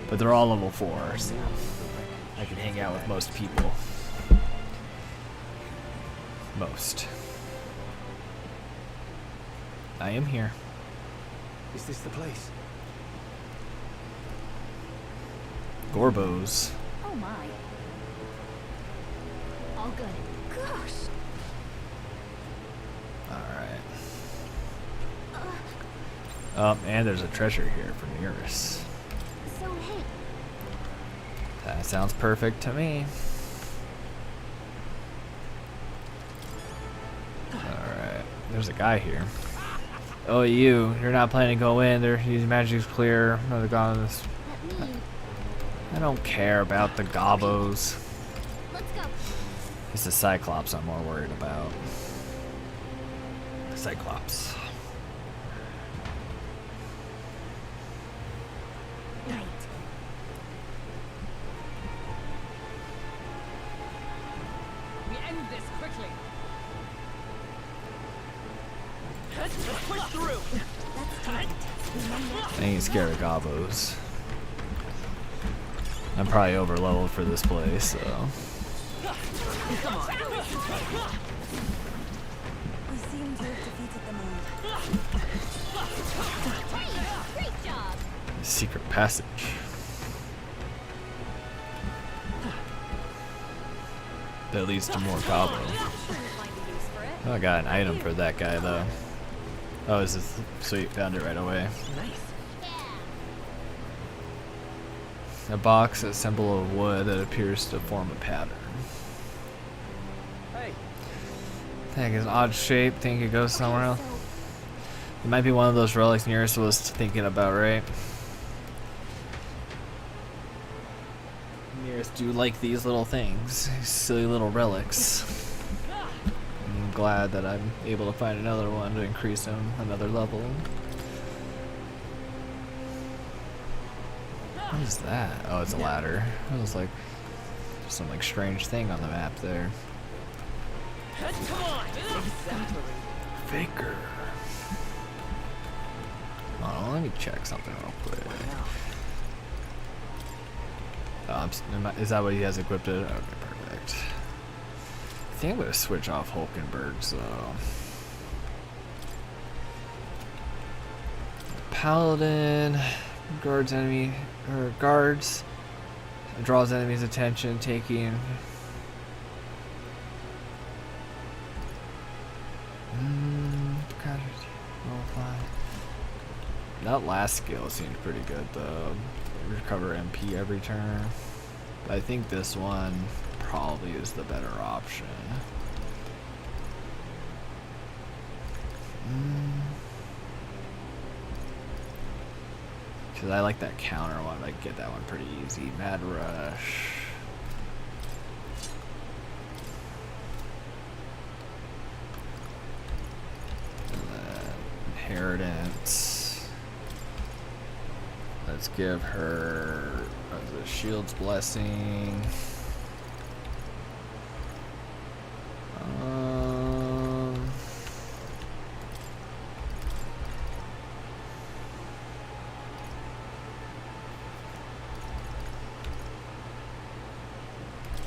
A: But they're all level 4, so I can hang out with most people. Most. I am here.
D: Is this the place?
A: Gorbos.
E: Oh my. All good. Gosh.
A: Alright. Oh, and there's a treasure here for Nearest.
E: So hey.
A: That sounds perfect to me. Alright. There's a guy here. Oh, you're not planning to go in. His magic's clear. No, the goblins.
E: Let me.
A: I don't care about the gobos.
E: Let's go.
A: It's the Cyclops I'm more worried about. Cyclops.
E: Right.
C: We end this quickly. Let's push through.
A: I ain't scared of gobos. I'm probably over leveled for this place, so.
C: Come on.
B: We seem to have defeated them all.
E: Great job.
A: Secret passage. That leads to more gobbo. Oh, I got an item for that guy though. Oh, this is sweet. Found it right away.
C: Nice.
A: A box, a symbol of wood that appears to form a pattern.
C: Hey.
A: Think it's an odd shape. Think it goes somewhere else. It might be one of those relics Nearest was thinking about, right? Nearest do like these little things, these silly little relics. I'm glad that I'm able to find another one to increase him another level. What is that? Oh, it's a ladder. It was like some like strange thing on the map there.
C: Come on! Exemplary.
A: Faker. Hold on, let me check something real quick. Is that what he has equipped it? Okay, perfect. I think I'm gonna switch off Hulkenberg, so. Paladin guards draws enemies' attention, taking. That last skill seems pretty good though. Recover MP every turn. But I think this one probably is the better option. Because I like that counter one. I get that one pretty easy. Mad Rush. And then Inheritance. Let's give her the Shield's Blessing.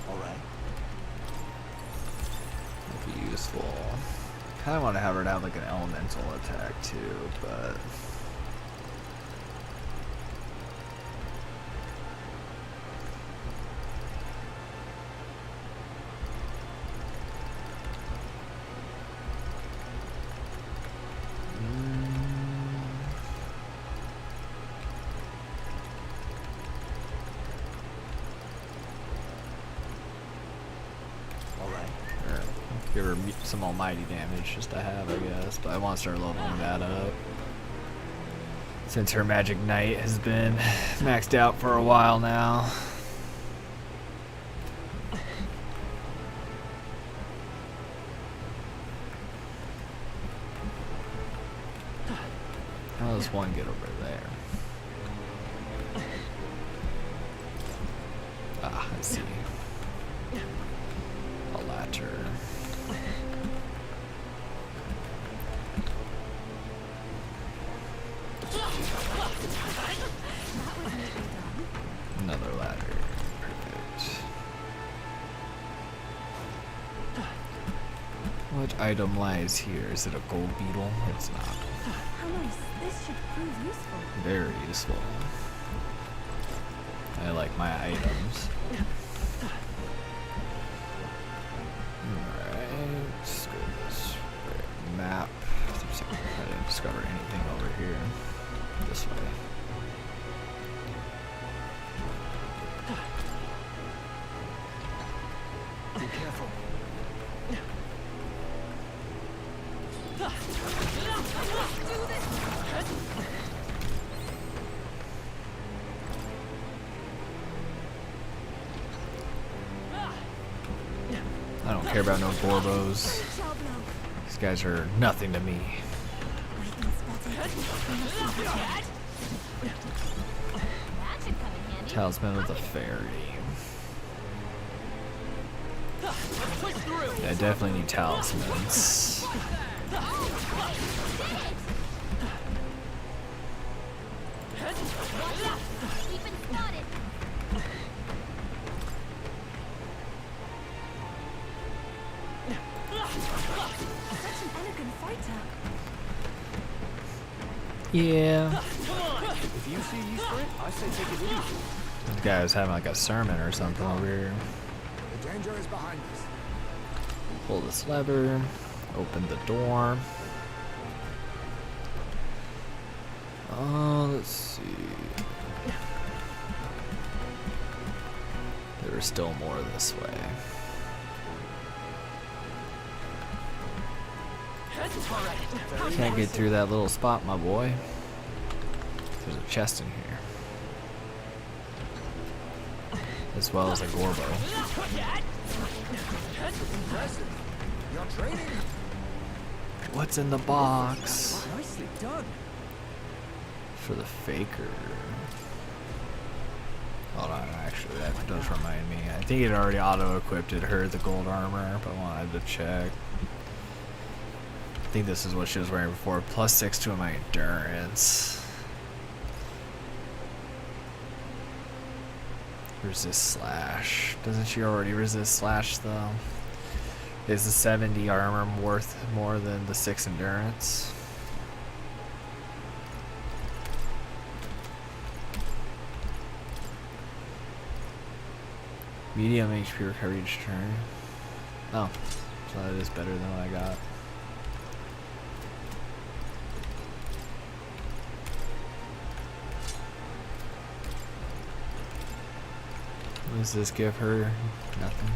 F: All right.
A: Would be useful. Kind of want to have her have like an elemental attack too, but. Give her some almighty damage just to have, I guess, but I want to start leveling that up. Since her Magic Knight has been maxed out for a while now. How does one get over there? Ah, I see. A ladder. Another ladder. Perfect. What item lies here? Is it a gold beetle? It's not.
B: How nice. This should prove useful.
A: Very useful. I like my items. Alright, let's go this way. Map. I didn't discover anything over here. This way.
G: Be careful.
A: I don't care about no Gorbos. These guys are nothing to me. Talisman of the Fairy. Yeah, I definitely need talismans.
B: Such an elegant fighter.
A: Yeah.
G: If you see use for it, I say take it easy.
A: This guy was having like a sermon or something over here.
G: The danger is behind us.
A: Pull this lever. Open the door. Let's see. There is still more this way. Can't get through that little spot, my boy. There's a chest in here. As well as a Gorbo.
G: Impressive. You're training.
A: What's in the box?
G: Nicely done.
A: For the Faker. Hold on, actually, that does remind me. I think it already auto-equipped her the gold armor, but wanted to check. I think this is what she was wearing before. +6 to my endurance. Resist slash. Doesn't she already resist slash though? Is the 70 armor worth more than the 6 endurance? Medium HP recovery each turn. Oh, so that is better than what I got. What does this give her? Nothing.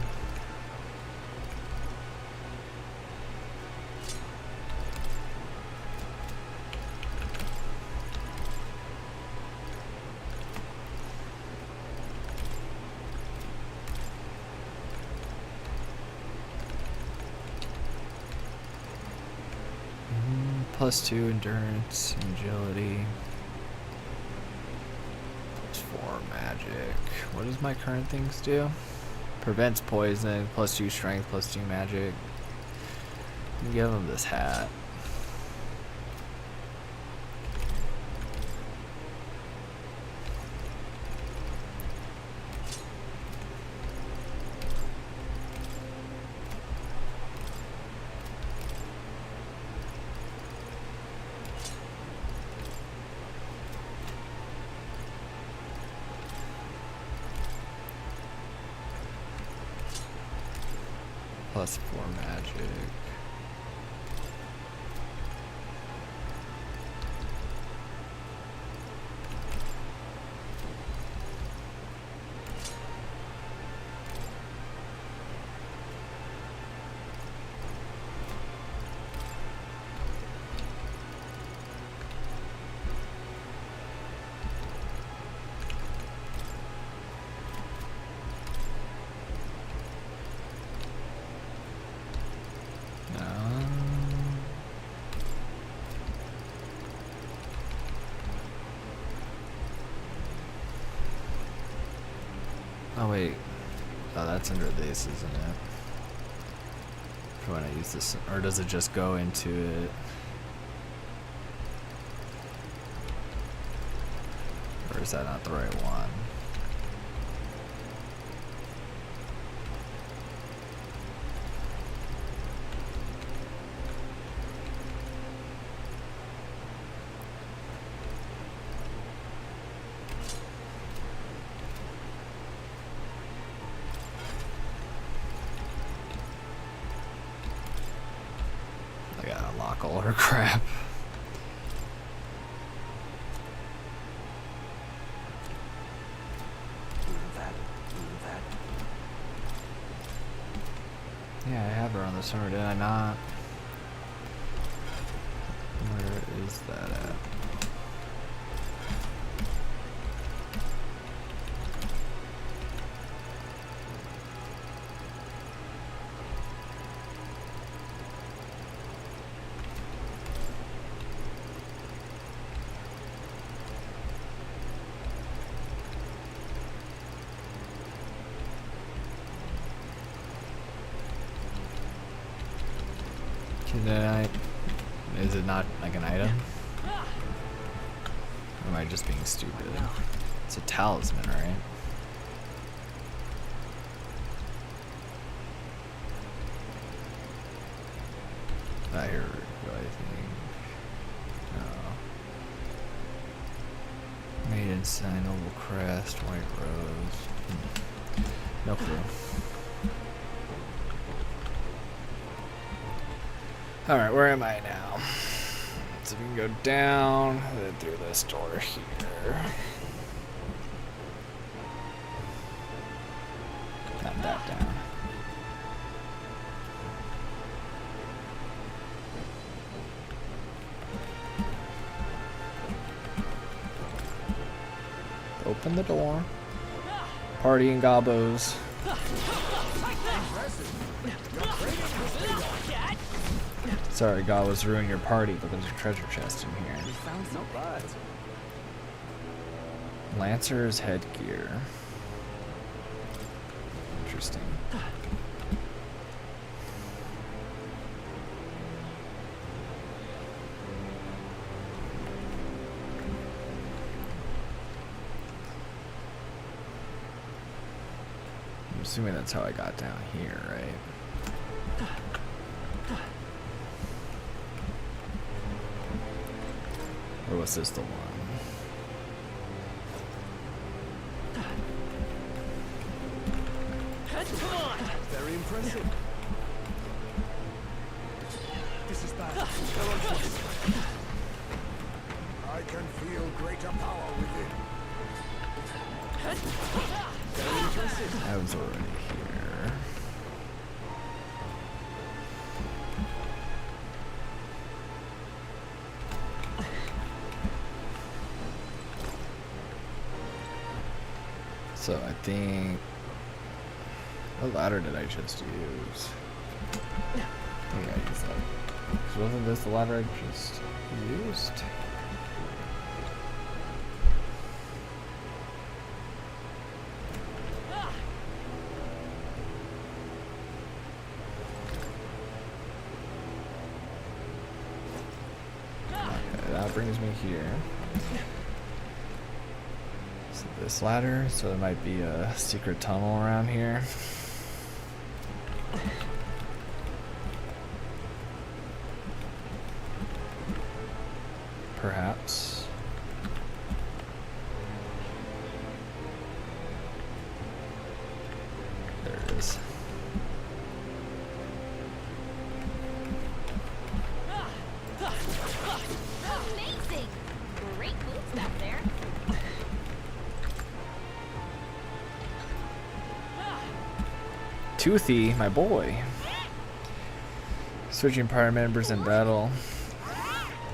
A: +2 endurance, agility. +4 magic. What does my current things do? Prevents poison, +2 strength, +2 magic. Give him this hat. +4 magic. Oh wait, oh that's under this, isn't it? If I want to use this, or does it just go into it? Or is that not the right one? I gotta unlock all her crap. Yeah, I have her on the server, did I not? Where is that at? Is it not like an item? Or am I just being stupid? It's a talisman, right? I hear I think. No. Maiden sign, noble crest, white rose. No clue. Alright, where am I now? So we can go down, then through this door here. Not that down. Open the door. Party and gobos. Sorry, Gobos, ruined your party, but there's a treasure chest in here.
C: Sounds not bad.
A: Lancer's headgear. interesting. I'm assuming that's how I got down here, right? Or was this the one?
G: Very impressive. This is bad. I can feel greater power within. Very impressive.
A: I was already here. So I think, what ladder did I just use? I think I used that. 'Cause wasn't this the ladder I just used? Okay, that brings me here. This ladder, so there might be a secret tunnel around here. Perhaps. There it is.
E: Amazing! Great moves back there.
A: Toothy, my boy. Switching party members in battle.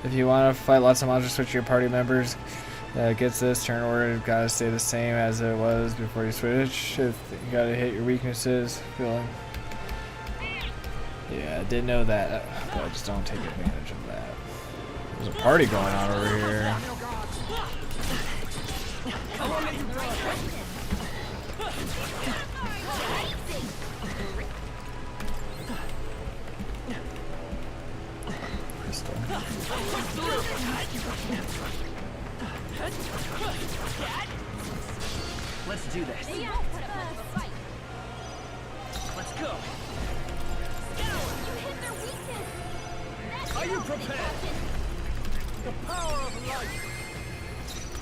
A: If you want to fight lots of monsters, switch your party members. Gets this turn order. Gotta stay the same as it was before you switch. If you gotta hit your weaknesses. Feeling. Yeah, I did know that, but I just don't take advantage of that. There's a party going on over here. Crystal.
C: Let's do this. Let's go.
E: You hit their weakness.
G: Are you prepared? The power of light.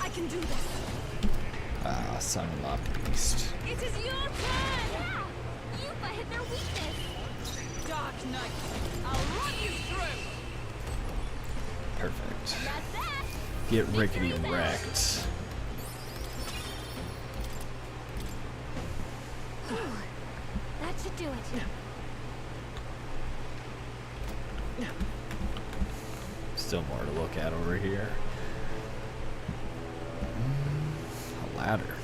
B: I can do this.
A: Ah, son of a beast.
E: It is your turn. Yeah. Yuffie hit their weakness.
I: Dark Knight, I'll run you through.
A: Perfect.
E: That's that.
A: Get rickety wrecked.
E: That should do it.
A: Still more to look at over here. A ladder.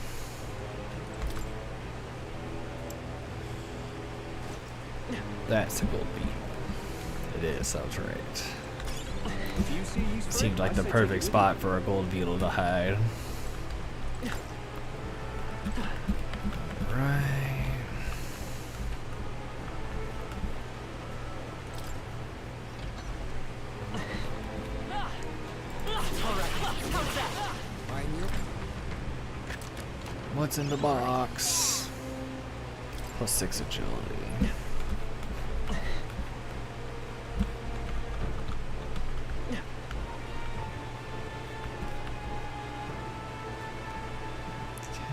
A: That's a gold beetle. It is, that's right.
G: If you see you
A: Seemed like the perfect spot for a gold beetle to hide. Right. What's in the box? +6 agility. Okay,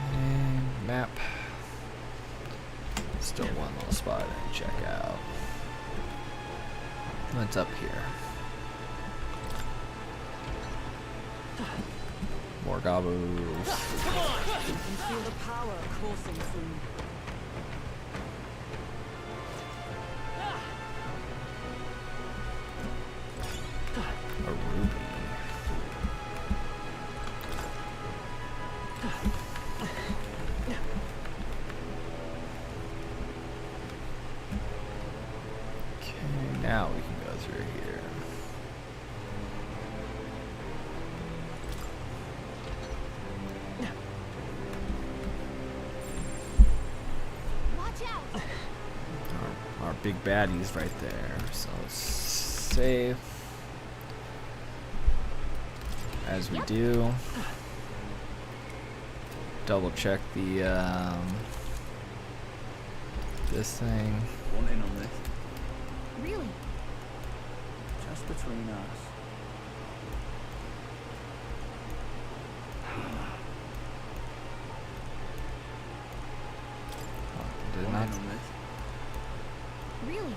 A: map. Still one little spot I didn't check out. What's up here? More gobos.
I: You can feel the power coursing through me.
A: A ruby. Okay, now we can go through here.
E: Watch out.
A: baddies right there. So let's save. As we do. Double check the this thing.
C: Want in on this?
E: Really?
C: Just between us.
A: Did
C: Want
A: not.
C: in on this?
E: Really?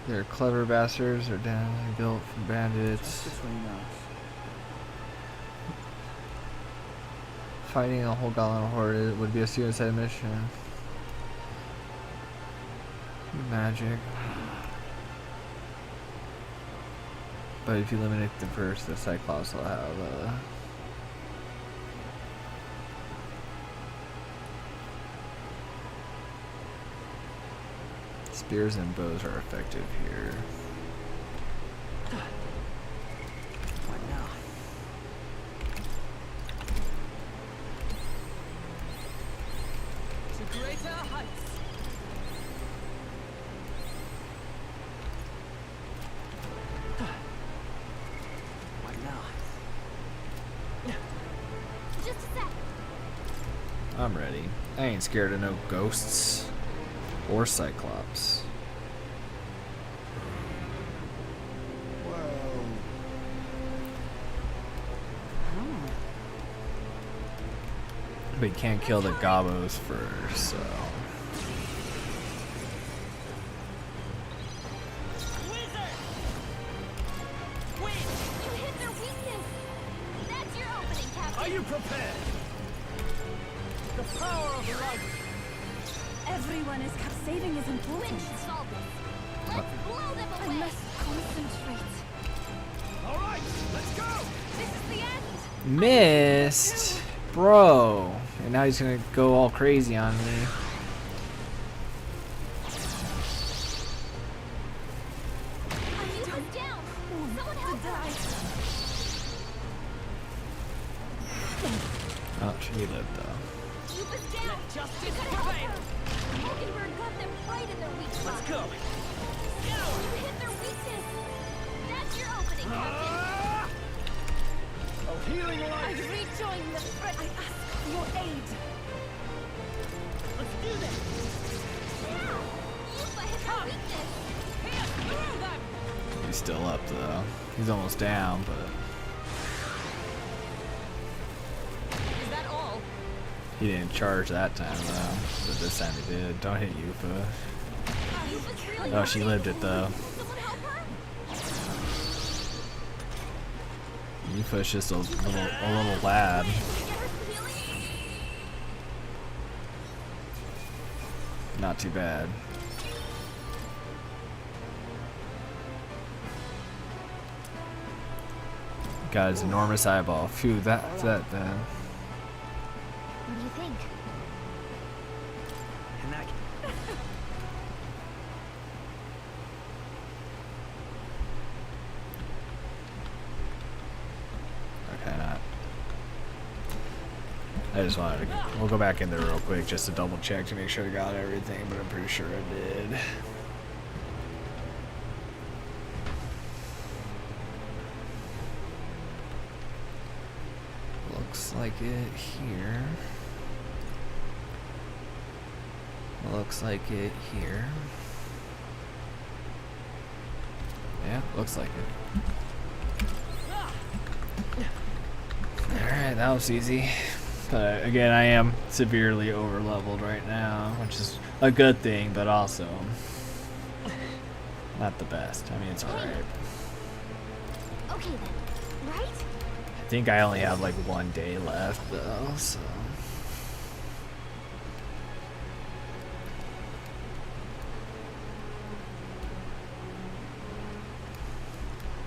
A: They're clever bastards. They're down. They built from bandits.
C: Just between us.
A: Fighting a whole Goblin horde would be a suicide mission. Magic. But if you eliminate the first, the Cyclops will have spears and bows are effective here.
C: What now? To greater heights. What now?
E: Just a sec.
A: I'm ready. I ain't scared of no ghosts or Cyclops.
D: Well,
A: But you can't kill the Gobos first, so.
E: You hit their weakness. That's your opening, Captain.
G: Are you prepared? The power of light.
B: Everyone is saving is
E: When
B: important.
E: you solve this, let's blow them
B: I
E: away.
B: must concentrate.
G: All right, let's go.
E: This is the end.
A: Missed! Bro! And now he's gonna go all crazy on me.
E: Ayuba's down. Someone help her.
A: Oh, she lived though.
E: Ayuba's down.
C: Justice
E: You gotta help
C: prevail.
E: her. Mockingbird got them right in their weak spot.
C: Let's go.
E: You hit their weakness. That's your opening, Captain.
G: Ah! Of healing
B: I
G: light.
B: rejoin the threat. I ask for your aid.
G: Let's do this.
E: Yeah. Ayuba hit their weakness.
C: Here, through them.
A: He's still up though. He's almost down, but
E: Is that all?
A: he didn't charge that time though. But this time he did. Don't hit Yufa.
E: Ayuba's really
A: Oh, she lived it though.
E: Someone help her.
A: Yufa's just a little lad.
E: Get her some healing.
A: Not too bad. Got his enormous eyeball. Phew, that then.
E: What do you think?
C: And that.
A: Okay, not. I just wanted to. We'll go back in there real quick just to double check to make sure I got everything, but I'm pretty sure I did. Looks like it here. Looks like it here. Yeah, looks like it. Alright, that was easy. But again, I am severely over leveled right now, which is a good thing, but also not the best. I mean, it's alright.
E: Okay then. Right?
A: I think I only have like 1 day left though, so.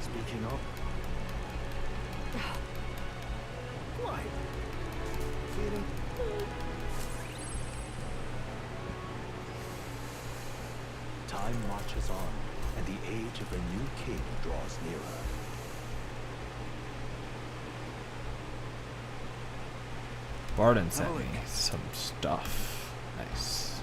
F: Speaking of,
G: Why?
F: feeling time marches on, and the age of a new king draws nearer.
A: Barden sent me some stuff. Nice.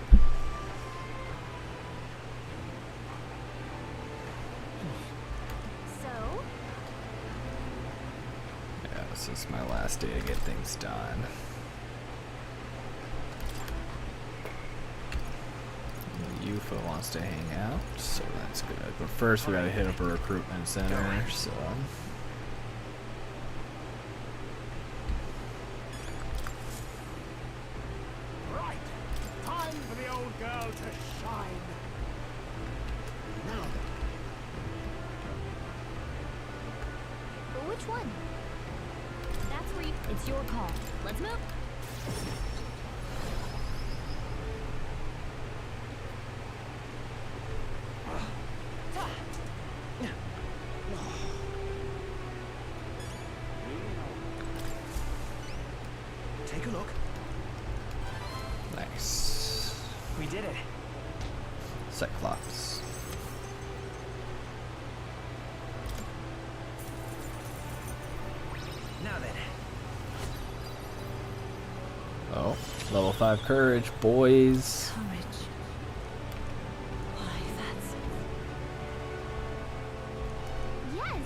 A: This is my last day to get things done. Yufa wants to hang out, so that's good. But first we gotta hit up a recruitment center, so...
G: Right. Time for the old girl to shine. Now then.
E: Which one? That's where you... It's your call. Let's move.
D: Take a look.
A: Nice.
C: We did it.
A: Cyclops.
C: Now then.
A: Oh, level 5 courage, boys.
H: Courage. Why, that's...
E: Yes!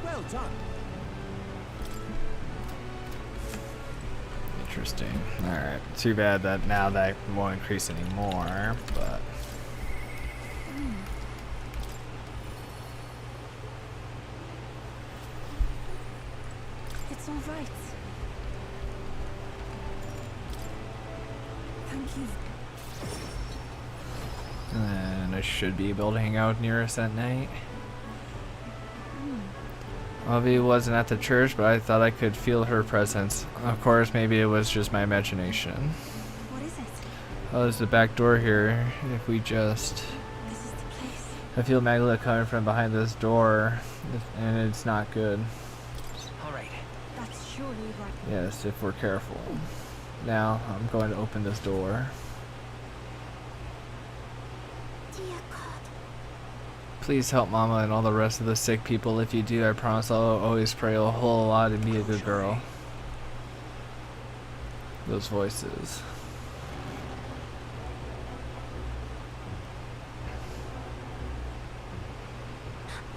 G: Well done.
A: Interesting. Alright, too bad that now that won't increase anymore, but...
B: It's all right. Thank you.
A: And I should be able to hang out near us at night. Avi wasn't at the church, but I thought I could feel her presence. Of course, maybe it was just my imagination.
B: What is it?
A: Oh, there's the back door here. If we just...
B: This is the place.
A: I feel Magla coming from behind this door, and it's not good.
C: All right.
B: That's surely right.
A: Yes, if we're careful. Now, I'm going to open this door.
B: Dear God.
A: Please help Mama and all the rest of the sick people. If you do, I promise I'll always pray a whole lot and be a good girl. Those voices.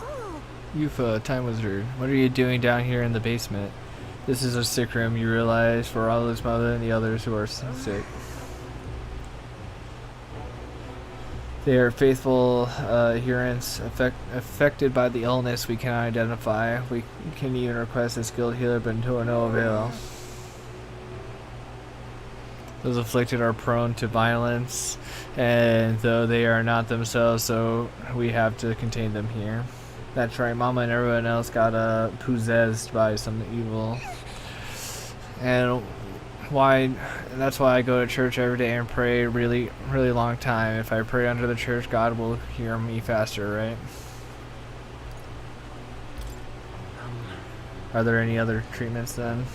B: Oh,
A: Yufa, Time Wizard, what are you doing down here in the basement? This is a sick room, you realize, for Olive's mother and the others who are sick. They are faithful adherents affected by the illness we cannot identify. We can even request a skilled healer, but to no avail. Those afflicted are prone to violence, and though they are not themselves, so we have to contain them here. That's right, Mama and everyone else got possessed by some evil. And that's why I go to church every day and pray a really long time. If I pray under the church, God will hear me faster, right? Are there any other treatments then?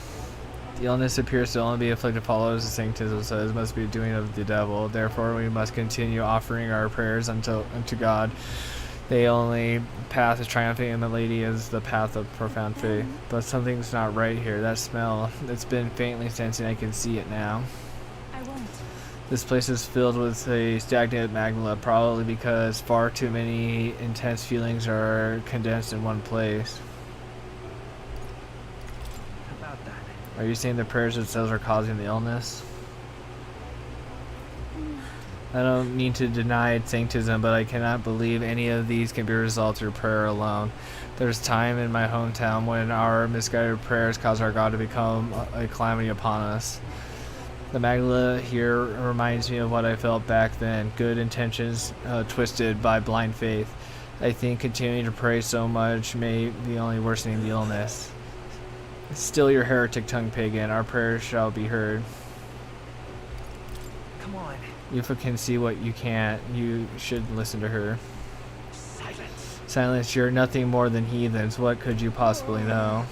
A: The illness appears to only be afflicted followers, the Sanctism says, must be a doing of the devil. Therefore, we must continue offering our prayers unto God. The only path is triumphing, and the lady is the path of profound faith. But something's not right here. That smell, it's been faintly sensing. I can see it now.
B: I won't.
A: This place is filled with a stagnant magma, probably because far too many intense feelings are condensed in one place.
C: About that.
A: Are you saying the prayers themselves are causing the illness? I don't mean to deny sanctism, but I cannot believe any of these can be resolved through prayer alone. There's time in my hometown when our misguided prayers cause our God to become a calamity upon us. The Magdala here reminds me of what I felt back then. Good intentions twisted by blind faith. I think continuing to pray so much may be only worsening the illness. Still your heretic tongue, pagan. Our prayers shall be heard.
C: Come on.
A: Yufa can see what you can't. You should listen to her.
C: Silence.
A: Silence, you're nothing more than heathens. What could you possibly know?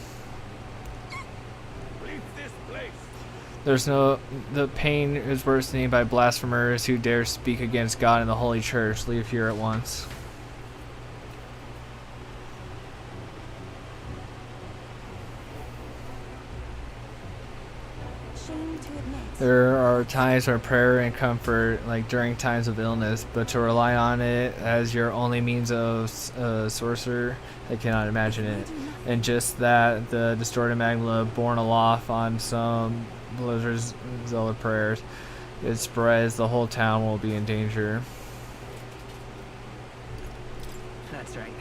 G: Leave this place.
A: The pain is worsening by blasphemers who dare speak against God and the Holy Church. Leave here at once.
B: Shame to admit.
A: There are times where prayer and comfort, like during times of illness, but to rely on it as your only means of sorcerer, I cannot imagine it. And just that, the distorted magma borne aloft on some blizzard's zealot prayers, it spreads, the whole town will be in danger.
C: That's right.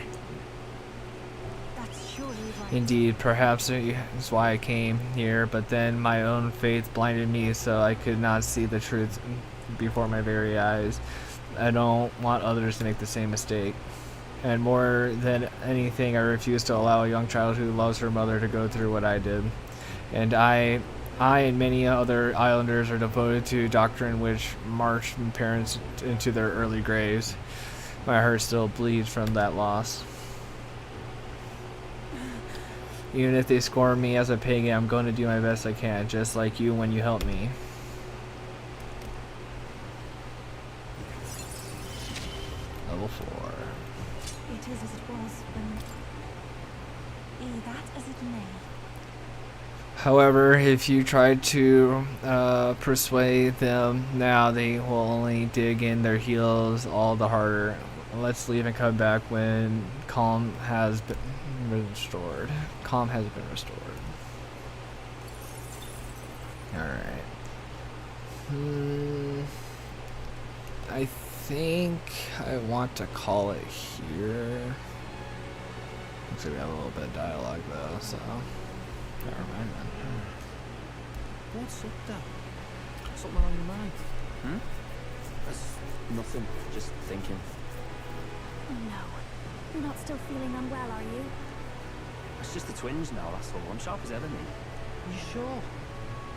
B: That's surely right.
A: Indeed, perhaps that's why I came here, but then my own faith blinded me so I could not see the truth before my very eyes. I don't want others to make the same mistake. And more than anything, I refuse to allow a young child who loves her mother to go through what I did. And I and many other islanders are devoted to doctrine which marched parents into their early graves. My heart still bleeds from that loss. Even if they scorn me as a pagan, I'm going to do my best I can, just like you when you helped me. Level 4.
B: It is as it was when... Be that as it may.
A: However, if you try to persuade them now, they will only dig in their heels all the harder. Let's leave and come back when calm has been restored. Calm has been restored. Alright. I think I want to call it here. Looks like we have a little bit of dialogue though, so never mind then.
C: What's up, Dad? Something on your mind?
F: That's nothing. Just thinking.
E: Oh no. You're not still feeling unwell, are you?
F: It's just the twins now, that's all. I'm sharp as ever, me.
C: Are you sure?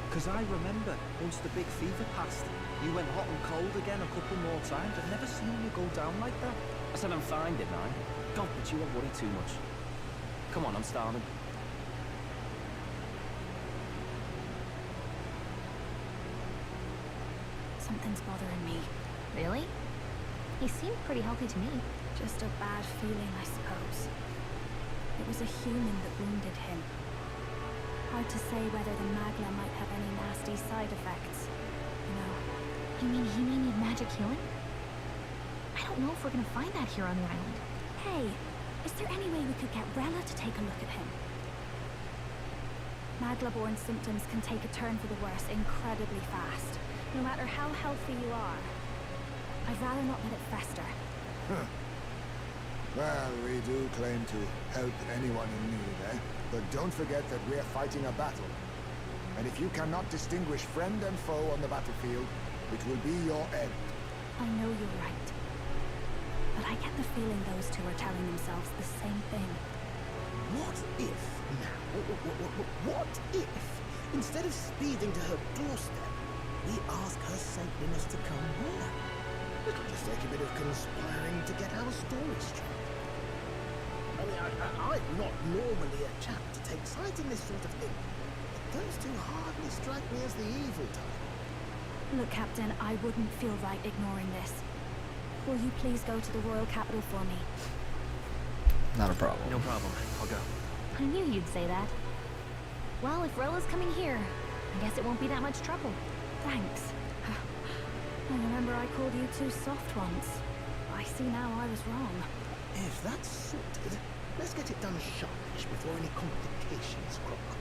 C: Because I remember once the big fever passed, you went hot and cold again a couple more times. I've never seen you go down like that.
F: I said I'm fine, didn't I? God, but you won't worry too much. Come on, I'm starving.
E: Something's bothering me. Really? He seemed pretty healthy to me.
B: Just a bad feeling, I suppose. It was a human that wounded him. Hard to say whether the magla might have any nasty side effects. You know.
E: You mean he may need magic healing? I don't know if we're gonna find that here on the island.
B: Hey, is there any way we could get Rella to take a look at him? Magla-borne symptoms can take a turn for the worse incredibly fast, no matter how healthy you are. I'd rather not let it fester.
G: Huh. Well, we do claim to help anyone in need, eh? But don't forget that we're fighting a battle. And if you cannot distinguish friend and foe on the battlefield, it will be your end.
B: I know you're right. But I get the feeling those two are telling themselves the same thing.
J: What if, now, what if, instead of speeding to her doorstep, we ask her saintliness to come here? It'll just take a bit of conspiring to get our story straight. I mean, I'm not normally a chap to take sides in this sort of thing, but those two hardly strike me as the evil type.
B: Look, Captain, I wouldn't feel right ignoring this. Will you please go to the royal capital for me?
A: Not a problem.
F: No problem. I'll go.
E: I knew you'd say that. Well, if Rella's coming here, I guess it won't be that much trouble.
B: Thanks. I remember I called you too soft once. I see now I was wrong.
J: If that's sorted, let's get it done sharpish before any complications crop up.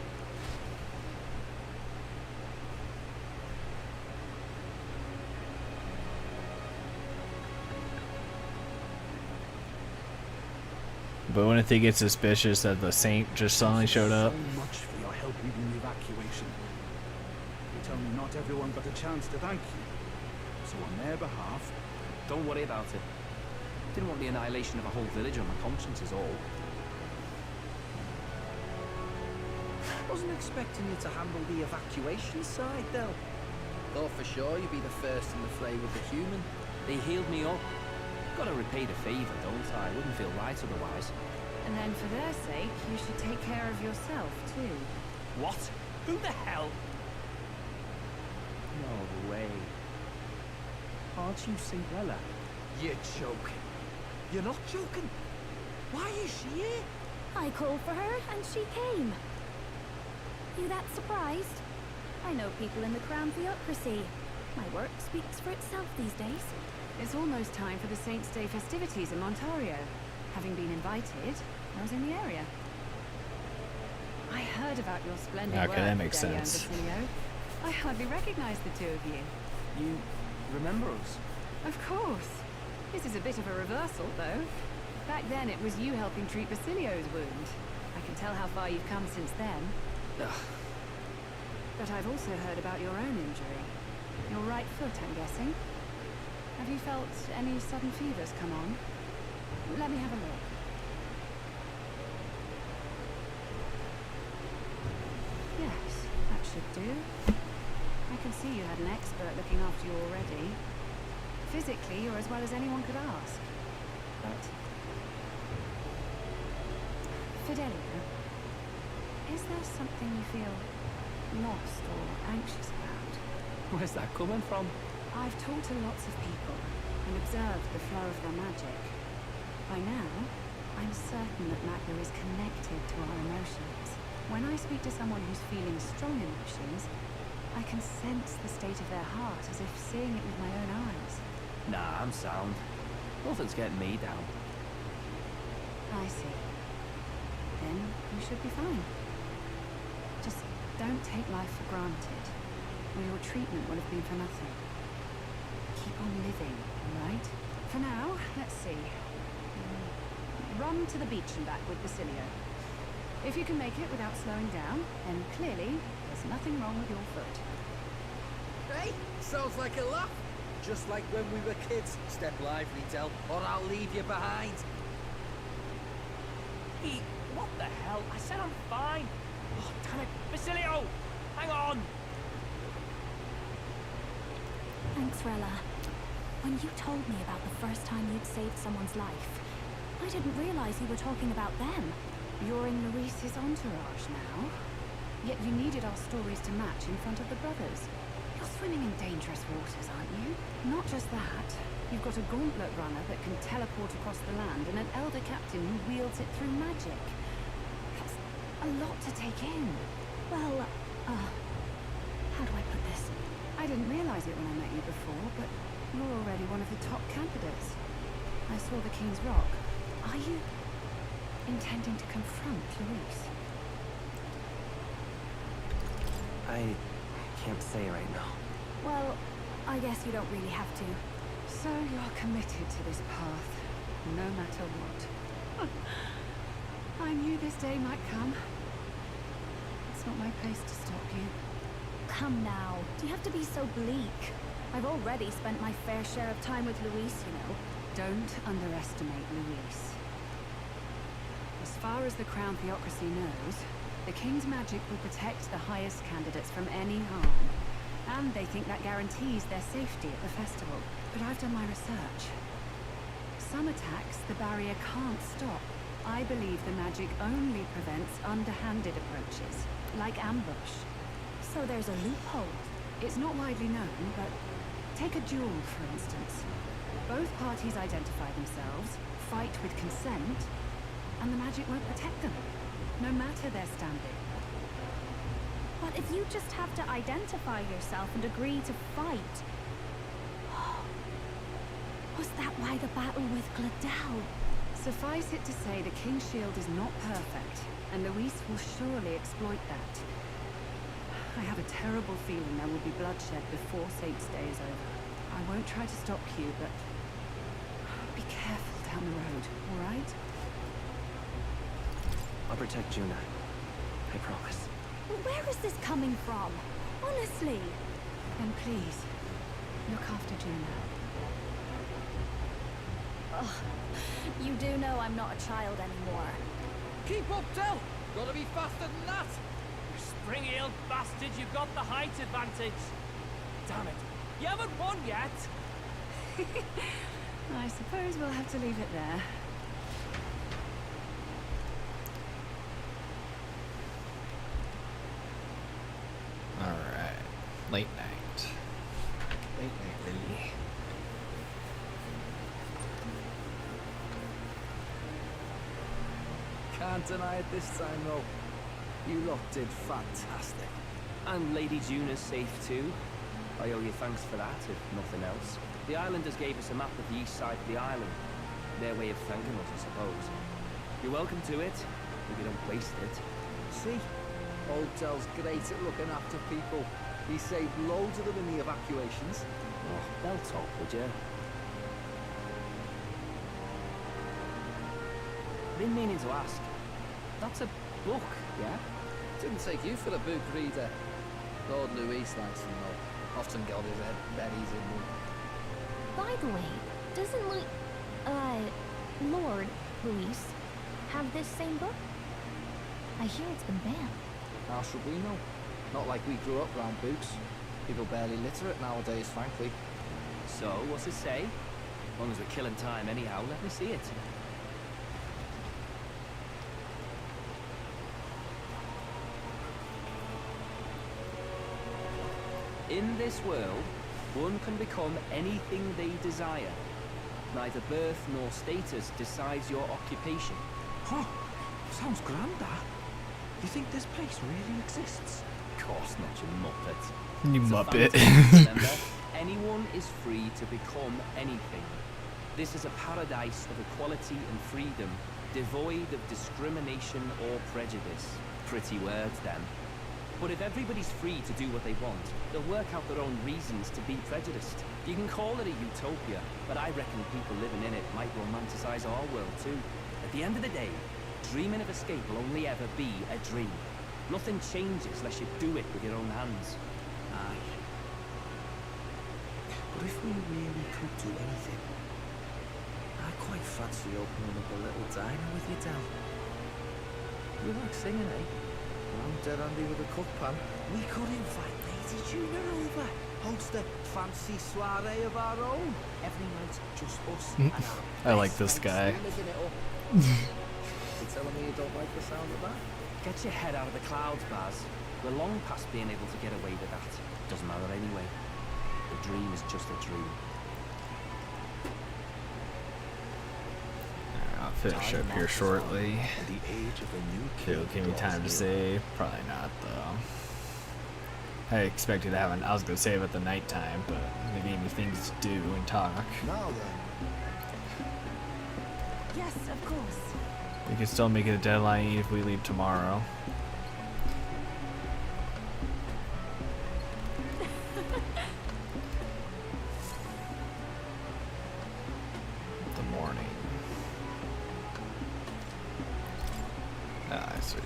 A: But wouldn't they get suspicious that the saint just suddenly showed up?
G: So much for your help leading the evacuation. You tell me not everyone got a chance to thank you. So on their behalf,
F: Don't worry about it. Didn't want the annihilation of a whole village on my conscience is all.
C: Wasn't expecting you to handle the evacuation side, though.
K: Thought for sure you'd be the first in the fray with the human.
F: They healed me up. Gotta repay the favor, don't I? Wouldn't feel right otherwise.
I: And then for their sake, you should take care of yourself, too.
F: What? Who the hell? No way. Aren't you Cinderella?
J: You're joking. You're not joking. Why is she here?
B: I called for her and she came. You that surprised?
E: I know people in the Crown Theocracy. My work speaks for itself these days.
I: It's almost time for the Saints' Day festivities in Montario. Having been invited, I was in the area. I heard about your splendid work
A: Okay, that makes
I: today, Young
A: sense.
I: Basilio. I hardly recognized the two of you.
C: You remember us?
I: Of course. This is a bit of a reversal, though. Back then, it was you helping treat Basilio's wound. I can tell how far you've come since then.
C: Ugh.
I: But I've also heard about your own injury. Your right foot, I'm guessing. Have you felt any sudden fevers come on? Let me have a look. Yes, that should do. I can see you had an expert looking after you already. Physically, you're as well as anyone could ask. But... Fidelio, is there something you feel lost or anxious about?
C: Where's that coming from?
I: I've talked to lots of people and observed the flow of their magic. By now, I'm certain that Magna is connected to our emotions. When I speak to someone who's feeling strong emotions, I can sense the state of their heart as if seeing it with my own eyes.
C: Nah, I'm sound. Nothing's getting me down.
I: I see. Then you should be fine. Just don't take life for granted, or your treatment would have been for nothing. Keep on living, all right? For now, let's see. Run to the beach and back with Basilio. If you can make it without slowing down, then clearly there's nothing wrong with your foot.
K: Hey, sounds like a laugh. Just like when we were kids. Step lively, Del, or I'll leave you behind.
L: Pete, what the hell? I said I'm fine. Oh, damn it. Basilio! Hang on!
E: Thanks, Rella. When you told me about the first time you'd saved someone's life, I didn't realize you were talking about them.
I: You're in Luis's entourage now. Yet you needed our stories to match in front of the brothers. You're swimming in dangerous waters, aren't you? Not just that. You've got a gauntlet runner that can teleport across the land and an elder captain who wields it through magic. That's a lot to take in.
E: Well, how do I put this?
I: I didn't realize it when I met you before, but you're already one of the top candidates. I saw the King's Rock. Are you intending to confront Luis?
C: I can't say right now.
E: Well, I guess you don't really have to.
I: So you're committed to this path, no matter what. I knew this day might come. It's not my place to stop you.
E: Come now, do you have to be so bleak? I've already spent my fair share of time with Luis, you know.
I: Don't underestimate Luis. As far as the Crown Theocracy knows, the King's magic will protect the highest candidates from any harm. And they think that guarantees their safety at the festival. But I've done my research. Some attacks the barrier can't stop. I believe the magic only prevents underhanded approaches, like ambush.
E: So there's a loophole.
I: It's not widely known, but take a duel, for instance. Both parties identify themselves, fight with consent, and the magic won't protect them, no matter their standing.
E: But if you just have to identify yourself and agree to fight... Was that why the battle with Gladel?
I: Suffice it to say, the King's Shield is not perfect, and Luis will surely exploit that. I have a terrible feeling there will be bloodshed before Saints' Day is over. I won't try to stop you, but be careful down the road, all right?
C: I'll protect Juna. I promise.
E: Where is this coming from? Honestly.
I: Then please, look after Juna.
E: Ugh. You do know I'm not a child anymore.
K: Keep up, Del! Gotta be faster than that!
L: You spring-heeled bastard, you've got the height advantage. Damn it. You haven't won yet.
I: I suppose we'll have to leave it there.
A: Alright. Late night. Late night, Lily.
K: Can't deny it this time, though. You lot did fantastic.
L: And Lady Juna's safe too. I owe you thanks for that, if nothing else. The islanders gave us a map of the east side of the island. Their way of thanking us, I suppose. You're welcome to it, if you don't waste it.
K: See? Old Dell's great at looking after people. He saved loads of them in the evacuations.
L: Oh, they'll talk, would you? Been meaning to ask. That's a book, yeah?
K: Didn't take you for a book reader. Lord Luis likes them though. Often got his head berries in them.
E: By the way, doesn't Lord Luis have this same book? I hear it's been banned.
K: How should we know? Not like we grew up round books. People barely literate nowadays, frankly.
L: So, what's it say? As long as we're killing time anyhow, let me see it. In this world, one can become anything they desire. Neither birth nor status decides your occupation.
J: Huh. Sounds grand, that. You think this place really exists?
L: Of course not, you muppet.
A: You
L: It's a
A: muppet.
L: fantasy, remember? Anyone is free to become anything. This is a paradise of equality and freedom, devoid of discrimination or prejudice. Pretty words, then. But if everybody's free to do what they want, they'll work out their own reasons to be prejudiced. You can call it a utopia, but I reckon people living in it might romanticize our world too. At the end of the day, dreaming of escape will only ever be a dream. Nothing changes unless you do it with your own hands.
J: Aye. But if we really could do anything, I quite fancy opening up a little diner with you, Del.
K: You like singing, eh? I'm dead handy with a cook pan.
J: We could invite Lady Juna over.
K: Host a fancy soiree of our own. Every night, just us and our
A: I like
K: best
A: this
K: mates
A: guy.
K: living it up. You telling me you don't like the sound of that?
L: Get your head out of the clouds, Baz. We're long past being able to get away with that. Doesn't matter anyway. The dream is just a dream.
A: I'll finish up here shortly.
F: And the age of a new
A: It'll
F: king
A: give me time to
F: draws
A: save. Probably not though. I expected to have I was gonna save at the nighttime, but they gave me things to do and talk.
G: Now then,
B: Yes, of course.
A: We can still make it a deadline if we leave tomorrow. The morning. Ah, I see.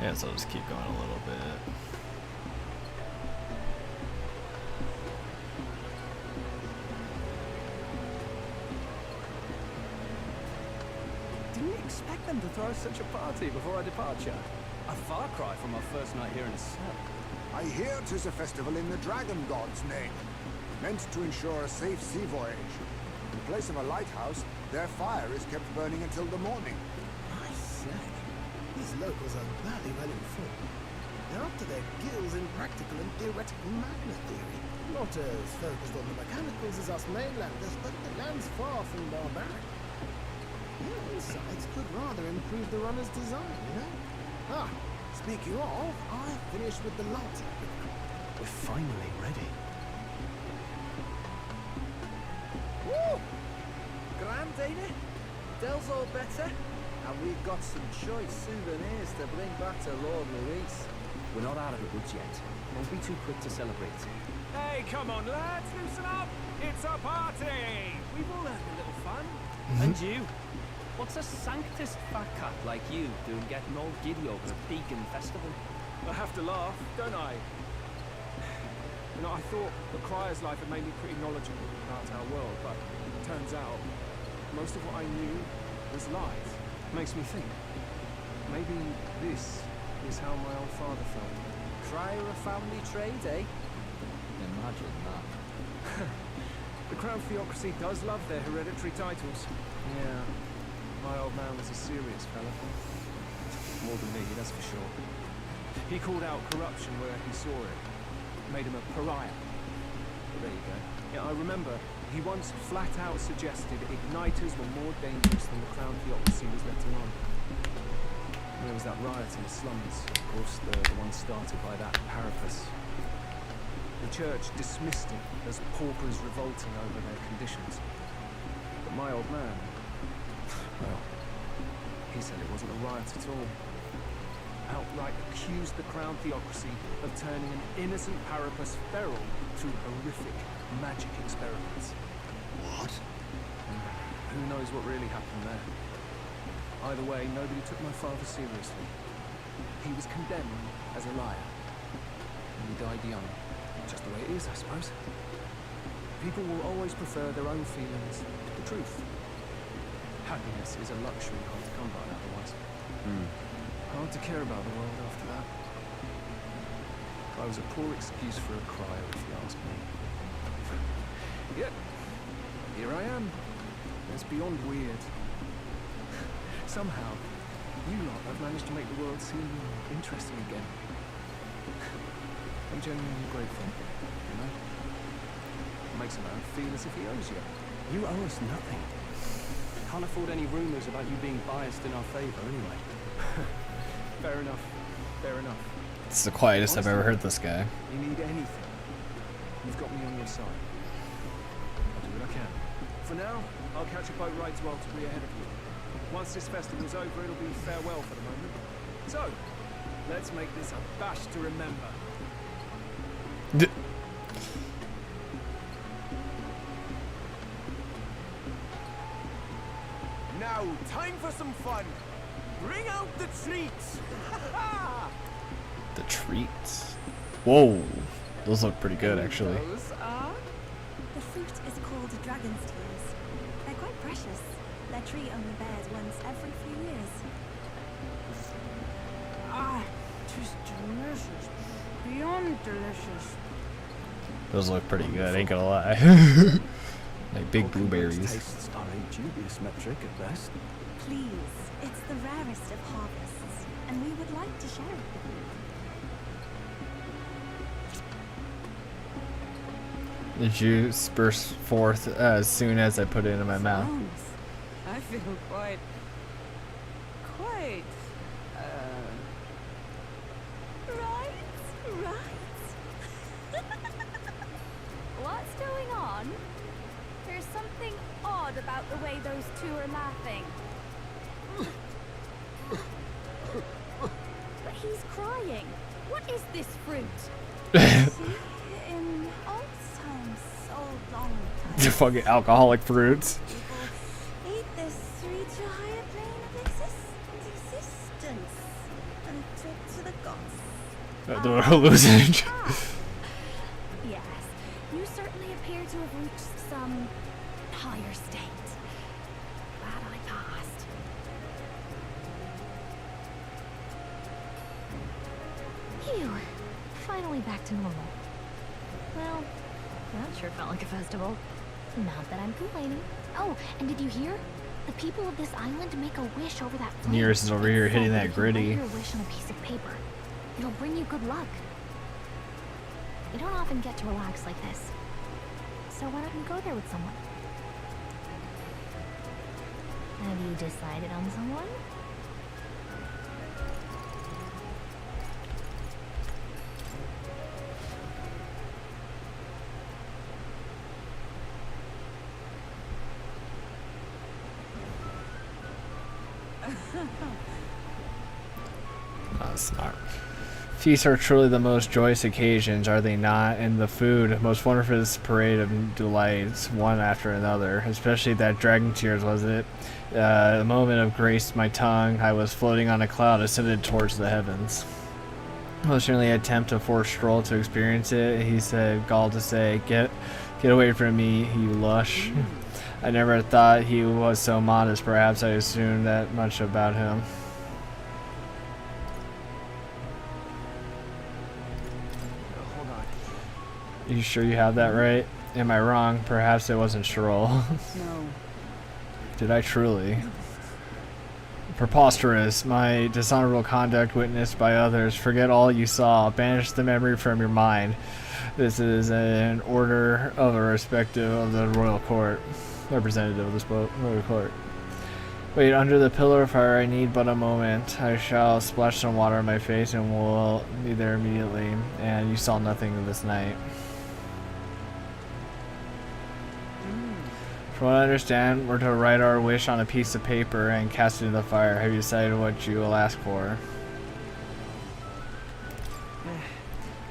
A: Yeah, so I'll just keep going a little bit.
C: Didn't expect them to throw such a party before our departure. A far cry from our first night here in the cell.
G: I hear 'tis a festival in the Dragon God's name, meant to ensure a safe sea voyage. In place of a lighthouse, their fire is kept burning until the morning.
J: I say, these locals are bloody well informed. They're up to their gills in practical and theoretical magna theory. Not as focused on the mechanicals as us mainlanders, but the land's far from barbaric. Their insights could rather improve the runner's design, you know? Ah, speaking of, I finished with the lighting.
F: We're finally ready.
K: Woo! Grand, ain't it? Dell's all better. And we've got some choice souvenirs to bring back to Lord Luis.
L: We're not out of the woods yet. Don't be too quick to celebrate. Hey, come on, lads, loosen up! It's a party! We've all had a little fun. And you? What's a sanctus fat cat like you doing getting all giddy over a pagan festival?
M: I have to laugh, don't I? You know, I thought the Crier's life had made me pretty knowledgeable about our world, but it turns out most of what I knew was lies. Makes me think. Maybe this is how my old father felt.
K: Crier a family trade, eh? Imagine that.
M: The Crown Theocracy does love their hereditary titles. Yeah, my old man was a serious fella. More than me, that's for sure. He called out corruption where he saw it. Made him a pariah. But there you go. Yeah, I remember he once flat out suggested igniters were more dangerous than the Crown Theocracy was letting on. There was that riot in the slums, of course, the one started by that Parapus. The church dismissed it as paupers revolting over their conditions. But my old man, well, he said it wasn't a riot at all. Outright accused the Crown Theocracy of turning an innocent Parapus feral through horrific magic experiments.
G: What?
M: Who knows what really happened there? Either way, nobody took my father seriously. He was condemned as a liar. And he died young. Just the way it is, I suppose. People will always prefer their own feelings to the truth. Happiness is a luxury hard to come by otherwise. Hard to care about the world after that. I was a poor excuse for a crier, if you ask me. Yet, here I am. It's beyond weird. Somehow, you lot have managed to make the world seem interesting again. I'm genuinely grateful, you know? It makes a man feel as if he owes you.
L: You owe us nothing. Can't afford any rumors about you being biased in our favor, anyway.
M: Fair enough. Fair enough.
A: It's the quietest I've ever heard this guy.
M: You need anything, you've got me on your side. I'll do what I can. For now, I'll catch a boat ride to Altabria ahead of you. Once this festival's over, it'll be farewell for the moment. So, let's make this a bash to remember.
J: Now, time for some fun. Bring out the treats.
A: The treats. Whoa, those look pretty good, actually.
B: Those are? The fruit is called dragon's tears. They're quite precious. Their tree only bears once every few years.
H: Ah, just delicious. Beyond delicious.
A: Those look pretty good, ain't gonna lie. Like big blueberries.
F: Tastes are a dubious metric at best.
B: Please, it's the rarest of harvests, and we would like to share it with you.
A: The juice burst forth as soon as I put it in my mouth.
I: I feel quite,
B: Right.
E: What's going on? There's something odd about the way those two are laughing. But he's crying. What is this fruit?
B: See, in old times, so long
A: The
B: time,
A: fucking alcoholic fruits.
B: people eat this to reach a higher plane of existence and talk to the gods.
A: The hallucination.
E: Yes, you certainly appear to have reached some higher state. Glad I passed. Phew. Finally back to normal. Well, that sure felt like a festival. Not that I'm complaining. Oh, and did you hear? The people of this island make a wish over that flame.
A: Nearest is over here
E: It's
A: hitting
E: said
A: that
E: if you
A: gritty.
E: write your wish on a piece of paper, it'll bring you good luck. You don't often get to relax like this. So why don't you go there with someone? Have you decided on someone?
A: Smart. Feasts are truly the most joyous occasions, are they not? And the food, most wonderful parade of delights, one after another. Especially that dragon tears, wasn't it? A moment of grace my tongue. I was floating on a cloud ascended towards the heavens. I was certainly attempt to force Stroll to experience it. He said, gall to say, get away from me, you lush. I never thought he was so modest. Perhaps I assumed that much about him. You sure you have that right? Am I wrong? Perhaps it wasn't Stroll.
I: No.
A: Did I truly? Preposterous. My dishonorable conduct witnessed by others. Forget all you saw. Banish the memory from your mind. This is an order of a respective of the royal court. Representative of this royal court. Wait, under the pillar of fire, I need but a moment. I shall splash some water on my face and will be there immediately. And you saw nothing this night. From what I understand, we're to write our wish on a piece of paper and cast it in the fire. Have you decided what you will ask for?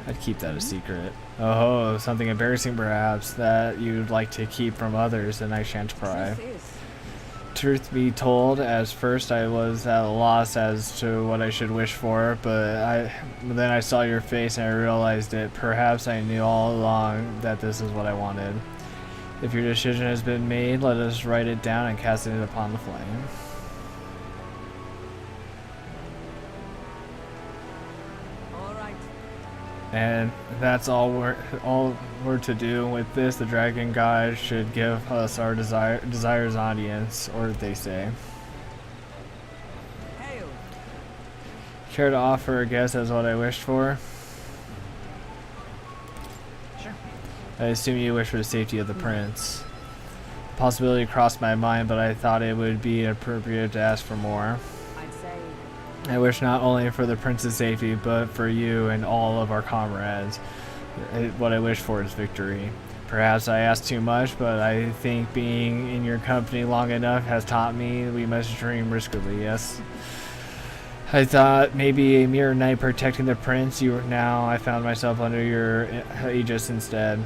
A: I'd keep that a secret. Oh, something embarrassing perhaps that you'd like to keep from others, and I shan't pry. Truth be told, as first I was at a loss as to what I should wish for, but then I saw your face and I realized it. Perhaps I knew all along that this is what I wanted. If your decision has been made, let us write it down and cast it upon the flame. And that's all we're to do with this. The dragon god should give us our desires audience, or they say.
C: Hail.
A: Care to offer a guess as what I wished for?
C: Sure.
A: I assume you wish for the safety of the prince. The possibility crossed my mind, but I thought it would be appropriate to ask for more. I wish not only for the prince's safety, but for you and all of our comrades. What I wish for is victory. Perhaps I ask too much, but I think being in your company long enough has taught me we must dream riskily, yes? I thought maybe a mere knight protecting the prince. Now I found myself under your aegis instead.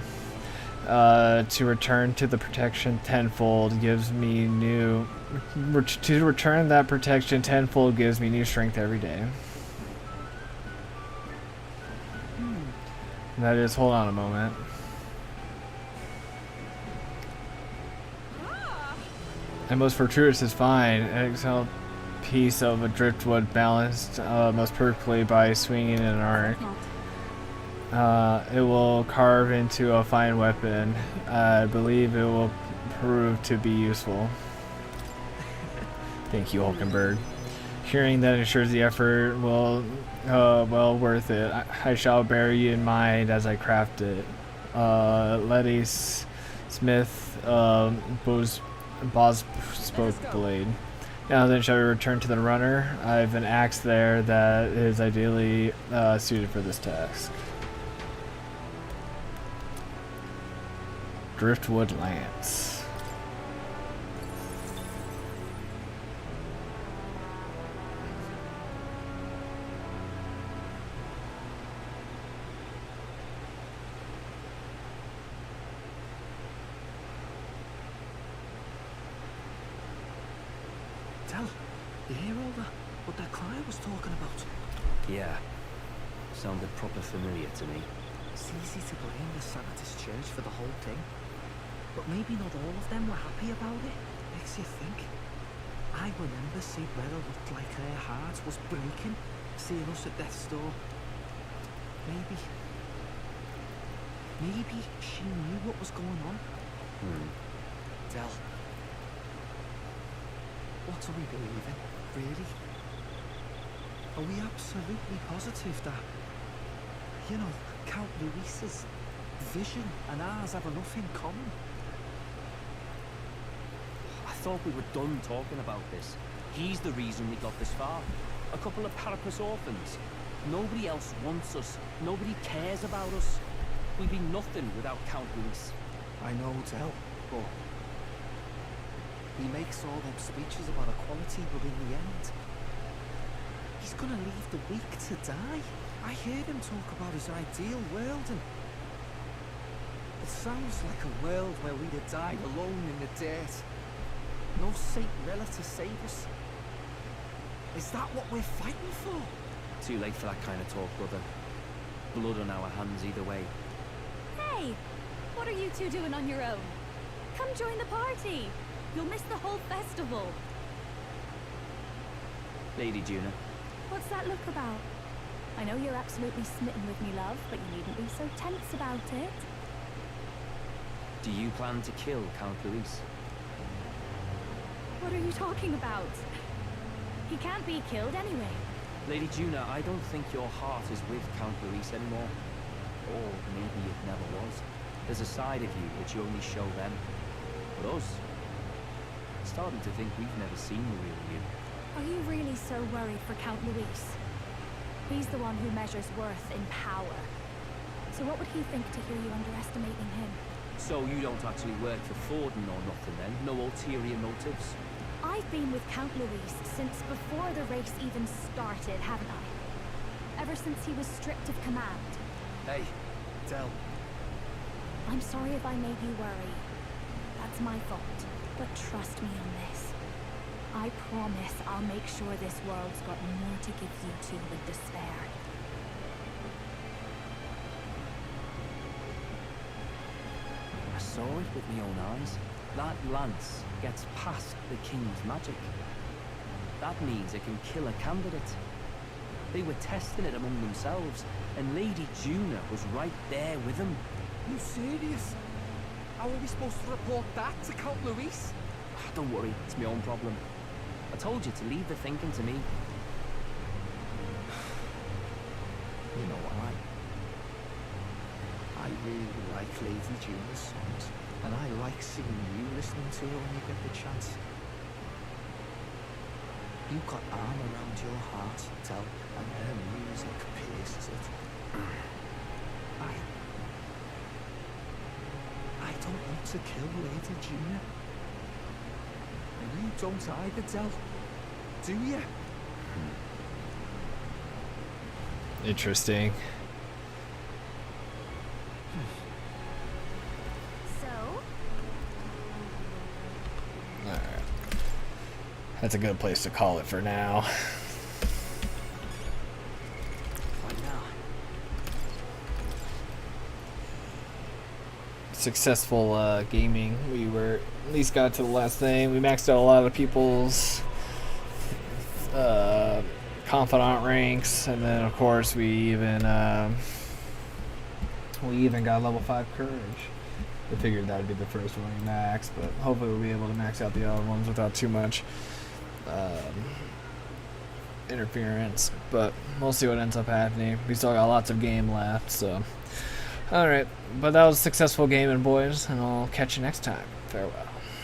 A: To return to the protection tenfold gives me new... To return that protection tenfold gives me new strength every day. That is, hold on a moment. And most fortuitous is fine. An excellent piece of a driftwood balanced most perfectly by swinging in an arc. It will carve into a fine weapon. I believe it will prove to be useful. Thank you, Hulkenberg. Hearing that ensures the effort will, well worth it. I shall bear you in mind as I craft it. Letty Smith, Boss spoke blade. Now then, shall we return to the runner? I have an axe there that is ideally suited for this task. Driftwood Lance.
J: Del, you hear all that? What that Clive was talking about?
L: Yeah. Sounded proper familiar to me.
J: It's easy to blame the Sanitist Church for the whole thing. But maybe not all of them were happy about it. Makes you think. I remember Sabrella looked like her heart was breaking, seeing us at death's door. Maybe she knew what was going on. Del, what do we believe in, really? Are we absolutely positive that, you know, Count Luis's vision and ours have enough in common?
L: I thought we were done talking about this. He's the reason we got this far. A couple of Parapus orphans. Nobody else wants us. Nobody cares about us. We'd be nothing without Count Luis.
J: I know, Del, but he makes all them speeches about equality, but in the end, he's gonna leave the weak to die. I heard him talk about his ideal world, and it sounds like a world where we'd have died alone in the dirt. No Saint Rella to save us. Is that what we're fighting for?
L: Too late for that kind of talk, brother. Blood on our hands either way.
E: Hey! What are you two doing on your own? Come join the party! You'll miss the whole festival.
L: Lady Juna.
E: What's that look about? I know you're absolutely smitten with me, love, but you needn't be so tense about it.
L: Do you plan to kill Count Luis?
E: What are you talking about? He can't be killed anyway.
L: Lady Juna, I don't think your heart is with Count Luis anymore. or maybe it never was. There's a side of you which you only show them. But us, I'm starting to think we've never seen the real you.
B: Are you really so worried for Count Luis? He's the one who measures worth in power. So what would he think to hear you underestimating him?
L: So you don't actually work for Forden or nothing then? No ulterior motives?
B: I've been with Count Luis since before the race even started, haven't I? Ever since he was stripped of command.
L: Hey, Del.
B: I'm sorry if I made you worry. That's my fault. But trust me on this. I promise I'll make sure this world's got more to give you two than despair.
L: I saw it with my own eyes. That lance gets past the king's magic. That means it can kill a candidate. They were testing it among themselves, and Lady Juna was right there with them.
M: Are you serious? How are we supposed to report that to Count Luis?
L: Don't worry, it's my own problem. I told you to leave the thinking to me.
J: You know what? I really like Lady Juna's songs, and I like seeing you listening to her when you get the chance. You've got arm around your heart, Del, and her music pierces it. I don't want to kill Lady Juna.
M: And you don't either, Del. Do you?
A: Interesting.
B: So?
A: Alright. That's a good place to call it for now.
L: Right now.
A: Successful gaming. We were at least got to the last thing. We maxed out a lot of people's confidant ranks, and then of course we even got level 5 courage. I figured that would be the first one we max, but hopefully we'll be able to max out the other ones without too much interference. But we'll see what ends up happening. We still got lots of game left, so. Alright, but that was a successful gaming, boys, and I'll catch you next time. Farewell.